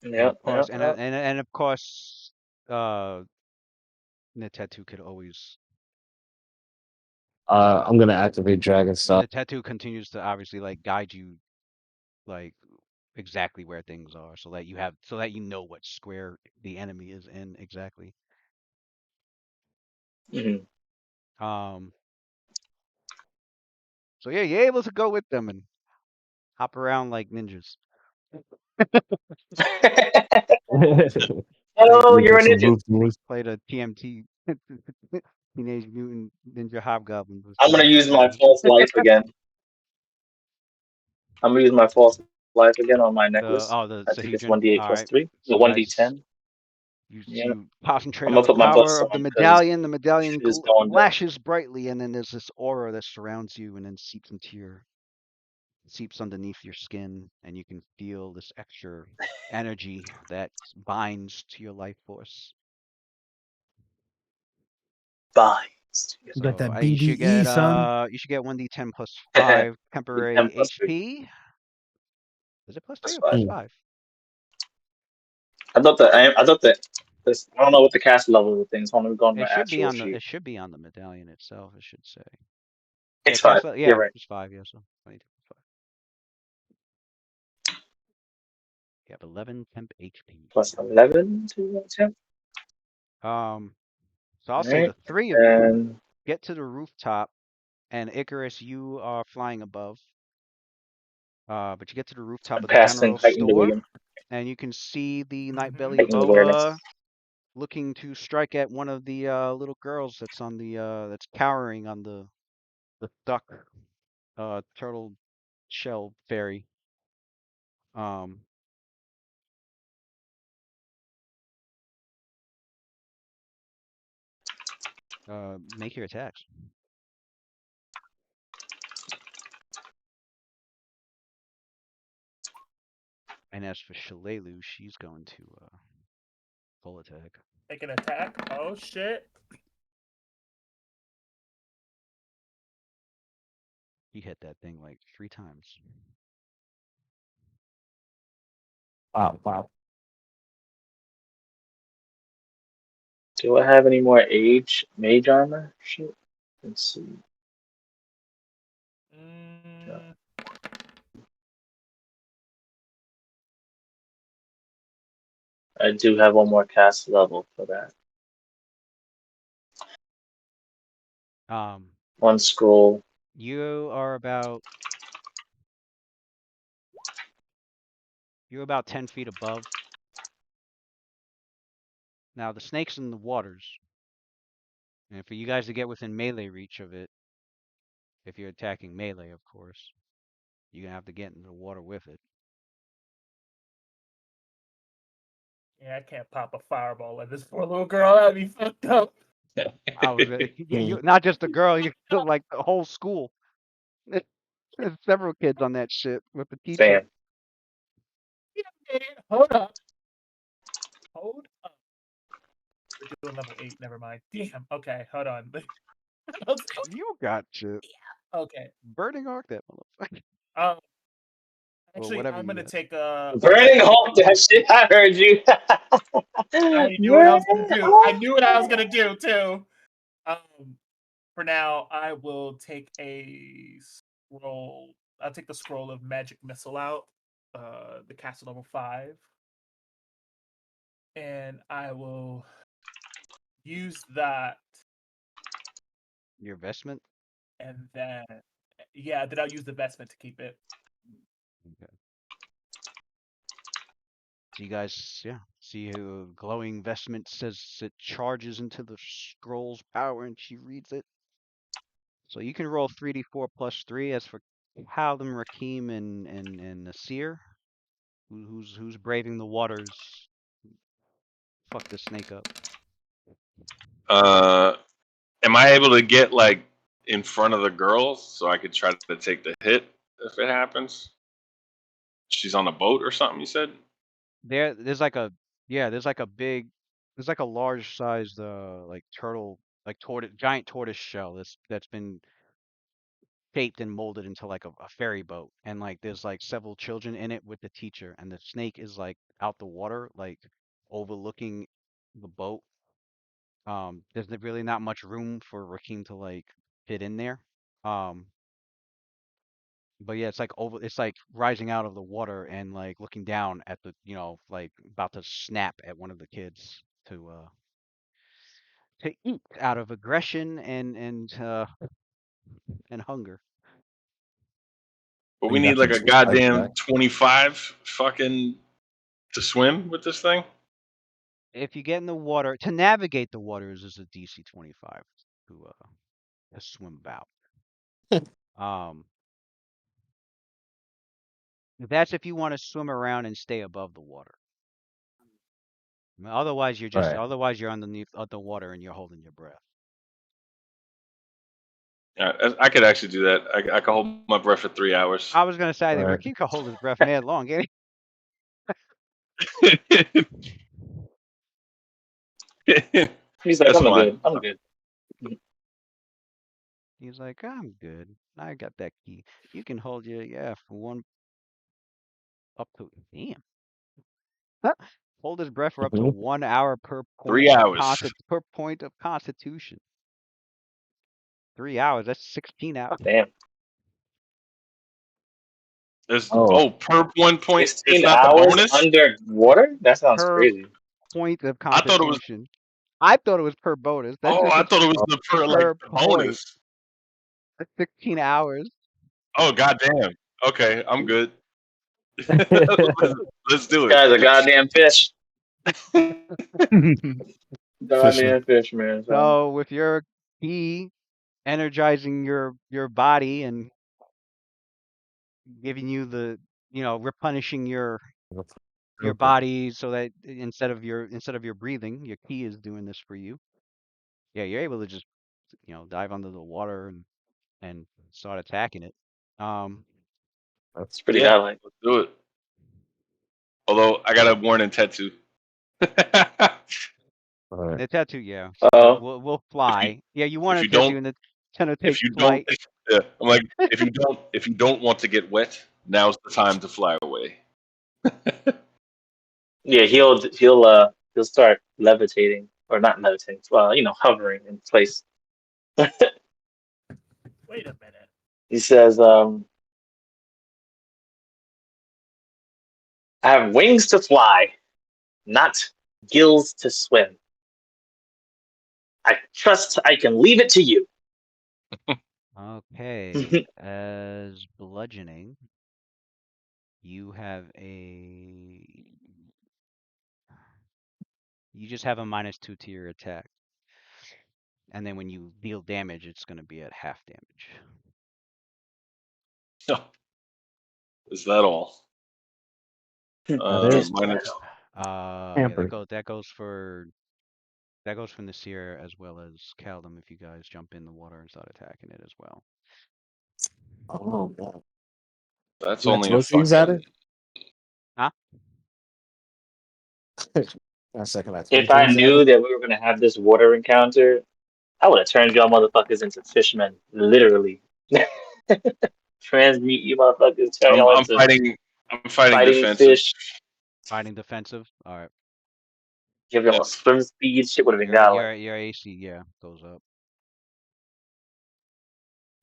and Yeah, of course, and of course, Netetu could always. I'm gonna activate Dragon Style. Netetu continues to obviously like guide you, like exactly where things are, so that you know what square the enemy is in exactly. Mhm. So yeah, you're able to go with them and hop around like ninjas. Play Oh, We you're do a some ninja. roof moves. play the TMT Teenage Mutant Ninja Hobgoblins or I'm gonna something. use my false life again. I'm gonna use my false life again on my necklace. I So think you it's can 1d8 all plus right. 3. So No, you guys 1d10. Yeah. you concentrate I'm on gonna the put my power books of the on because medallion. The medallion shit is going down. flashes brightly, and then there's this aura that surrounds you, and then seeps underneath your skin, and you can feel this extra energy that binds to your life force. Binds. You got So that you should BDE, son. get 1d10 plus 10 5 temporary plus 3. HP. Is it plus 3 Plus or 5. plus Mm. 5? I thought that this, I don't know what the cast level of the things. I'm gonna go on my actual sheet. It should be on the medallion itself, it should say. Yeah, It's 5. You're right. plus 5, yeah, so 22 plus 5. You have 11 temp HP. Plus 11 to 10. Um, so I'll say Alright. the three of you And get to the rooftop, and Icarus, you are flying above. But you get to the rooftop I'm of the passing general heightened store, awareness. and you can see the Night Belly Heightened awareness. boa looking to strike at one of the little girls that's on the that's cowering on the duck turtle shell fairy. Um, make your attacks. And as for Shalelu, she's going to full attack. Make an attack. Oh shit. He hit that thing like 3 times. Wow. Do I have any more mage armor? Shit. Let's see. Mm, I do have one more cast level for that. Um, One scroll. you are about 10 feet above. Now the snake's in the waters, and for you guys to get within melee reach of it, if you're attacking melee, of course, you're gonna have to get into the water with it. yeah, I can't pop a fireball at this poor little girl. That'd be fucked up. I was you not just the girl, you like the whole school. There's several kids on that shit with the teacher. Bam. Yeah, hold up. Hold up. We're doing level 8. Never mind. Damn. Okay, hold on. You got shit. Okay. Burning arc that motherfucker. Um, Actually, whatever I'm you gonna got. take a. Burning hope. That shit. I heard you. I knew what I was gonna do. I knew what I was gonna do too. For now, I will take a scroll. I'll take the scroll of magic missile out. The castle level 5, and I will use that, Your vestment. and then then I'll use the vestment to keep it. Okay. So you guys, see who glowing vestment says it charges into the scroll's power, and she reads it. So you can roll 3d4 plus 3. As for Haldim, Rakim, and Nasir, who's braving the waters, fuck the snake up. Am I able to get like in front of the girls so I could try to take the hit if it happens? She's on a boat or something. You said. There's like a there's like a large sized like turtle, like giant tortoise shell that's been shaped and molded into like a ferry boat, and like there's like several children in it with the teacher, and the snake is like out the water, like overlooking the boat. There's really not much room for Rakim to like fit in there. Um, but yeah, it's like rising out of the water and like looking down at the, like about to snap at one of the kids to eat out of aggression and hunger. But we You need got like your a two strikes goddamn back. 25 fucking to swim with this thing. If you get in the water, to navigate the waters is a DC 25 to swim about. Um, that's if you want to swim around and stay above the water. Otherwise, Right. you're underneath the water and you're holding your breath. Yeah, I could actually do that. I could hold my breath for 3 hours. I was gonna say that Right. Rakim could hold his breath mad long. Ain't He's like, That's I'm fine. good. I'm good. He's like, I'm good. I got that key. You can hold for one up to damn. Hold his breath for up to Mhm. 1 hour per 3 hours. point of constitution. 3 hours. That's 16 hours. Damn. There's Oh, per 1 point. It's 16 not the hours bonus. underwater? That sounds Per crazy. point of I thought it was. constitution. I thought it was per bonus. That's Oh, if I it's thought it was the per the point. bonus. That's 16 hours. Oh goddamn. Okay, I'm good. Let's This do it. guy's a goddamn fish. Fishman. Goddamn fish, man. So, So with your key energizing your body and giving you the, replenishing your okay. body so that instead of your breathing, your key is doing this for you. Yeah, you're able to just, dive under the water and start attacking it. it's pretty Yeah, godlike. let's do it. Although I got a warning tattoo. All right. The tattoo, yeah, Uh-oh. will fly. Yeah, you want If a you don't, tattoo and it's gonna take if you don't, flight. yeah, I'm like, if you don't want to get wet, now's the time to fly away. Yeah, he'll start levitating. Or not levitating, well, hovering in place. Wait a minute. He says, I have wings to fly, not gills to swim. I trust I can leave it to you. Okay, as bludgeoning, you have you just have a -2 to your attack. And then when you deal damage, it's going to be at half damage. Is that all? That is Minus. Yeah, hampered. that goes for Nasir as well as Kaldum if you guys jump in the water and start attacking it as well. Oh, God. That's You got only a Twinsies at fucking. it? Huh? A second, I If I Twinsies at knew it? that we were gonna have this water encounter, I would have turned y'all motherfuckers into fishmen, literally. Transmute you motherfuckers, turn y'all I'm into fighting. I'm fighting Fighting defensive. fish, Fighting defensive. All right. give them Yep. a swim speed. Shit would have been Your going, your your AC goes up.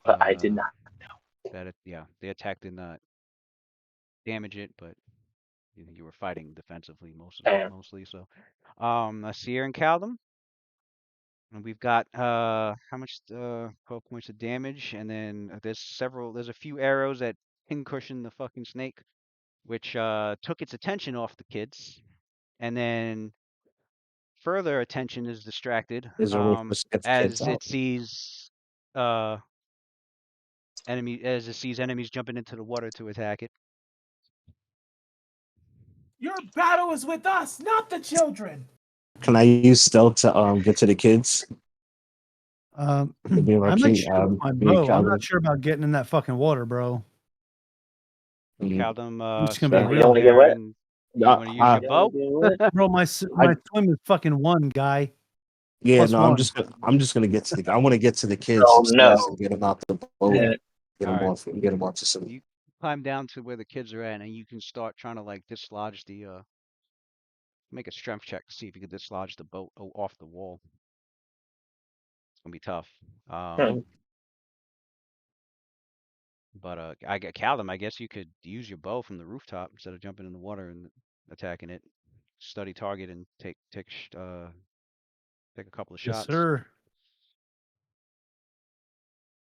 but I did not. The attack did not damage it, but you were fighting defensively And mostly. So, Nasir and Caldum, and we've got how much 12 points of damage, and then there's a few arrows that pincushion the fucking snake, which took its attention off the kids, and then further attention is distracted Is there a way to get the kids as out? it sees uh enemies jumping into the water to attack it. Your battle is with us, not the children. Can I use stealth to get to the kids? Me and I might Rakeem, shoot with my me and bow. I'm Calvin. not sure about getting in that fucking water, bro. Caldum, I'm just gonna be you real. want to get there, wet? and you want to use your You want bow? to get wet? Bro, my swim is fucking 1 guy. Yeah, Plus no, 1. I'm just gonna get to the. I want to get to the kids Oh upstairs and no. get them out the boat, Yeah. All right, get them onto some. you climb down to where the kids are at, and you can start trying to like dislodge the make a strength check to see if you can dislodge the boat off the wall. It's gonna be tough. Hmm. But I get Caldum. I guess you could use your bow from the rooftop instead of jumping in the water and attacking it. Study target and take a couple of Yes, shots. sir.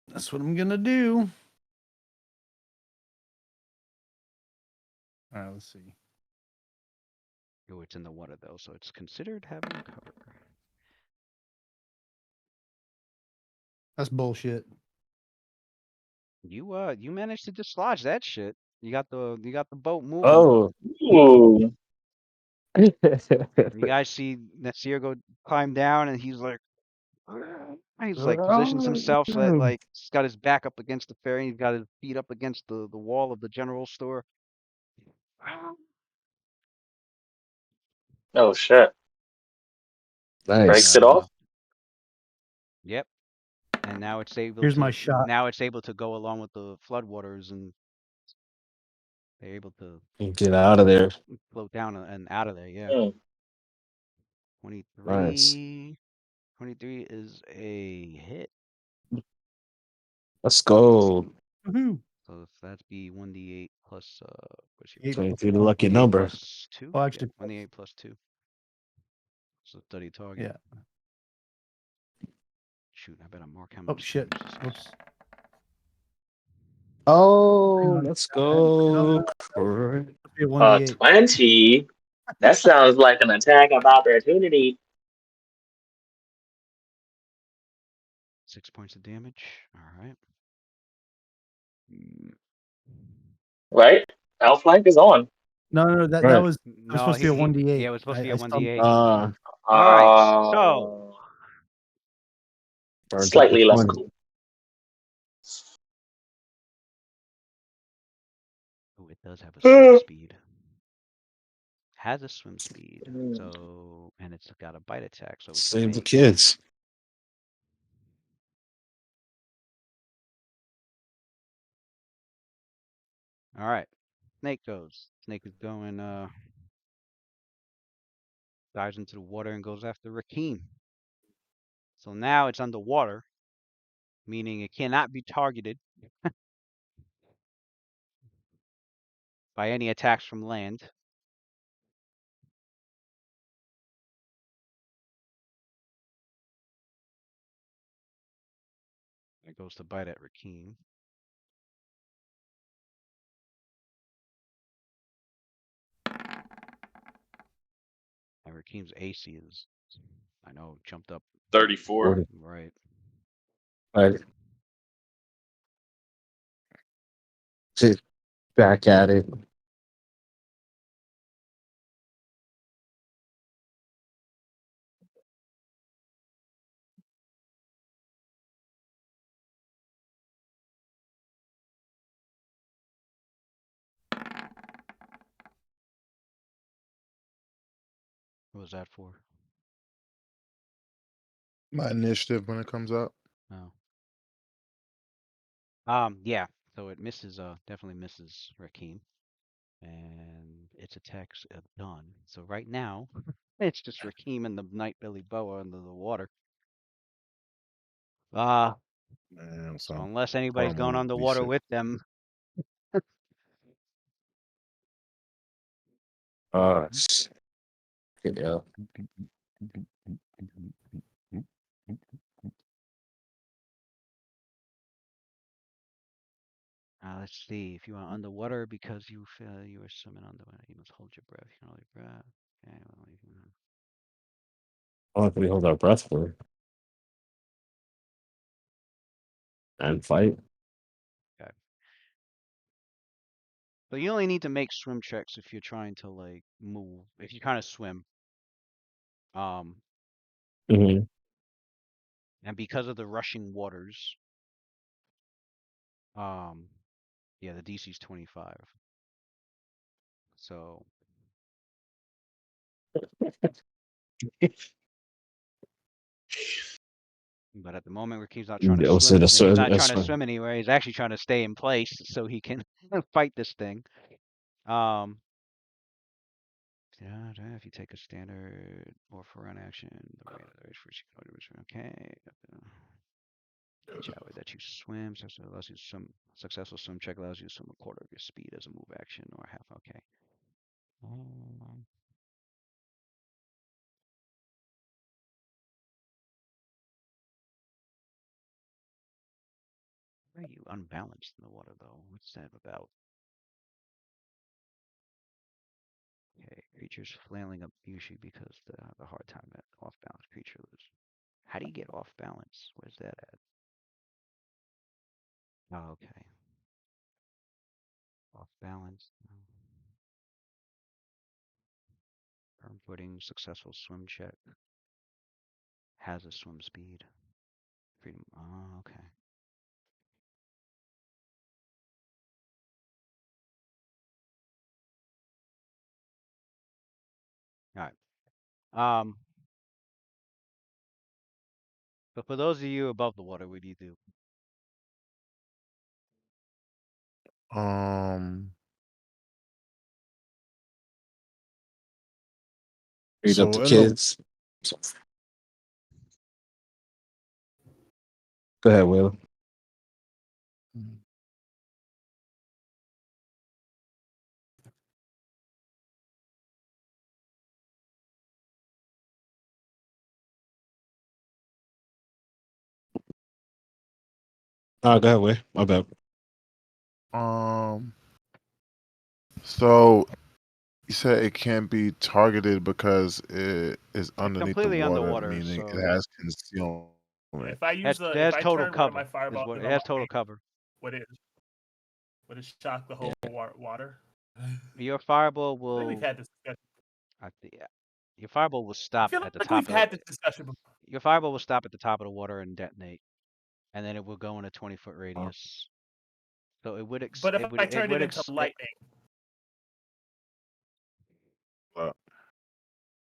That's what I'm gonna do. All right, let's see. Oh, it's in the water though, so it's considered having cover. That's bullshit. You managed to dislodge that shit. You got the boat moving. Oh, Ooh. You guys see Nasir go climb down, and he's like positions himself so that like he's got his back up against the ferry. He's got his feet up against the wall of the general store. Oh shit. Breaks nice. it off. Yep. And now it's able Here's my to shot. go along with the floodwaters, and they're able to Get out of there. float down and out of there. Yeah. Hmm. Nice. 23 is a hit. Let's go. Woohoo. So that'd be 1d8 plus what's your 8 Twenty plus three, the 1. lucky 1d8 number. plus 2? Oh, Yeah, actually, 1d8 plus 2. So study target. yeah. Shoot, I better mark how Oh much shit. damage this is. Whoops. Oh, on. let's No, go. Correct. it'll be a 1d8. 20. That sounds like an attack of opportunity, 6 points of damage. All right. right? Outflank is on. No, that Right. was No, supposed to be a 1d8. yeah, it was supposed to be I a stumped 1d8. Uh, All right, so burned up the Slightly less 20. cool. oh, it does have a swim speed. Has a swim speed. So and it's got a bite attack. So it's Save the amazing. kids. All right. Snake goes. Snake is going, dives into the water and goes after Rakeem. So now it's underwater, meaning it cannot be targeted by any attacks from land. It goes to bite at Rakeem. And Rakeem's AC is, I know, jumped up. 34. 40. Right. Right. Sit back at it. What was that for? My initiative when it comes up. Oh. Yeah. So it misses, definitely misses Rakeem. and its attacks are done. So right now, it's just Rakim and the Nightbilly Boa under the water. Uh, Man, so some unless anybody's horror going movie underwater shit. with them, Shit, yeah. let's see. If you are underwater because you feel you are swimming underwater, you must hold your breath. You can hold your breath. Okay, well, you can, How long can we hold our breath for and fight? okay. But you only need to make swim checks if you're trying to like move. If you kind of swim, um, Mm-hmm. and because of the rushing waters, um, yeah, the DC's 25. So, but at the moment, Rakim's not trying to Yeah, swim. so that's He's so not trying that's to swim anywhere. He's actually trying to stay in place so he can fight this thing. Um, yeah, if you take a standard or for run action, the rate of the race for okay. Each hour that you swim, so it allows you some successful swim check allows you to swim a quarter of your speed as a move action or half. Okay. Um, why are you unbalanced in the water though? What's that about? Okay, creatures flailing up usually because they have a hard time at off balance creature lives. How do you get off balance? Where's that at? Oh, okay. Off balance. No. Firm footing, successful swim check. Has a swim speed. Freedom. Oh, okay. All right. But for those of you above the water, what do you do? Um, read up the so in the kids. Go ahead, Will. Go ahead, Will. My bad. um, so you said it can't be targeted because it is underneath the Completely water, underwater, meaning it so has concealment. If I use the it if has I total turn one of my cover. Is fireballs what it into has total lightning, cover. would it would it shock the whole water? Your fireball I think we've will. had this discussion. Your fireball will I stop feel at the like top we've of the. had this discussion before. Your fireball will stop at the top of the water and detonate, and then it will go in a 20-foot radius. So it would But if I it turned would it into lightning, Uh,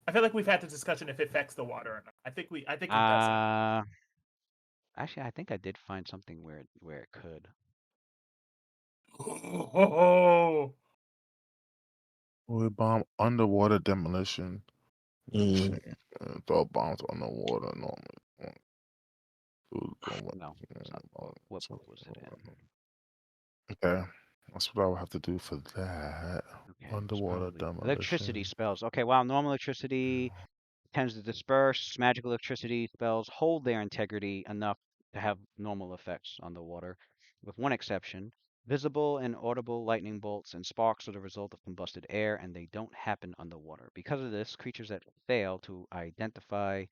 I feel like we've had this discussion if it affects the water or not. I think it doesn't. uh actually I think I did find something where it could. Oh, Fluid bomb, underwater demolition. Mm. Throw bombs underwater normally. No, it's not. What book was it in? Okay, that's what I would have to do for that. Okay, it's Underwater probably electricity demolition. spells. Okay, while normal electricity tends to disperse, magical electricity spells hold their integrity enough to have normal effects on the water, with one exception. Visible and audible lightning bolts and sparks are the result of combusted air, and they don't happen underwater. Because of this, creatures that fail to identify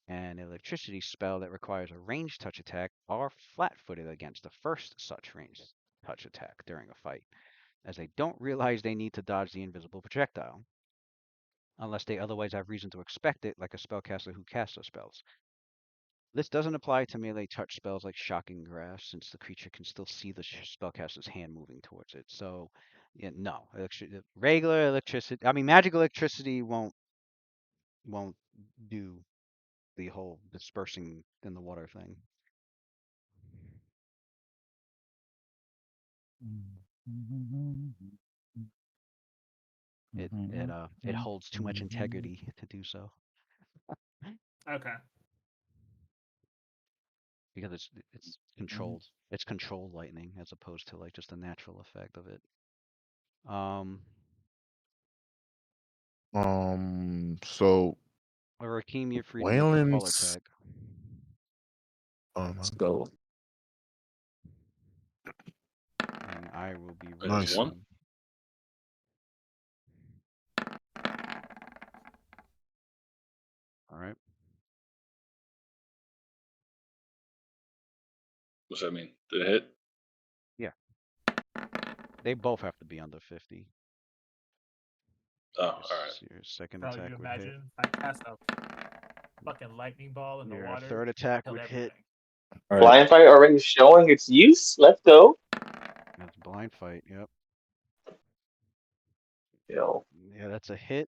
an electricity spell that requires a ranged touch attack are flat-footed against the first such ranged touch attack during a fight, as they don't realize they need to dodge the invisible projectile, unless they otherwise have reason to expect it, like a spellcaster who casts those spells. This doesn't apply to melee touch spells like Shocking Grasp, since the creature can still see the spellcaster's hand moving towards it. So, yeah, no, regular electricity. I mean, magical electricity won't do the whole dispersing in the water thing. It holds too much integrity to do so Okay. because it's controlled. It's controlled lightning as opposed to like just a natural effect of it. So Or Rakeem, you're free to make your call Waylon's. attack. Let's go. And I will be Nice. rolling. All right. What's that mean? Did it hit? They both have to be under 50. Oh, all right. Your second So attack you would hit. imagine I cast a fucking lightning ball in the Your water. third attack Killed would hit. everything. All right. Blind fight already showing its use. Let's go. That's blind fight. Yep. Yo, Yeah, that's a hit.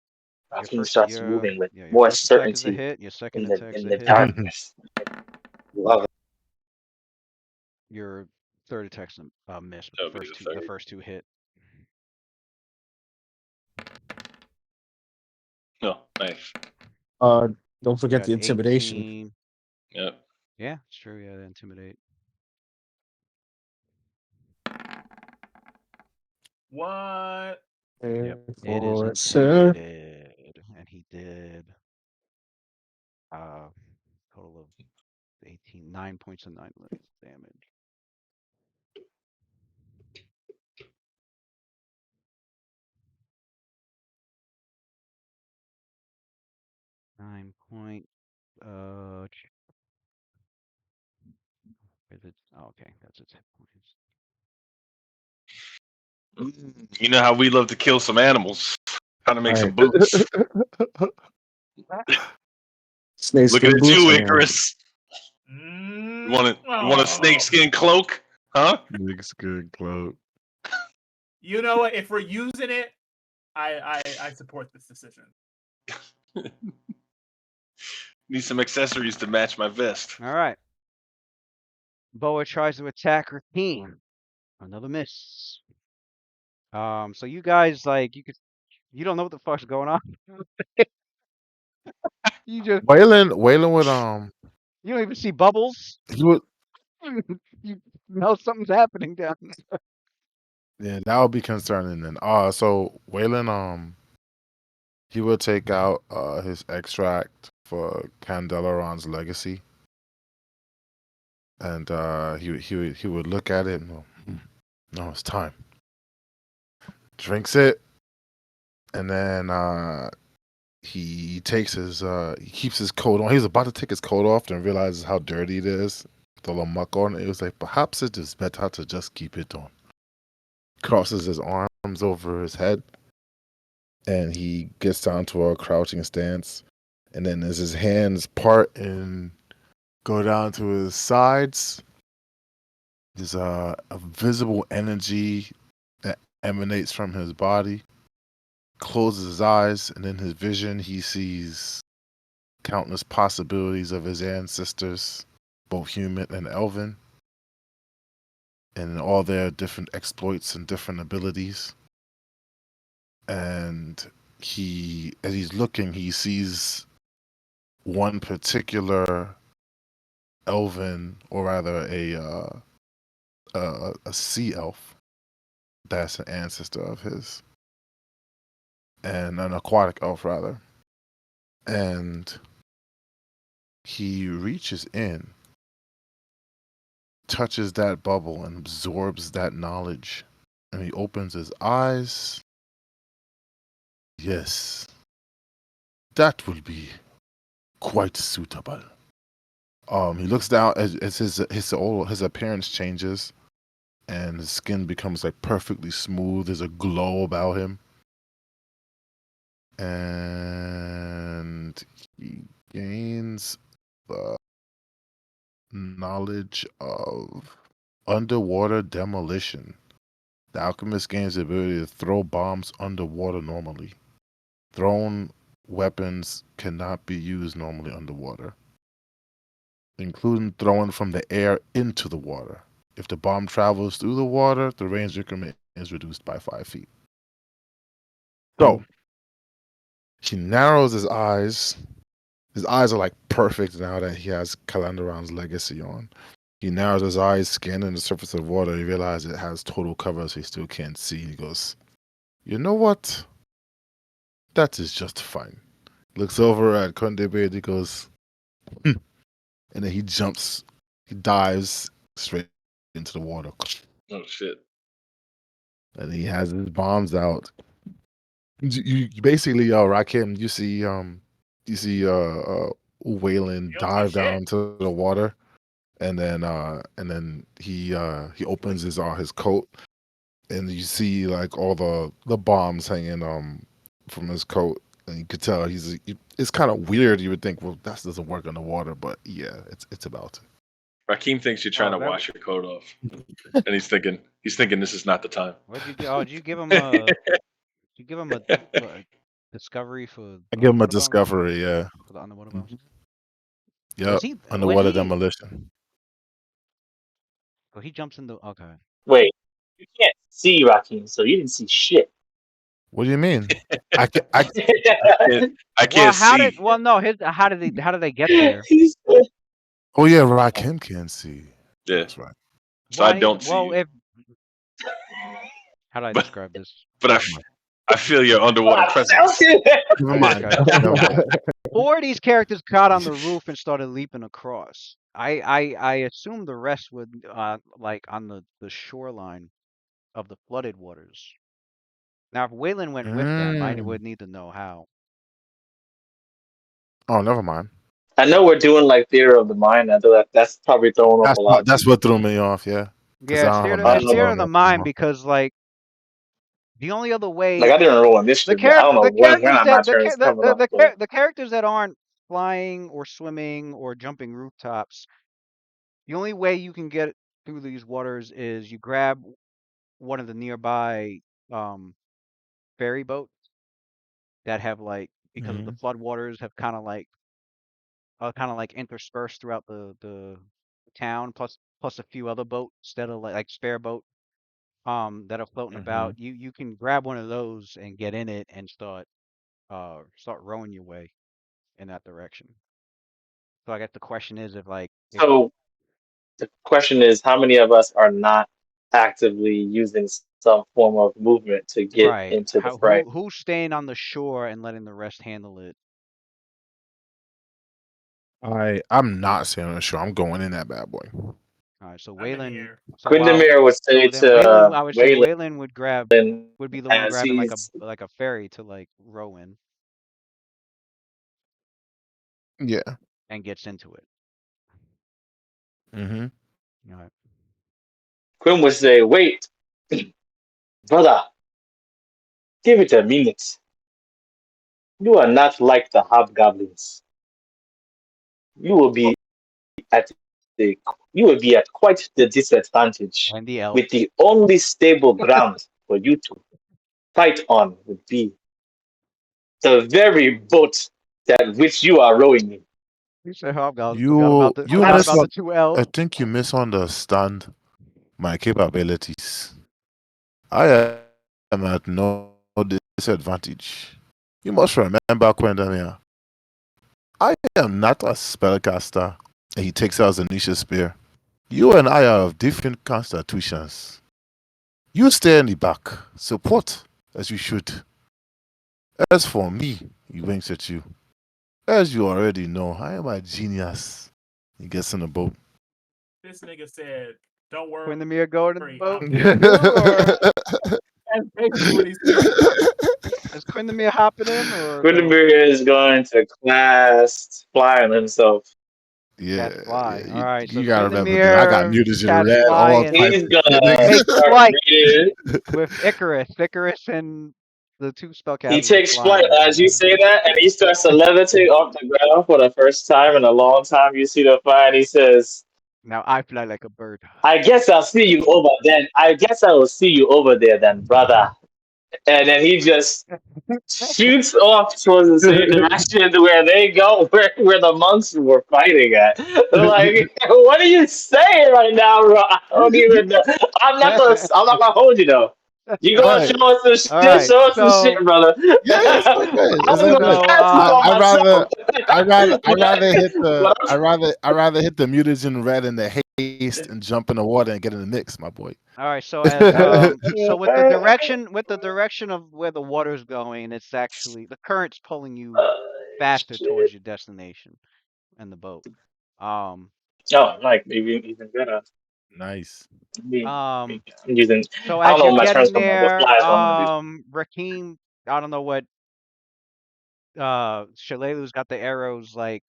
that's when he starts Your moving with your more first attack is a certainty hit. Your second in the attack's in a the hit. darkness. Love it. Your third attack's a miss, but That'll be the the third. first two hit. No, nice. Don't forget Got the intimidation. 18. Yep. Yeah, it's true. Yeah, intimidate. What? Yep, it is For sir. intimidated, and he did total of 18, 9 points of 9 damage. Nine point. Is it? Oh, okay, that's its hit points. You know how we love to kill some animals. Trying to make All some right. boots. Snakeskin Looking at boots. you, Man. Icarus. You want a snakeskin cloak? Huh? Looks good, cloak. You know what? If we're using it, I support this decision. Need some accessories to match my vest. All right. Boa tries to attack her team. Another miss. So you guys you don't know what the fuck's going on. You just Waylon would you don't even see bubbles. he would You know something's happening down there. yeah, that would be concerning then. So Waylon he would take out his extract for Candelaron's legacy. And he would look at it and go, no, it's time. Drinks it, and then he takes his he keeps his coat on. He was about to take his coat off and realizes how dirty it is. The little muck on it. He was like, perhaps it is better to just keep it on. Crosses his arms over his head, and he gets down to a crouching stance. And then as his hands part and go down to his sides, there's a visible energy that emanates from his body. Closes his eyes, and in his vision, he sees countless possibilities of his ancestors, both human and elven, and all their different exploits and different abilities. And as he's looking, he sees one particular elven, or rather a sea elf that's an ancestor of his, and an aquatic elf rather. And he reaches in, touches that bubble, and absorbs that knowledge. And he opens his eyes. Yes, that will be quite suitable. He looks down as his appearance changes, and his skin becomes like perfectly smooth. There's a glow about him, and he gains the knowledge of underwater demolition. The alchemist gains the ability to throw bombs underwater normally. Thrown weapons cannot be used normally underwater, including throwing from the air into the water. If the bomb travels through the water, the range increment is reduced by 5 feet. So she narrows his eyes. His eyes are like perfect now that he has Calandaron's legacy on. He narrows his eyes, scanning the surface of water. He realizes it has total cover, so he still can't see. He goes, "You know what? That is just fine." Looks over at Conde Beard. He goes, "Hmm." And then he dives straight into the water. Oh shit. And he has his bombs out. You basically, Rakim, you see, Waylon You don't dive see shit. down to the water, and then he opens his coat, and you see like all the bombs hanging from his coat, and you could tell it's kind of weird. You would think, well, that doesn't work underwater, but yeah, it's about to. Raheem thinks you're trying to that- wash your coat off, and he's thinking this is not the time. What'd you do? Oh, did you give him a? Did you give him a discovery for? I give him a underwater bombs? discovery, yeah. For the underwater bombs. Yep, he- underwater when he- demolition. So he jumps into. Okay. Wait, you can't see Rakim, so you didn't see shit. What do you mean? I I Well, can't how see. did? Well, no. How did they get there? Oh yeah, Rakim can see. Yeah. That's right. So Well, I don't see well, you. if how do I But- describe this? But I feel your underwater presence. Never mind. Okay. Never mind. Four of these characters caught on the roof and started leaping across. I assume the rest would like on the shoreline of the flooded waters. Now, if Waylon went with them, I would need to know how. Oh, never mind. I know we're doing like theater of the mind. I know that's probably throwing off a lot. That's what threw me off. Yeah. 'Cause Yeah, I don't have it's a theater match of the on it. mind because like the only other way Like I didn't roll initiative. But I don't know when my turn is coming up. But the characters that aren't flying or swimming or jumping rooftops, the only way you can get through these waters is you grab one of the nearby ferry boats that have like because of the flood waters have kind of like interspersed throughout the town plus a few other boats that are like spare boat that are floating about. You can grab one of those and get in it and start rowing your way in that direction. So I guess the question is if so the question is, how many of us are not actively using some form of movement to get right into the fray? who's staying on the shore and letting the rest handle it. I'm not saying on the show. I'm going in that bad boy. All right, so I'm in Waylon. here. So Quindamir would say then to Waylon, I would say Waylon Waylon would be the one as grabbing he's like a ferry to like row in Yeah. and gets into it. Mm-hmm. All right. Quinn would say, "Wait, brother, give it a minute. You are not like the hobgoblins. You will be at quite the disadvantage. And the elf. With the only stable ground for you to fight on would be the very boat that which you are rowing in." You said hobgoblins. You Forgot about the two elves. I think you misunderstand my capabilities. I am at no disadvantage. You must remember, Quendamia, I am not a spellcaster. And he takes out Zanisha's spear. You and I are of different constitutions. You stay in the back, support as you should. As for me, he winks at you. As you already know, I am a genius. He gets in the boat. This nigga said, "Don't worry." When the mirror go to the boat. That's basically what he said. Is Quindamir hopping in or Quindamir is going to class fly on himself. Yeah, Cast fly. yeah, All right, so you gotta remember, dude, I got Quindamir muted in cast red fly all and types He's of gonna makes start flight reading. with Icarus and the two spellcasters. He takes are flying. flight as you say that, and he starts to levitate off the ground for the first time in a long time. You see the fly, and he says, Now I fly like a bird. "I guess I'll see you over then. I guess I will see you over there then, brother." And then he just shoots off towards the same direction where they go, where the monks were fighting at. Like, what are you saying right now, bro? I don't even know. I'm not gonna hold you though. You gonna Right. show us some All shit? right. Show us some shit, brother. Yeah, it's all good. I It's was all gonna good. So pass it on I rather myself. I rather hit the mutagen red and the haste and jump in the water and get in the mix, my boy. all right. So as so with the direction of where the water's going, it's actually the current's pulling you faster towards your destination and the boat. Um Oh, like maybe even better. Nice. um I'm using. so I don't as know you're what my getting transformer. What's the there, highest one I'm gonna do? Rakeem, I don't know what Shalelu's got the arrows like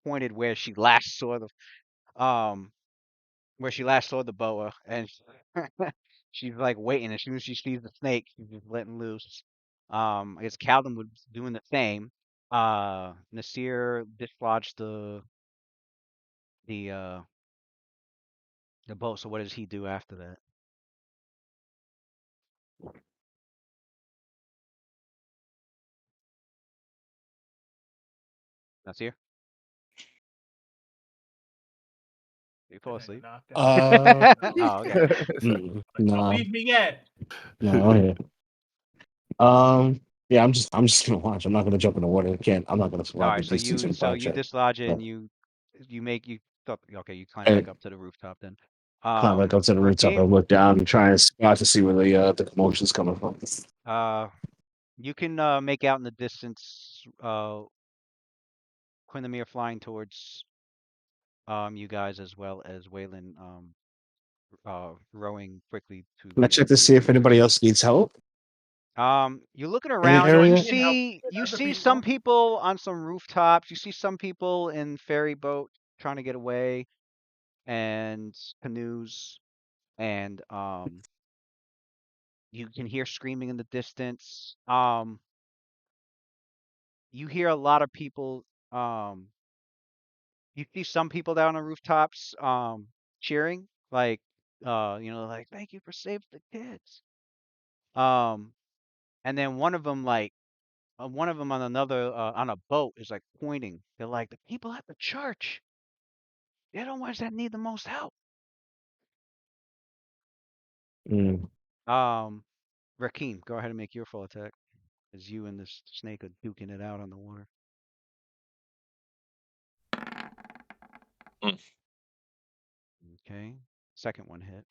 pointed where she last saw um the boa, and she's like waiting. As soon as she sees the snake, she's just letting loose. I guess Calvin was doing the same. Nasir dislodged the uh the boat. So what does he do after that? Nasir, you fall That nigga asleep? knocked out. Uh, Oh, okay. Like, don't no, leave me yet. no, okay. Yeah, I'm just gonna watch. I'm not gonna jump in the water. I'm not gonna All survive the right. So distance you in a fire check. dislodge it, and So, you make you thought okay. You climb back and up to the rooftop then. climb back up to the rooftop Rakim, and look down and try and spot to see where the commotion's coming from. uh, you can make out in the distance Quindamere flying towards you guys, as well as Waylon rowing quickly to Can I the check to see if anybody else needs help you're looking in the around. So You he area? can help see other some people. people on some rooftops. You see some people in ferry boat trying to get away, and canoes, and you can hear screaming in the distance. You hear a lot of people. You see some people down on rooftops cheering, like like thank you for saving the kids. Um, and then one of them on another on a boat is like pointing. They're like the people at the church. They're the ones that need the most help. Mm. Rakeem, go ahead and make your full attack as you and this snake are duking it out on the water. Mm. Okay, second one hit.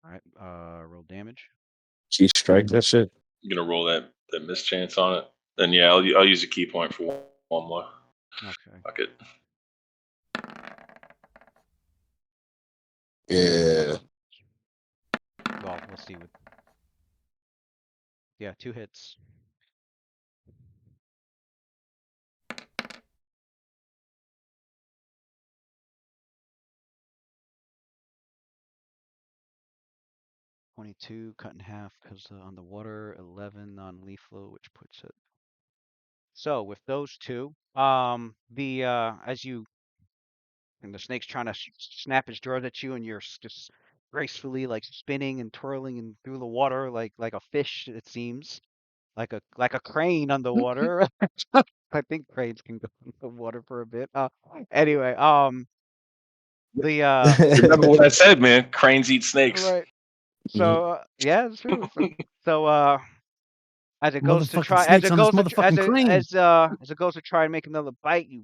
All right, roll damage. She strike that shit. I'm gonna roll that mischance on it. Then yeah, I'll use a key point for one more. Okay. Fuck it. Yeah. Well, we'll see what. Yeah, two hits. $22 cut in half because on the water, 11 on lethal, which puts it. So with those two, the as you and the snake's trying to snap its jaws at you, and you're just gracefully like spinning and twirling and through the water like a fish. It seems like a crane underwater. I think cranes can go in the water for a bit. Anyway, the Remember what I said, man. Cranes eat snakes. right. Mhm. So yeah, it's true. So as it goes to Motherfucking try, as snakes it on this goes to motherfucking crane. as it goes to try and make another bite, you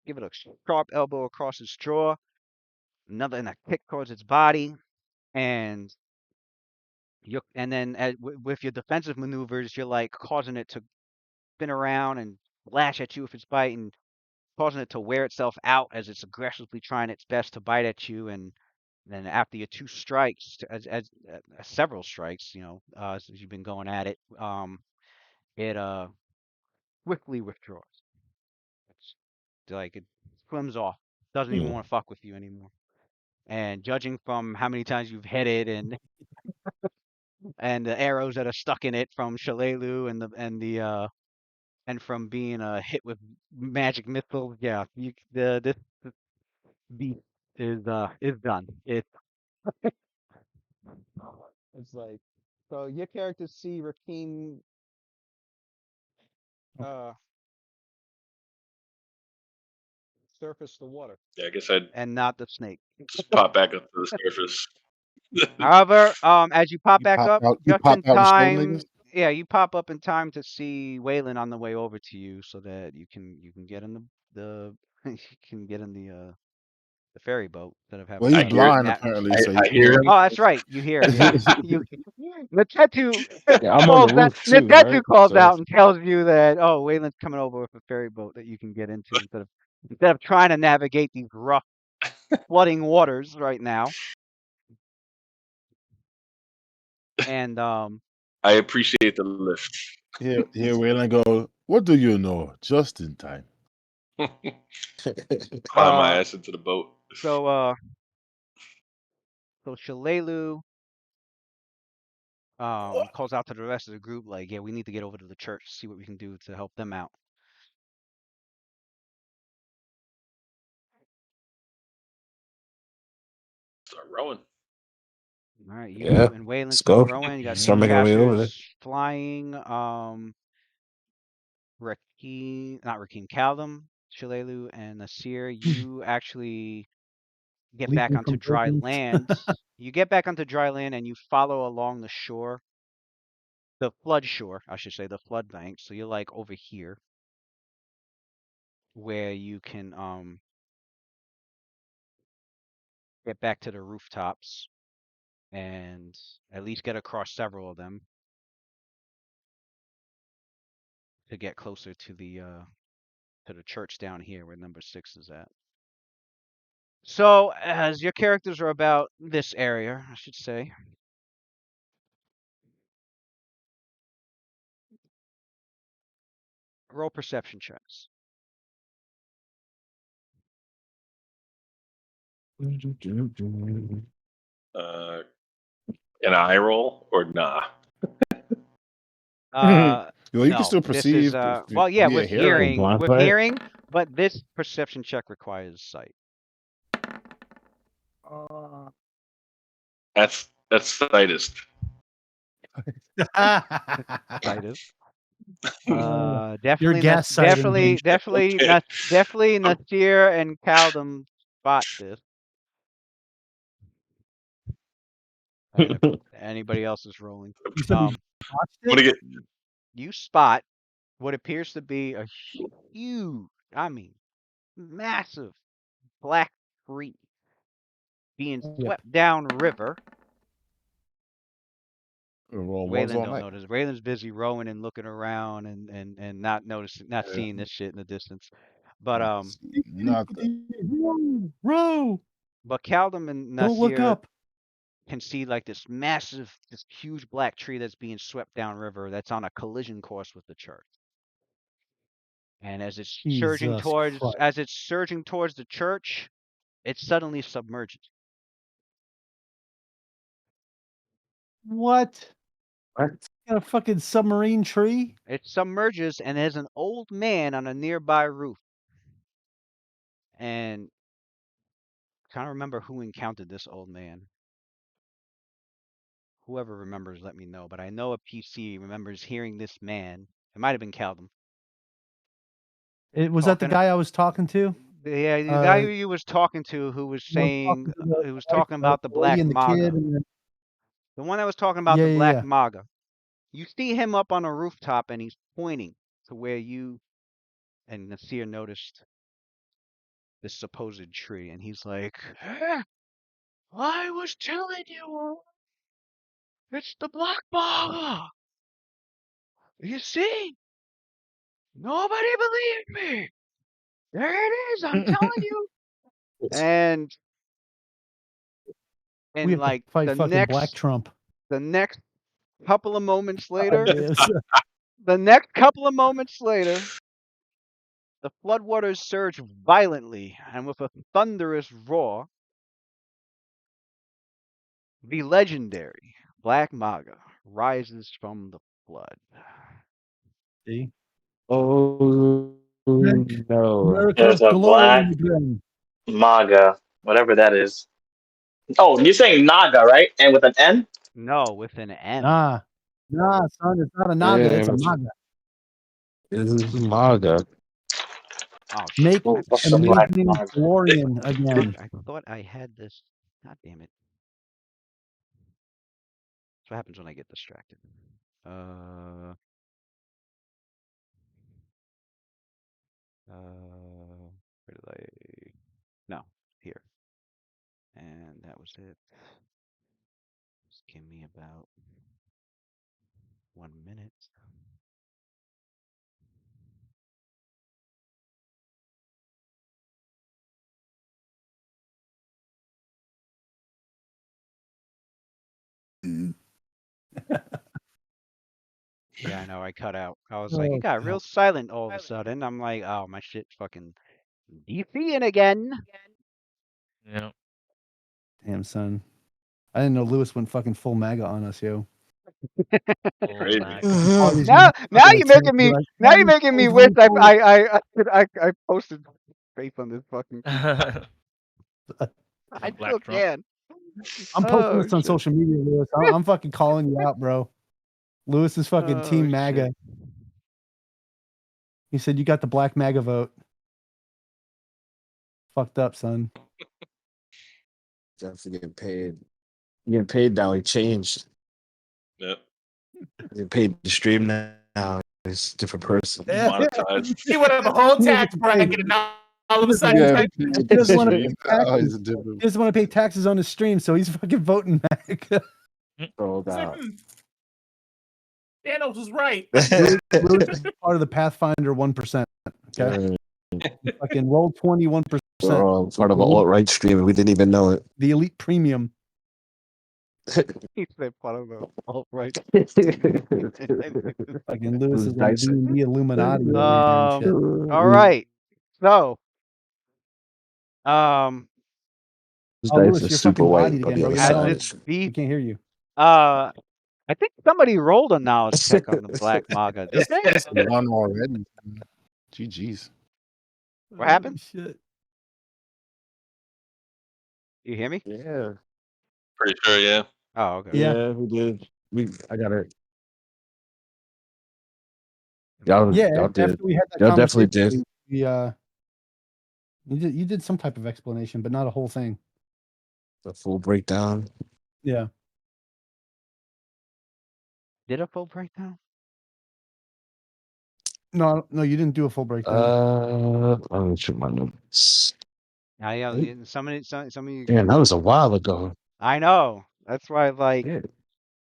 give it a sharp elbow across its jaw, another and a kick towards its body, and and then with your defensive maneuvers, you're like causing it to spin around and lash at you with its bite, and causing it to wear itself out as it's aggressively trying its best to bite at you. And then after your two strikes, as several strikes, as you've been going at it, it quickly withdraws. It's like it swims off, doesn't even Mm. want to fuck with you anymore. And judging from how many times you've hit it, and the arrows that are stuck in it from Shalelu, and from being hit with magic missiles, yeah, this beast is done. It's like, so your characters see Rakim surface the water Yeah, I guess I'd and not the snake. just pop back up to the surface. However, as you pop You back pop up, out. You just pop in out and slow time, niggas. yeah, you pop up in time to see Waylon on the way over to you, so that you can get in the you can get in the ferry boat instead of having Well, to he's I hear, blind apparently, so I you hear know. him. Oh, that's right. You hear, yeah. You Natetu Yeah, I'm on the calls that roof too, Natetu right? calls So out and tells you that Waylon's coming over with a ferry boat that you can get into instead of trying to navigate these rough flooding waters right now. And I appreciate the lift. Here, Waylon go. What do you know? Just in time. Climb my ass into the boat. so Shalelu calls out to the rest of the group like, yeah, we need to get over to the church, see what we can do to help them out. Start rowing. All right, you yeah, and Waylon let's start go. rowing. You got Start two making our way over there. casters flying. Rakim, not Rakim, Kaldum, Shalelu, and Nasir. You actually get back Leaping onto from dry buildings. land. You get back onto dry land and you follow along the shore, the flood shore, I should say, the flood bank. So you're like over here, where you can get back to the rooftops and at least get across several of them to get closer to the church down here where number 6 is at. So as your characters are about this area, I should say, roll perception checks. Uh, an eye roll or nah? Well, you can No, still this is perceive well, yeah, via Oh, hearing. blind sight. but this perception check requires sight. That's sightist. Sight is. Your Definitely, gas sighting. Okay. definitely Nasir and Kaldum spot this. And if anybody else is rolling, You said you um, watched I'm gonna it? get you spot what appears to be a huge, I mean, massive black tree being Yep. swept down river. Roll ones Waylon all don't night. notice. Waylon's busy rowing and looking around and not noticing, not seeing this shit in the distance. But Nothing. Row. Kaldum and Don't look Nasir up. can see like this massive, this huge black tree that's being swept down river that's on a collision course with the church. And as it's surging Jesus Christ. towards the church, it suddenly submerges. What? What? Got a fucking submarine tree? It submerges and there's an old man on a nearby roof. And I can't remember who encountered this old man. Whoever remembers, let me know. But I know a PC remembers hearing this man. It might have been Caldum. Was that the guy I was talking to? Yeah, the guy Uh, who you was talking to, who was I was saying, talking to the who was wife, talking about the lady black and the kid, maga. and then, The one that was talking about yeah, the yeah, black yeah. maga. You see him up on a rooftop and he's pointing to where you and Nasir noticed this supposed tree. And he's like, I was telling you, it's the black maga. You see? Nobody believed me. There it is. I'm telling you. And We have to like fight fucking Black Trump. the next couple of moments later, Yes. the next couple of moments later, the floodwaters surge violently, and with a thunderous roar, the legendary Black Maga rises from the flood. See? Oh no! There's America's a glowing black again. MAGA, whatever that is. Oh, you're saying Naga, right? And with an N? No, with an M. Nah, son, it's not a Naga, Yeah, it's a Maga. This is manga. Oh Make shit! What's the black amazing mark? DeLorean again. I thought I had this. God damn it! That's what happens when I get distracted. Where did I? No, here. And that was it. Just give me about 1 minute. Yeah, I know. I cut out. I was like, it Oh, got real silent all of a sudden. I'm like, oh, my shit fucking DCing again. Yeah. damn, son. I didn't know Lewis went fucking full MAGA on us, yo. Oh Crazy. my All god. these Now motherfucking you're attempts making be me. like, Now "Yeah, you're making me he's wish going full." I posted face on this fucking. I still Black Trump. can. I'm posting Oh this on shit. social media, Lewis. I'm fucking calling you out, bro. Lewis is fucking Oh team MAGA. shit. He said you got the black MAGA vote. Fucked up, son. Definitely getting paid. Getting paid now. He changed. Yep. Getting paid to stream now. He's a different person. Monetized. He went up a whole He tax doesn't bracket pay- and now all of a he sudden Yeah, he's he like, He doesn't want to stream. pay Oh, taxes. he's a different. He doesn't want to pay taxes on his stream, so he's fucking voting MAGA. Sold he's like, out. Thanos was right. Lewis is part of the Pathfinder 1%. Okay, fucking roll 21%. We're all part of an alt-right stream and we didn't even know it. The elite premium. He said part of the alt right. Fucking Lewis is like Dyson. the Illuminati over here and shit. All right. So, This Oh, dice Lewis, is you're super fucking white bodied on again, the bro. other You're not has on. this side. We beef? can't hear you. I think somebody rolled a knowledge check on the black MAGA. Did they? One already. GG's. What happened? Shit. You hear me? Yeah. Pretty sure, yeah. Oh, okay. Yeah. Yeah, we did. I got it. Y'all, Yeah, y'all did. after we had that Y'all definitely conversation, did. you did some type of explanation, but not a whole thing. The full breakdown. Yeah. Did a full breakdown? No, you didn't do a full breakdown. Let me check my notes. Some of you. Damn, that was a while ago. I know. That's why, like, Yeah.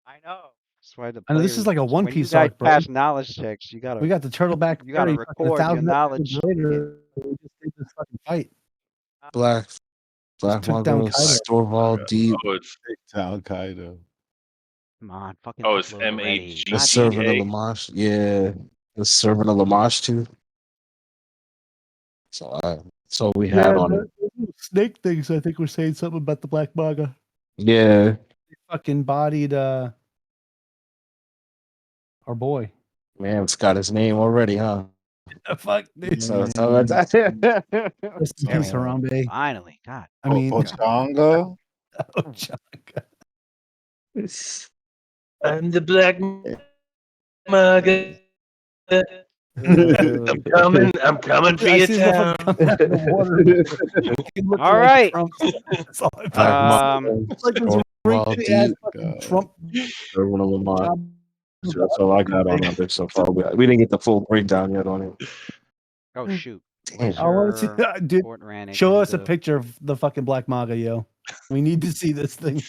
I know. That's why the I know this players. is like a One when you Piece guys arc, bro. pass knowledge checks, you gotta. We got the turtleback You gotta fairy fucking record your 1,000 knowledge. episodes later. We just did this fucking fight. Black took down Mongo, Kaido. Storval, Deep, Oh, it's Al Qaeda. Come on, fucking oh, it's upload already. MAG. the God servant of damn it. Lamash. Yeah, the servant of Lamash too. So we had on it. Snake things, I think, were saying something about the black MAGA. Yeah. They fucking bodied our boy. Man, it's got his name already, huh? Fuck, dude. So Rest in peace, Harambe. Finally, God. I mean, Ochanga. Ochanga. I'm the black mugger. I'm coming for I your see the town. fucking come out of the water. Fucking look All like right. Trump. That's all I Black Um, It's like this Storval, wrinkly ass Deep, fucking Trump servant of Lamash. job. So that's all I got on it so far. We didn't get the full breakdown yet on it. oh shoot. Damn. I want to see, Your dude. Fort Rannick, Show I us a need to- picture of the fucking black MAGA, yo. We need to see this thing.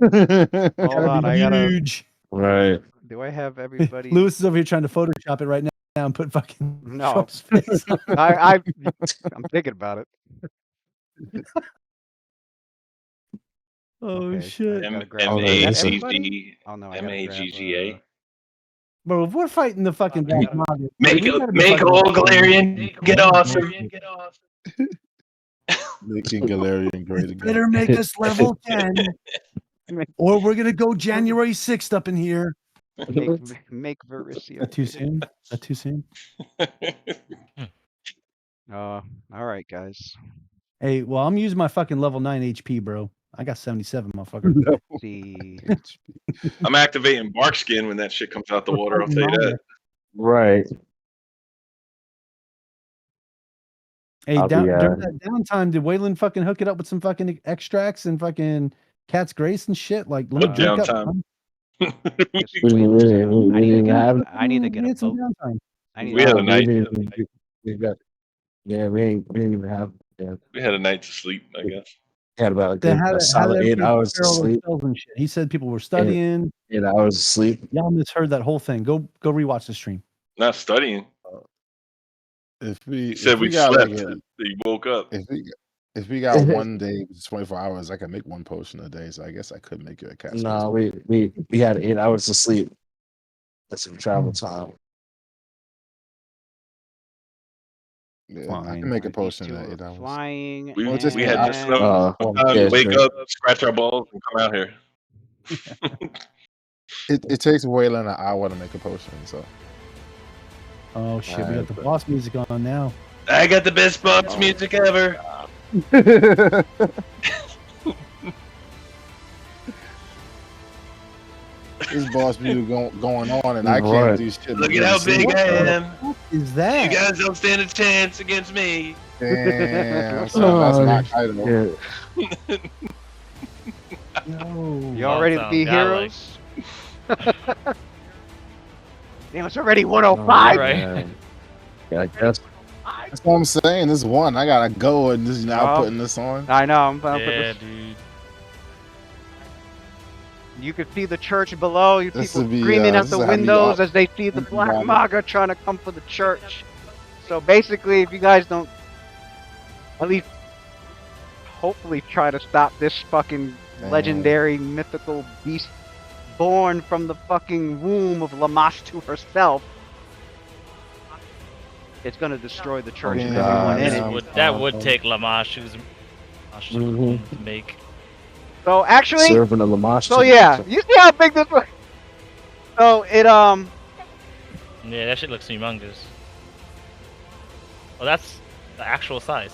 Hold Gotta on, be I gotta. huge. Right. Do I have everybody? Lewis is over here trying to Photoshop it right now and put fucking No. Trump's face on it. I'm thinking about it. Oh Okay, shit. I gotta grab- Oh, is that it's a- everybody? Oh no, I gotta MAGGA. grab, Bro, if we're fighting the fucking black MAGA, Make we gotta be make fucking- old Galarian get awesome. Making Galarian great again. Better make us level 10. Or we're gonna go January 6th up in here. make Verisia. That too soon? That too soon? All right, guys. Hey, well, I'm using my fucking level 9 HP, bro. I got 77, motherfucker. Let's see. I'm activating bark skin when that shit comes out the water. I'll tell you that. Right. Hey, I'll be, during that downtime, did Waylon fucking hook it up with some fucking extracts and fucking Cat's Grace and shit? Like, let me What drink up. downtime? Just we wait. didn't I need to even get have. I need to get We a had some boat. downtime. I need We had a We night. didn't. We got. Yeah, we didn't even have. Yeah, We had a night to sleep, I guess. we had about like Then a how did solid 8 everybody hours to prepare all those sleep. spells and shit? He said people were Eight, studying. 8 hours of sleep. Y'all misheard that whole thing. Go rewatch the stream. Not studying. If He said we got like slept. He woke up. if we got one day, which is 24 hours, I can make one potion a day. So I guess I could make it a cat. No, we had 8 hours to sleep. That's some travel time. Yeah, I Fine. can make a These potion two in are 8 hours. flying. We Well, just had I- just enough time yeah, to wake sure. up, scratch our balls, and come out here. It takes Waylon an hour to make a potion. So Oh shit, we got Alright, the but- boss music on now. I got the best boss music ever. this boss music going on, and I Right. can't do shit. Look at how big I am. What is You that? guys don't stand a chance against me. Damn, so that's not Kaido. Yeah. Yo. Y'all ready to sounds be godlike. heroes? Damn, it's already 105. Right. Man. Yeah, I guess. That's what I'm saying. This one, I gotta go and just now Oh. putting this on. I know. I'm putting Yeah, this. dude. You can see the church below. You This people would be, screaming out this the will have me windows up as they see the thinking Black about it. Maga trying to come for the church. So basically, if you guys don't at least hopefully try to stop this fucking Damn. legendary mythical beast born from the fucking womb of Lamashtu herself, it's gonna destroy the church and everyone in Yeah. it. That would take Lamashu's Mhm. to make. So actually, Serving a Lamash. so yeah, you see how big this was? So it Yeah, that shit looks humongous. Well, that's the actual size.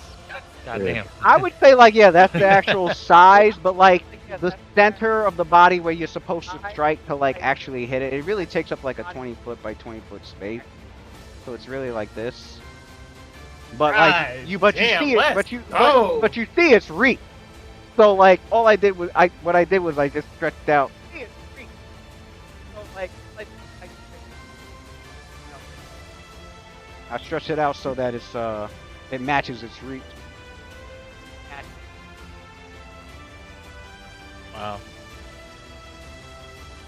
God Yeah. damn. I would say like yeah, that's the actual size, but like the center of the body where you're supposed to strike to like actually hit it, it really takes up like a 20-foot by 20-foot space. So it's really like this. But like God you damn, see it, let's but you go. but you see it's reach. So like all I did was I just stretched out. So I stretched it out so that it's it matches its reach. Wow.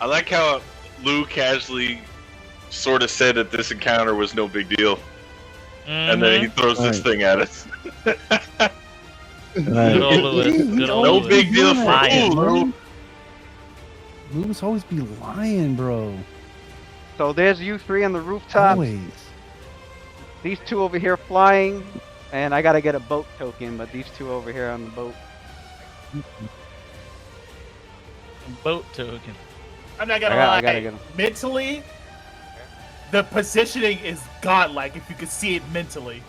I like how Lou casually sort of said that this encounter was no big deal, and then he throws this Right. thing at us. Good old Lewis. Good old No Lewis. big deal for Lying. Lou. Lewis always be lying, bro. So there's you three on the rooftop. Always. These two over here flying, and I gotta get a boat token, but these two over here on the boat. Boat token. I'm not gonna I lie. gotta get 'em. Mentally, the positioning is godlike. If you could see it mentally,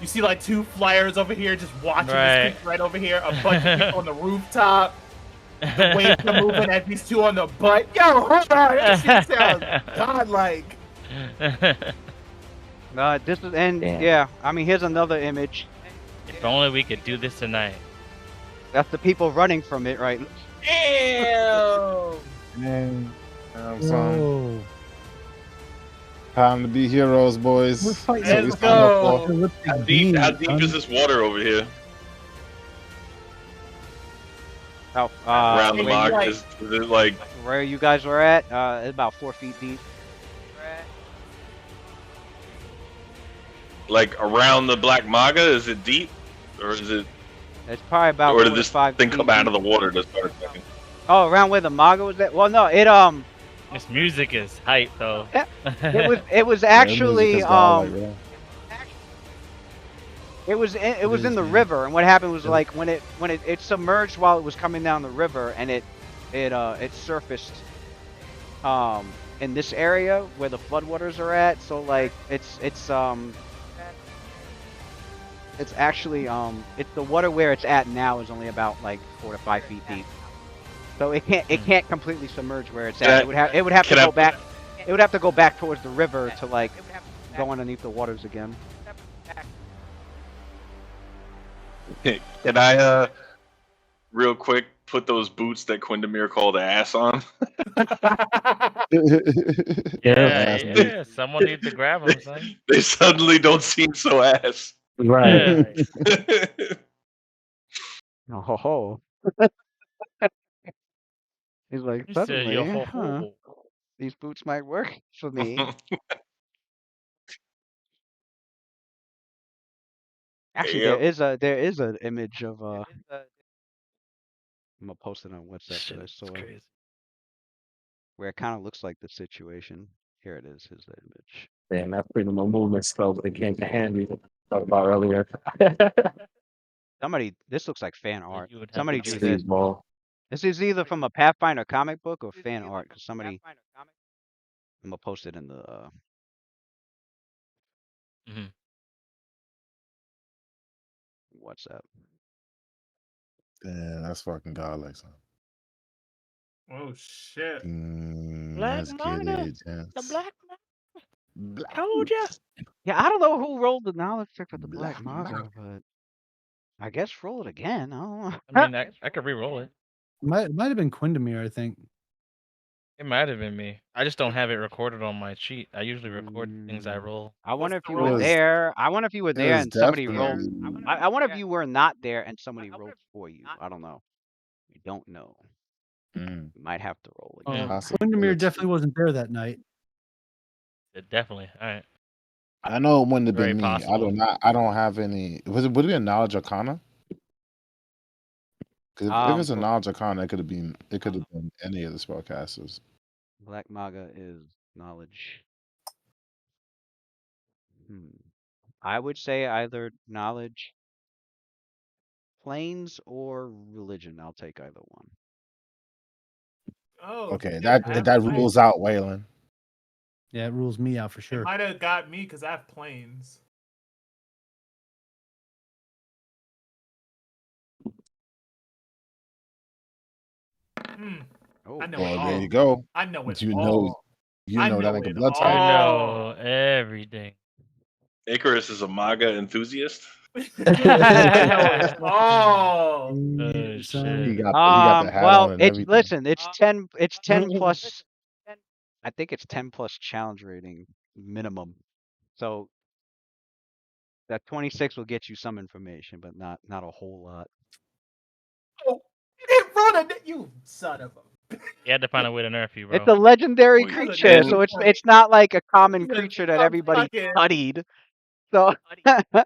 you see like two flyers over here just watching Right. this kid right over here. A bunch of people on the rooftop. The waves are moving at these two on the butt. Yo, hold on. That shit sounds godlike. This is and Damn. yeah. I mean, here's another image. If only we could do this tonight. That's the people running from it, right? Damn. Man, son, Whoa. time to be heroes, boys. We're fighting. Let's It's go. time How deep is this water over here? Oh, Around the maybe lock? like- Is it like where you guys were at, it's about 4 feet deep. around the Black Maga? Is it deep, or is it? It's probably about Or 4 did to this 5 thing feet come out deep. of the water to start fucking? Oh, around where the Maga was at? Well, no, This music is hype though. it was actually it was in the river, and what happened was like when it submerged while it was coming down the river, and it surfaced in this area where the floodwaters are at. So like it's actually it's the water where it's at now is only about like 4 to 5 feet deep. So it can't completely submerge where it's at. It would have to go back. It would have to go back towards the river to like go underneath the waters again. Can I real quick put those boots that Quindamir called ass on? Yeah, Ass boot. yeah. Someone needs to grab him, son. They suddenly don't seem so ass. Right. Yeah. Oh ho ho. He's like, He said, "Yo suddenly, ho huh? ho." These boots might work for me. Actually, Yep. there is an image of I'm gonna post it on WhatsApp that I Shit, it's saw crazy. where it kind of looks like the situation. Here it is. Here's the image. Damn, that freedom of movement spell that came to hand we talked about earlier. This looks like fan So art. you would have Somebody to drew do this. Steve Ball. This is either from a Pathfinder comic book or fan art. Cause somebody, I'm gonna post it in the Mhm. WhatsApp. Damn, that's fucking godlike, son. Oh shit. Black Let's get Manta, it, the gents. Black Manta. Black, Told ya. Yeah, I don't know who rolled the knowledge check for the Black black mouth. Maga, but I guess roll it again. I don't know. I mean, I could re-roll it. Might have been Quindamir, I think. It might have been me. I just don't have it recorded on my sheet. I usually record things I Mm, roll. I wonder What's if the you were roll? there. I wonder if you were It there was and somebody rolled. definitely. I wonder if you were not there and somebody rolled for you. I don't know. We don't know. Mm, You might have to roll Mm. again. Quindamir possibility. definitely wasn't there that night. Definitely. All right. I know it wouldn't have Very been me. possible. I don't have any. Would it be a knowledge arcana? Because if it's a For knowledge arcana, it could have been. It could have been any of the spellcasters. Black Maga is knowledge. I would say either knowledge, planes, or religion. I'll take either one. Oh Okay, shit. that rules out Waylon. Yeah, it rules me out for It sure. might have got me because I have planes. Oh, I know Well, it there all. you go. I know it You know, all. I that know like a it blood You type. know all. everything. Icarus is a MAGA enthusiast. I know it all. Oh Son. He shit. got the hat on Well, and it's everything. listen. It's 10. It's 10 plus. I think it's 10 plus challenge rating minimum. So that 26 will get you some information, but not a whole lot. Oh, you didn't run it, you son of a. You had to find a way to nerf you, It's bro. a legendary Well, That's a creature, so good and it's point. not like a common Even creature that some everybody fucking. studied. So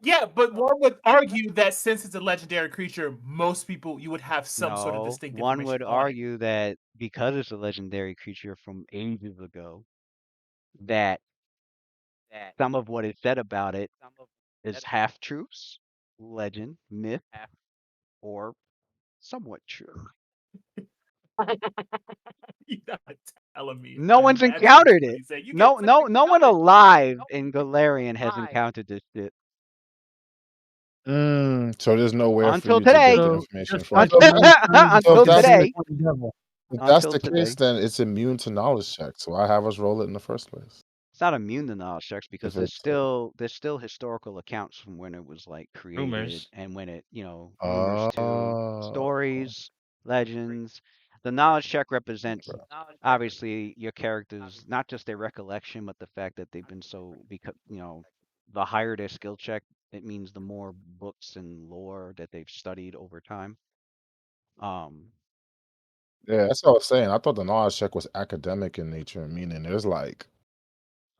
Yeah, but one would argue that since it's a legendary creature, most people you would have some sort of no, distinct one information would on it. argue that because it's a legendary creature from ages ago, that some of what is said about it is half truths, legend, myth, or somewhat true. You're not telling me No one's that's what encountered it. he said. You No, get no, no one alive in Galarian has encountered this shit So there's nowhere for until you to get today. the So information just from. like the last time we So if Until did that's the the today. Disappointing Devil. if that's Until the case, today. then it's immune to knowledge checks. So I have us roll it in the first place. It's not immune to knowledge checks because If there's it's still historical accounts from when it was like created Rumors. and when it, rumors too, stories, legends. The knowledge check represents obviously your characters, not just their recollection, but the fact that they've been so because the higher their skill check, it means the more books and lore that they've studied over time. yeah, that's what I was saying. I thought the knowledge check was academic in nature, meaning there's like,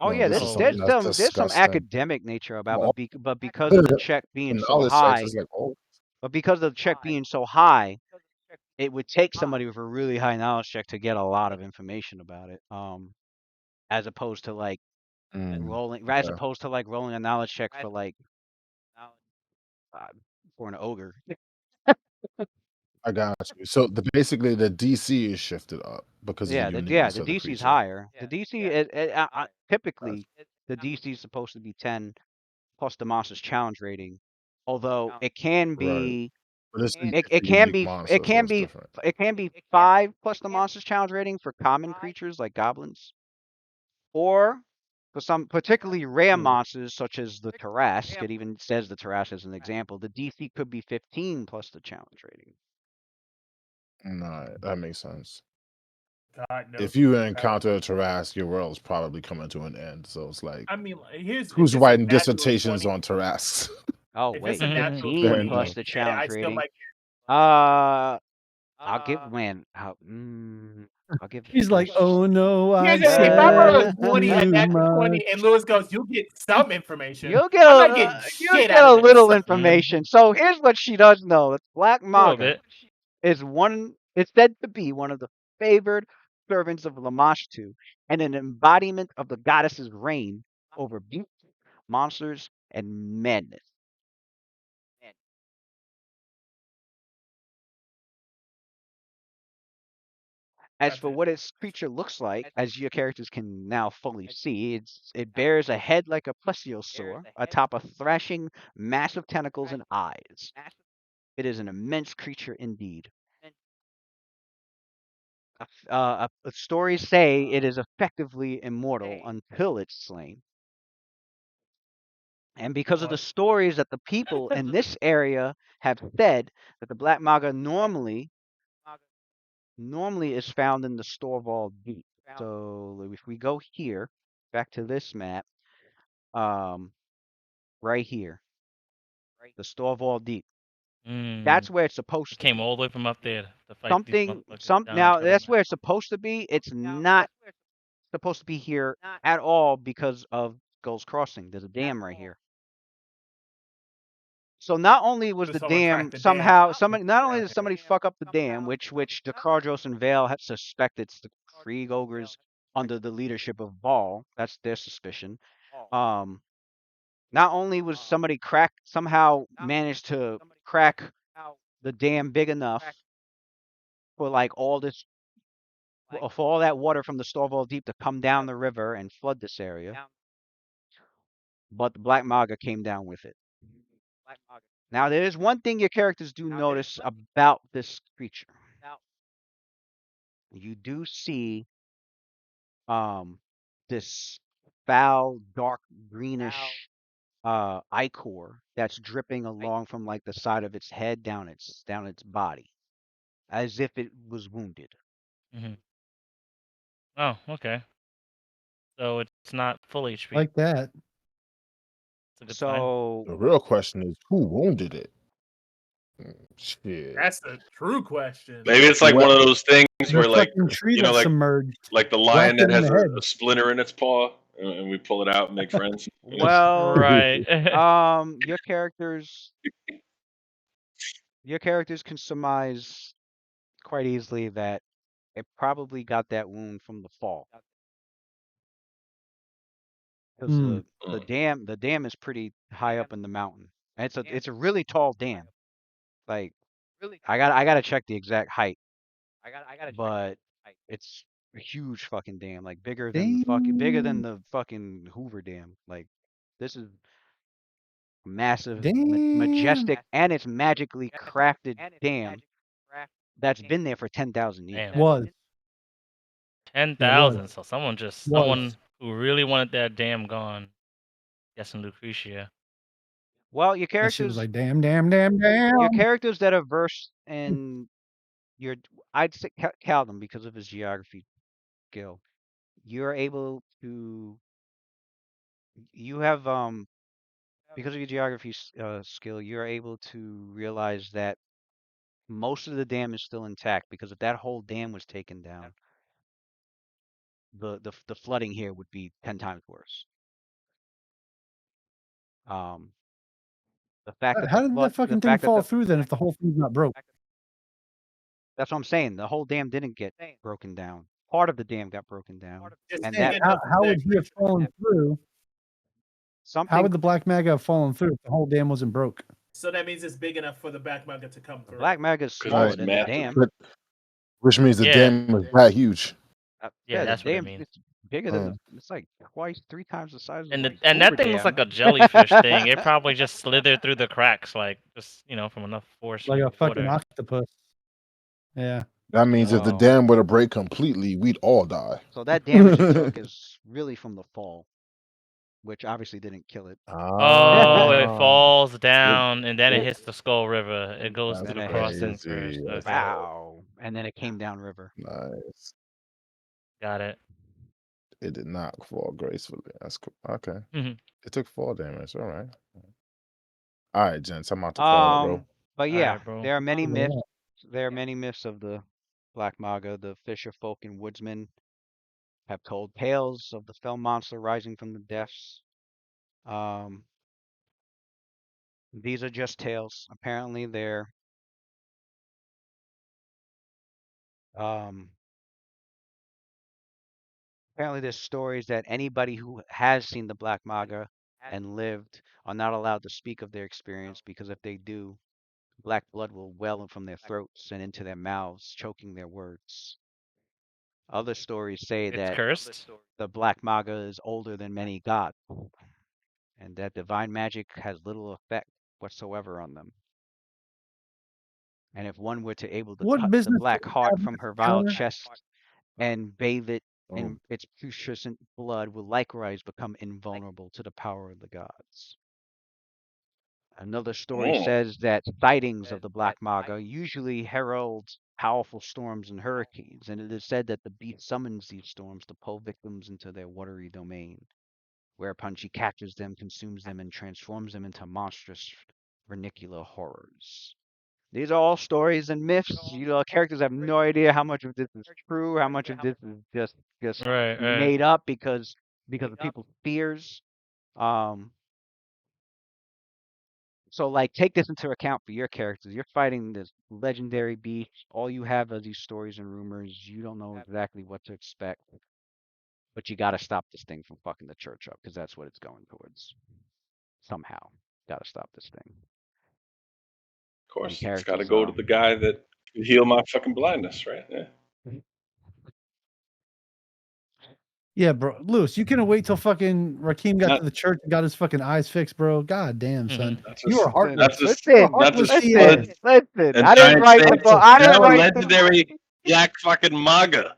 Oh yeah, this is No. something that's there's some disgusting. academic nature about, Well, but because of the check the being so knowledge checks high, is like, oh, but because of the check being so high, it would take somebody with a really high knowledge check to get a lot of information about it. As opposed to like as okay. opposed to like rolling a knowledge check for like uh, for an ogre. I got you. So basically the DC is shifted up because of the The uniqueness of the DC's creature. higher. The DC Gotcha. typically the DC is supposed to be 10 plus the monster's challenge rating, although it can Right. be But it's it, a it can unique be it monster, so can it's be different. it can be 5 plus the monster's challenge rating for common creatures like goblins, or For some particularly rare Hmm. monsters, such as the Tarrasque, it even says the Tarrasque as an example, the DC could be 15 plus the challenge rating. No, that makes sense. God knows. If you encounter a Tarrasque, your world's probably coming to an end. So it's like, I mean, like, here's if who's it's a writing natural dissertations 20 on Tarrasques? Oh, If wait, it's a natural 15 Fair 20, plus enough. the I challenge still rating. might. I'll give, man, I'll give it He's like, this. oh no, Here's I've the thing, if I roll a said 20, a too natural much. 20, and Lewis goes, you'll get some information. You'll get I'm not getting you'll shit get out a of this. little information. So here's what she does know. The Black A little Maga bit. is it's said to be one of the favored servants of Lamashtu and an embodiment of the goddess's reign over beasts, monsters, and madness. As That's for it. what its creature looks like, as your characters can now fully see, it bears a head like a plesiosaur, atop a thrashing, massive tentacles and eyes. It is an immense creature indeed. Stories say it is effectively immortal until it's slain. And because of the What? stories that the people in this area have said, that the Black Maga normally is found in the Storval Deep. So if we go here, back to this map, right here, the Storval Deep. That's Mm. where it's He supposed to came be. all the way from up there to fight these motherfuckers down Now Turtle that's Man. where it's supposed to be. It's not supposed to be here at all because of Skull's Crossing. There's a dam right here. So not only was So the someone dam cracked the dam. not only did somebody fuck up the dam, which the Kardros and Vale have suspect it's the Krieg ogres under the leadership of Baal. That's their suspicion. Not only was somebody somehow managed to crack the dam big enough for like all this for all that water from the Storval Deep to come down the river and flood this area, but the Black Maga came down with it. Now, there is one thing your characters do notice about this creature. You do see this foul, dark, greenish ichor that's dripping along from like the side of its head down its body, as if it was wounded. Hmm. Oh, okay. So it's not full HP. Like that. It's a good sign. So The real question is, who wounded it? Shit. That's the true question. Maybe it's like What- one of those things The where, like, fucking tree you know, that like submerged. the lion Whacked it that in has the head. a splinter in its paw, and we pull it out and make friends. well, Right. your characters can surmise quite easily that it probably got that wound from the fall. Because Hmm. the dam is pretty high up in the mountain. And it's a really tall dam. Like I gotta check the exact height, but it's a huge fucking dam, like bigger than Damn. the fucking Hoover Dam. Like this is massive, Damn. majestic, and it's magically crafted dam that's been there for 10,000 years. Damn. Was. 10,000. So Was. someone who really wanted that damn gone. Guessing Lucretia. Well, your And she was characters like, damn, damn, damn, damn. your characters that are versed in your I'd say Calvin because of his geography skill. You're able to you have because of your geography skill, you're able to realize that most of the dam is still intact because if that whole dam was taken down, the flooding here would be 10 times worse. The fact that How did that fucking thing fall through then if the whole thing's not broke? That's what I'm saying. The whole dam didn't get broken down. Part of the dam got broken down, Just and big that enough How for would that he have creature. fallen through? How something. would the Black Maga have fallen through if the whole dam wasn't broke? So that means it's big enough for the Black Manga to come The through. Black Mega is 'Cause smaller it's than the massive. dam. Which means the Yeah. dam is that huge. Yeah, the that's what it dam means. it's bigger than it's like twice, 3 times the size of And the and that Hoover thing looks Dam. like a jellyfish thing. It probably just slithered through the cracks, like just from enough force. Like from a the fucking water. octopus. Yeah. That means if the Oh. dam were to break completely, we'd all die. So that damage you took is really from the fall. which obviously didn't kill it. Oh, it Oh, falls down and then it hits the Skull River. It goes that's through the Then it hits crossing crazy. first. That's Okay, Wow. And then it came down river. nice. got it. It did not fall gracefully. That's cool. Okay. Mhm. It took 4 damage. All right. All right, gents. I'm about to call it, bro. But All yeah, right, bro. there are many Yeah. myths. There are many myths of the Black Maga. The fisher folk and woodsmen have told tales of the fell monster rising from the depths. Um, these are just tales. Um, apparently there's stories that anybody who has seen the Black Maga and lived are not allowed to speak of their experience because if they do, black blood will well from their throats and into their mouths, choking their words. Other stories say It's that cursed. the Black Maga is older than many gods, and that divine magic has little effect whatsoever on them. And if one were to able to What cut the business do black we heart have from with her the vile counter? chest and bathe it Oh, in its putrescent blood, will likewise become invulnerable to the power of the gods. Another story Oh, says that sightings of the Black Maga usually heralds powerful storms and hurricanes, and it is said that the beast summons these storms to pull victims into their watery domain, whereupon she captures them, consumes them, and transforms them into monstrous vernacular horrors. These are all stories and myths. Characters have no idea how much of this is true, how much of this is just Right, right. made up because of people's fears. Um, so like take this into account for your characters. You're fighting this legendary beast. All you have are these stories and rumors. You don't know exactly what to expect, but you got to stop this thing from fucking the church up because that's what it's going towards. Somehow, got to stop this thing. of And course. It's got to characters, go to the guy that could heal my fucking blindness, right? Yeah. Yeah, bro. Lewis, you couldn't wait till fucking Raheem got Not, to the church and got his fucking eyes fixed, bro. God damn, son. Mhm. not You just, are not heartless. just, You are listen, not heartless just CA. listen. a I didn't giant write the book. snake. I didn't Now a write this. legendary black fucking MAGA.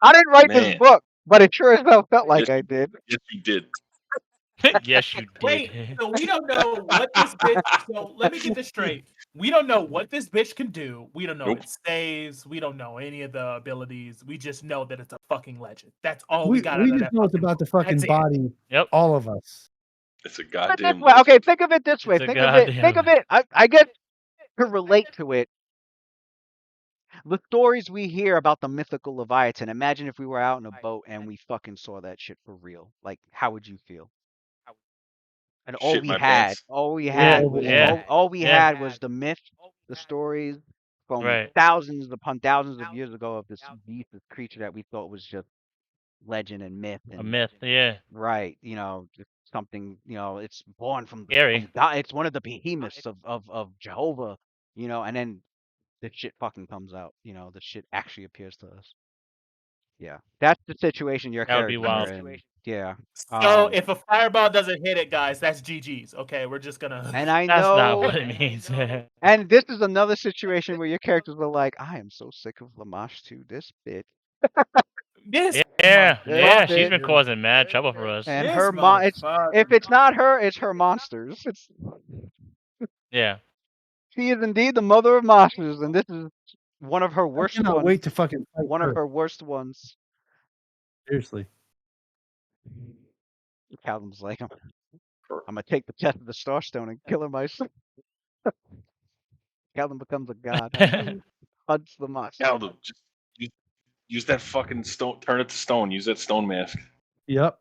I didn't write this Man, book, but it sure as hell felt like yes, I did. yes, you did. Yes, you Wait, did. so we don't know what this bitch. So let me get this straight. We don't know what this bitch can do. We don't know Nope. its saves. We don't know any of the abilities. We just know that it's a fucking legend. That's all we got out We of just that know it's fucking about the book. fucking That's it. body. Yep. All of us. It's a Think of it this goddamn way. Okay, legend. think of it this way. It's a Think of it. Think of goddamn. it. I guess to relate to it, the stories we hear about the mythical Leviathan. Imagine if we were out in a boat and we fucking saw that shit for real. Like, how would you feel? And Shit my pants. Yeah, Yeah. all we Yeah. had was the myth, the stories from Right. thousands upon thousands of years ago of this beast, this creature that we thought was just legend and myth A and myth. Yeah. right, just something, it's born Scary. from God. It's one of the behemoths of Jehovah, and then the shit fucking comes out, the shit actually appears to us. Yeah. That's the situation your That would be characters are wild. in. Yeah. So if a fireball doesn't hit it, guys, that's GG's. Okay, we're just gonna. And I That's not know what it means. and this is another situation where your characters are like, I am so sick of Lamash too, this bitch. This Yeah. This Yeah. She's bitch. been motherfucker. causing mad trouble for us. And This her it's if motherfucker. it's not her, it's her monsters. Yeah. She is indeed the mother of monsters, and this is one of her I worst cannot ones. wait to fucking fight One of her. her worst ones. Seriously. Calvin's like, I'm gonna take the test of the Starstone and kill her myself. Calvin becomes a god. Hunts the monster. Hell, just use that fucking stone. Turn it to stone. Use that stone mask. Yep.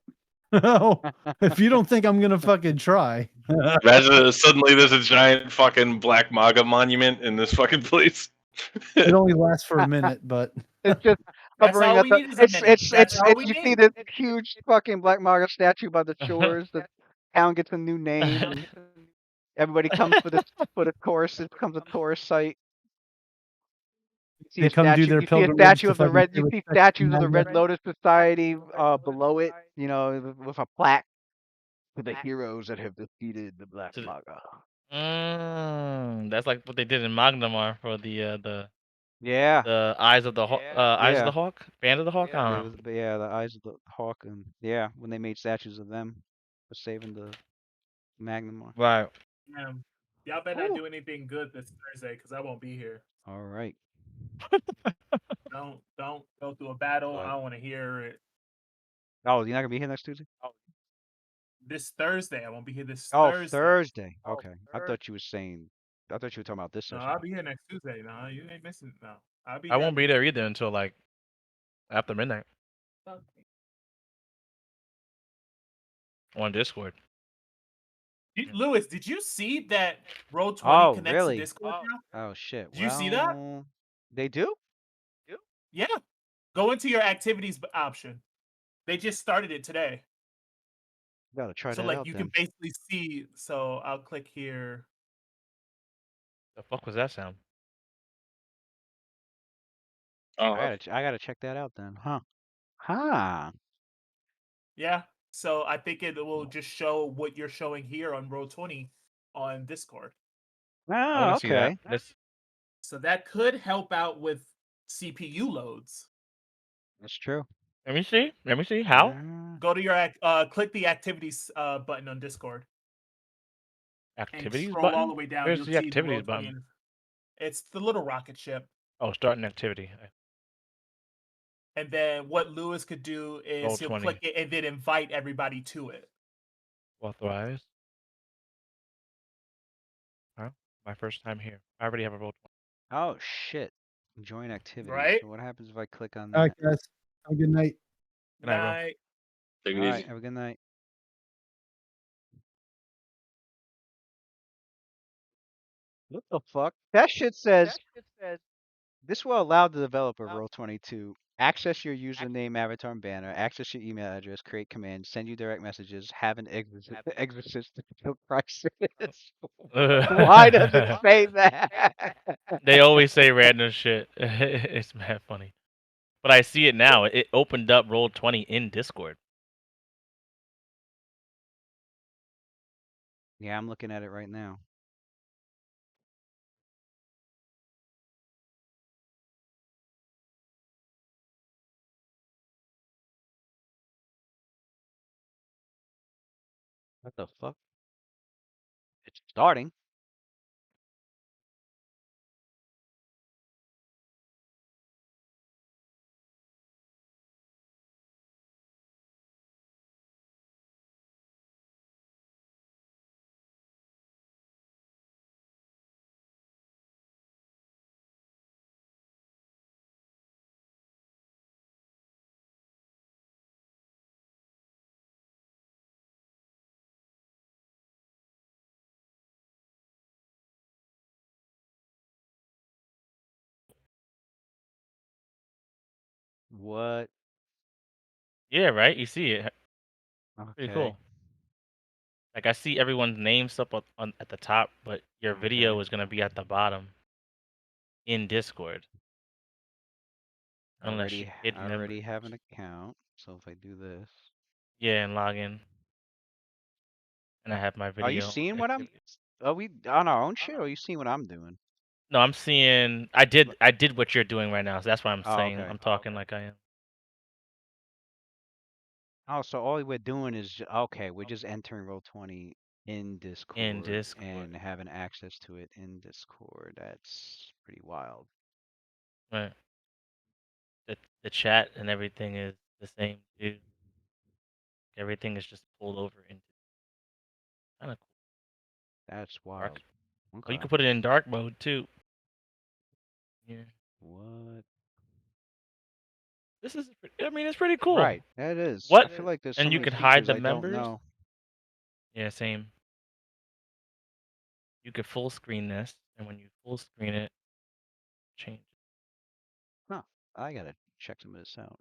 If you don't think I'm gonna fucking try. Imagine suddenly there's a giant fucking black MAGA monument in this fucking place. It only lasts for a minute, but It's just That's covering all up we the. need is a minute. That's all we You see need. this huge fucking Black Maga statue by the shores. The town gets a new name, and everybody comes for the chorus. It becomes a tourist site. You see they a come do statue. their You see a pilgrimage statue to of the fucking red. pay You see respect to statues of the Magna. Red Lotus Society below it. With a plaque to the heroes that have defeated the Black Maga. That's like what they did in Magnamar for Yeah. the Eyes of the Hawk. Eyes of Yeah. the Hawk. Band of the Hawk. I don't know. The eyes of the hawk, and yeah, when they made statues of them. for saving the Magnum. Right. Y'all better not Ooh. do anything good this Thursday because I won't be here. All right. Don't go through a battle. I don't want to hear it. Oh, you're not gonna be here next Tuesday? This Thursday, I won't be here this Oh, Thursday. Thursday. Okay. I thought you were saying. I thought you were talking about this No, Thursday. I'll be here next Tuesday. No, you ain't missing. No, I'll be. I down won't be next there either until like after midnight Tuesday. on Discord. Lewis, did you see that Roll20 Oh, connects really? to Discord now? Oh shit. Did you see that? Well, they do? Yeah. Go into your activities option. They just started it today. Gotta try So that like out you then. can basically see. So I'll click here. The fuck was that sound? Oh, I gotta check that out then. Huh. Huh. Yeah. So I think it will just show what you're showing here on Roll20 on Discord. I Oh, want to see that. okay. Let's. So that could help out with CPU loads. That's true. Let me see. Let me see how. Go to your click the activities button on Discord and Activities scroll all button. the way down. Where's You'll the see the activities Roll20. button? It's the little rocket ship. Oh, start an activity. And then what Lewis could do is he'll Roll20. click it and then invite everybody to it. Authorize. Huh? My first time here. I already have a Roll20. Oh shit. Join activity. Right? So what happens if I click on All right, that? guys. Have a good night. Good night, bro. Night. take it All easy. right. Have a good night. What the fuck? That shit says this will allow the developer Roll20 to access your username, avatar, and banner, access your email address, create commands, send you direct messages, have an existential crisis. Why does it say that? They always say random shit. It's mad funny. But I see it now. It opened up Roll20 in Discord. Yeah, I'm looking at it right now. What the fuck? It's starting. What? Yeah, right? You see it. Pretty Okay. cool. Like I see everyone's names up at the top, but your video Okay. is gonna be at the bottom in Discord. Unless you I hid members. already have an account. So if I do this. Yeah, and log in. And I have my video. Are you seeing what I'm activities. are we on our own shit or are you seeing what I'm doing? No, I'm seeing I did what you're doing right now, so that's why I'm Oh, saying okay. I'm talking like I am. Oh, so all we're doing is okay, we're just entering Roll20 in Discord Discord. and having access to it in Discord. That's pretty wild. Right. The chat and everything is the same too. Everything is just pulled over into kind of That's dark. wild. Oh, Okay. you can put it in dark mode too. Yeah. What? This is I mean it's pretty cool. Right, that is. What? I feel like there's And so you many can hide features the I don't members? know. Yeah, same. You could full screen this, and when you full screen it, change. Huh. I gotta check some of this out.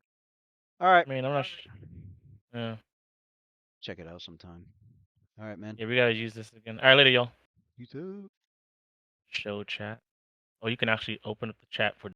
All right. I mean, I'm not. Yeah. Check it out sometime. All right, man. Yeah, we gotta use this again. All right, later, y'all. You too. Show chat. Oh, you can actually open up the chat for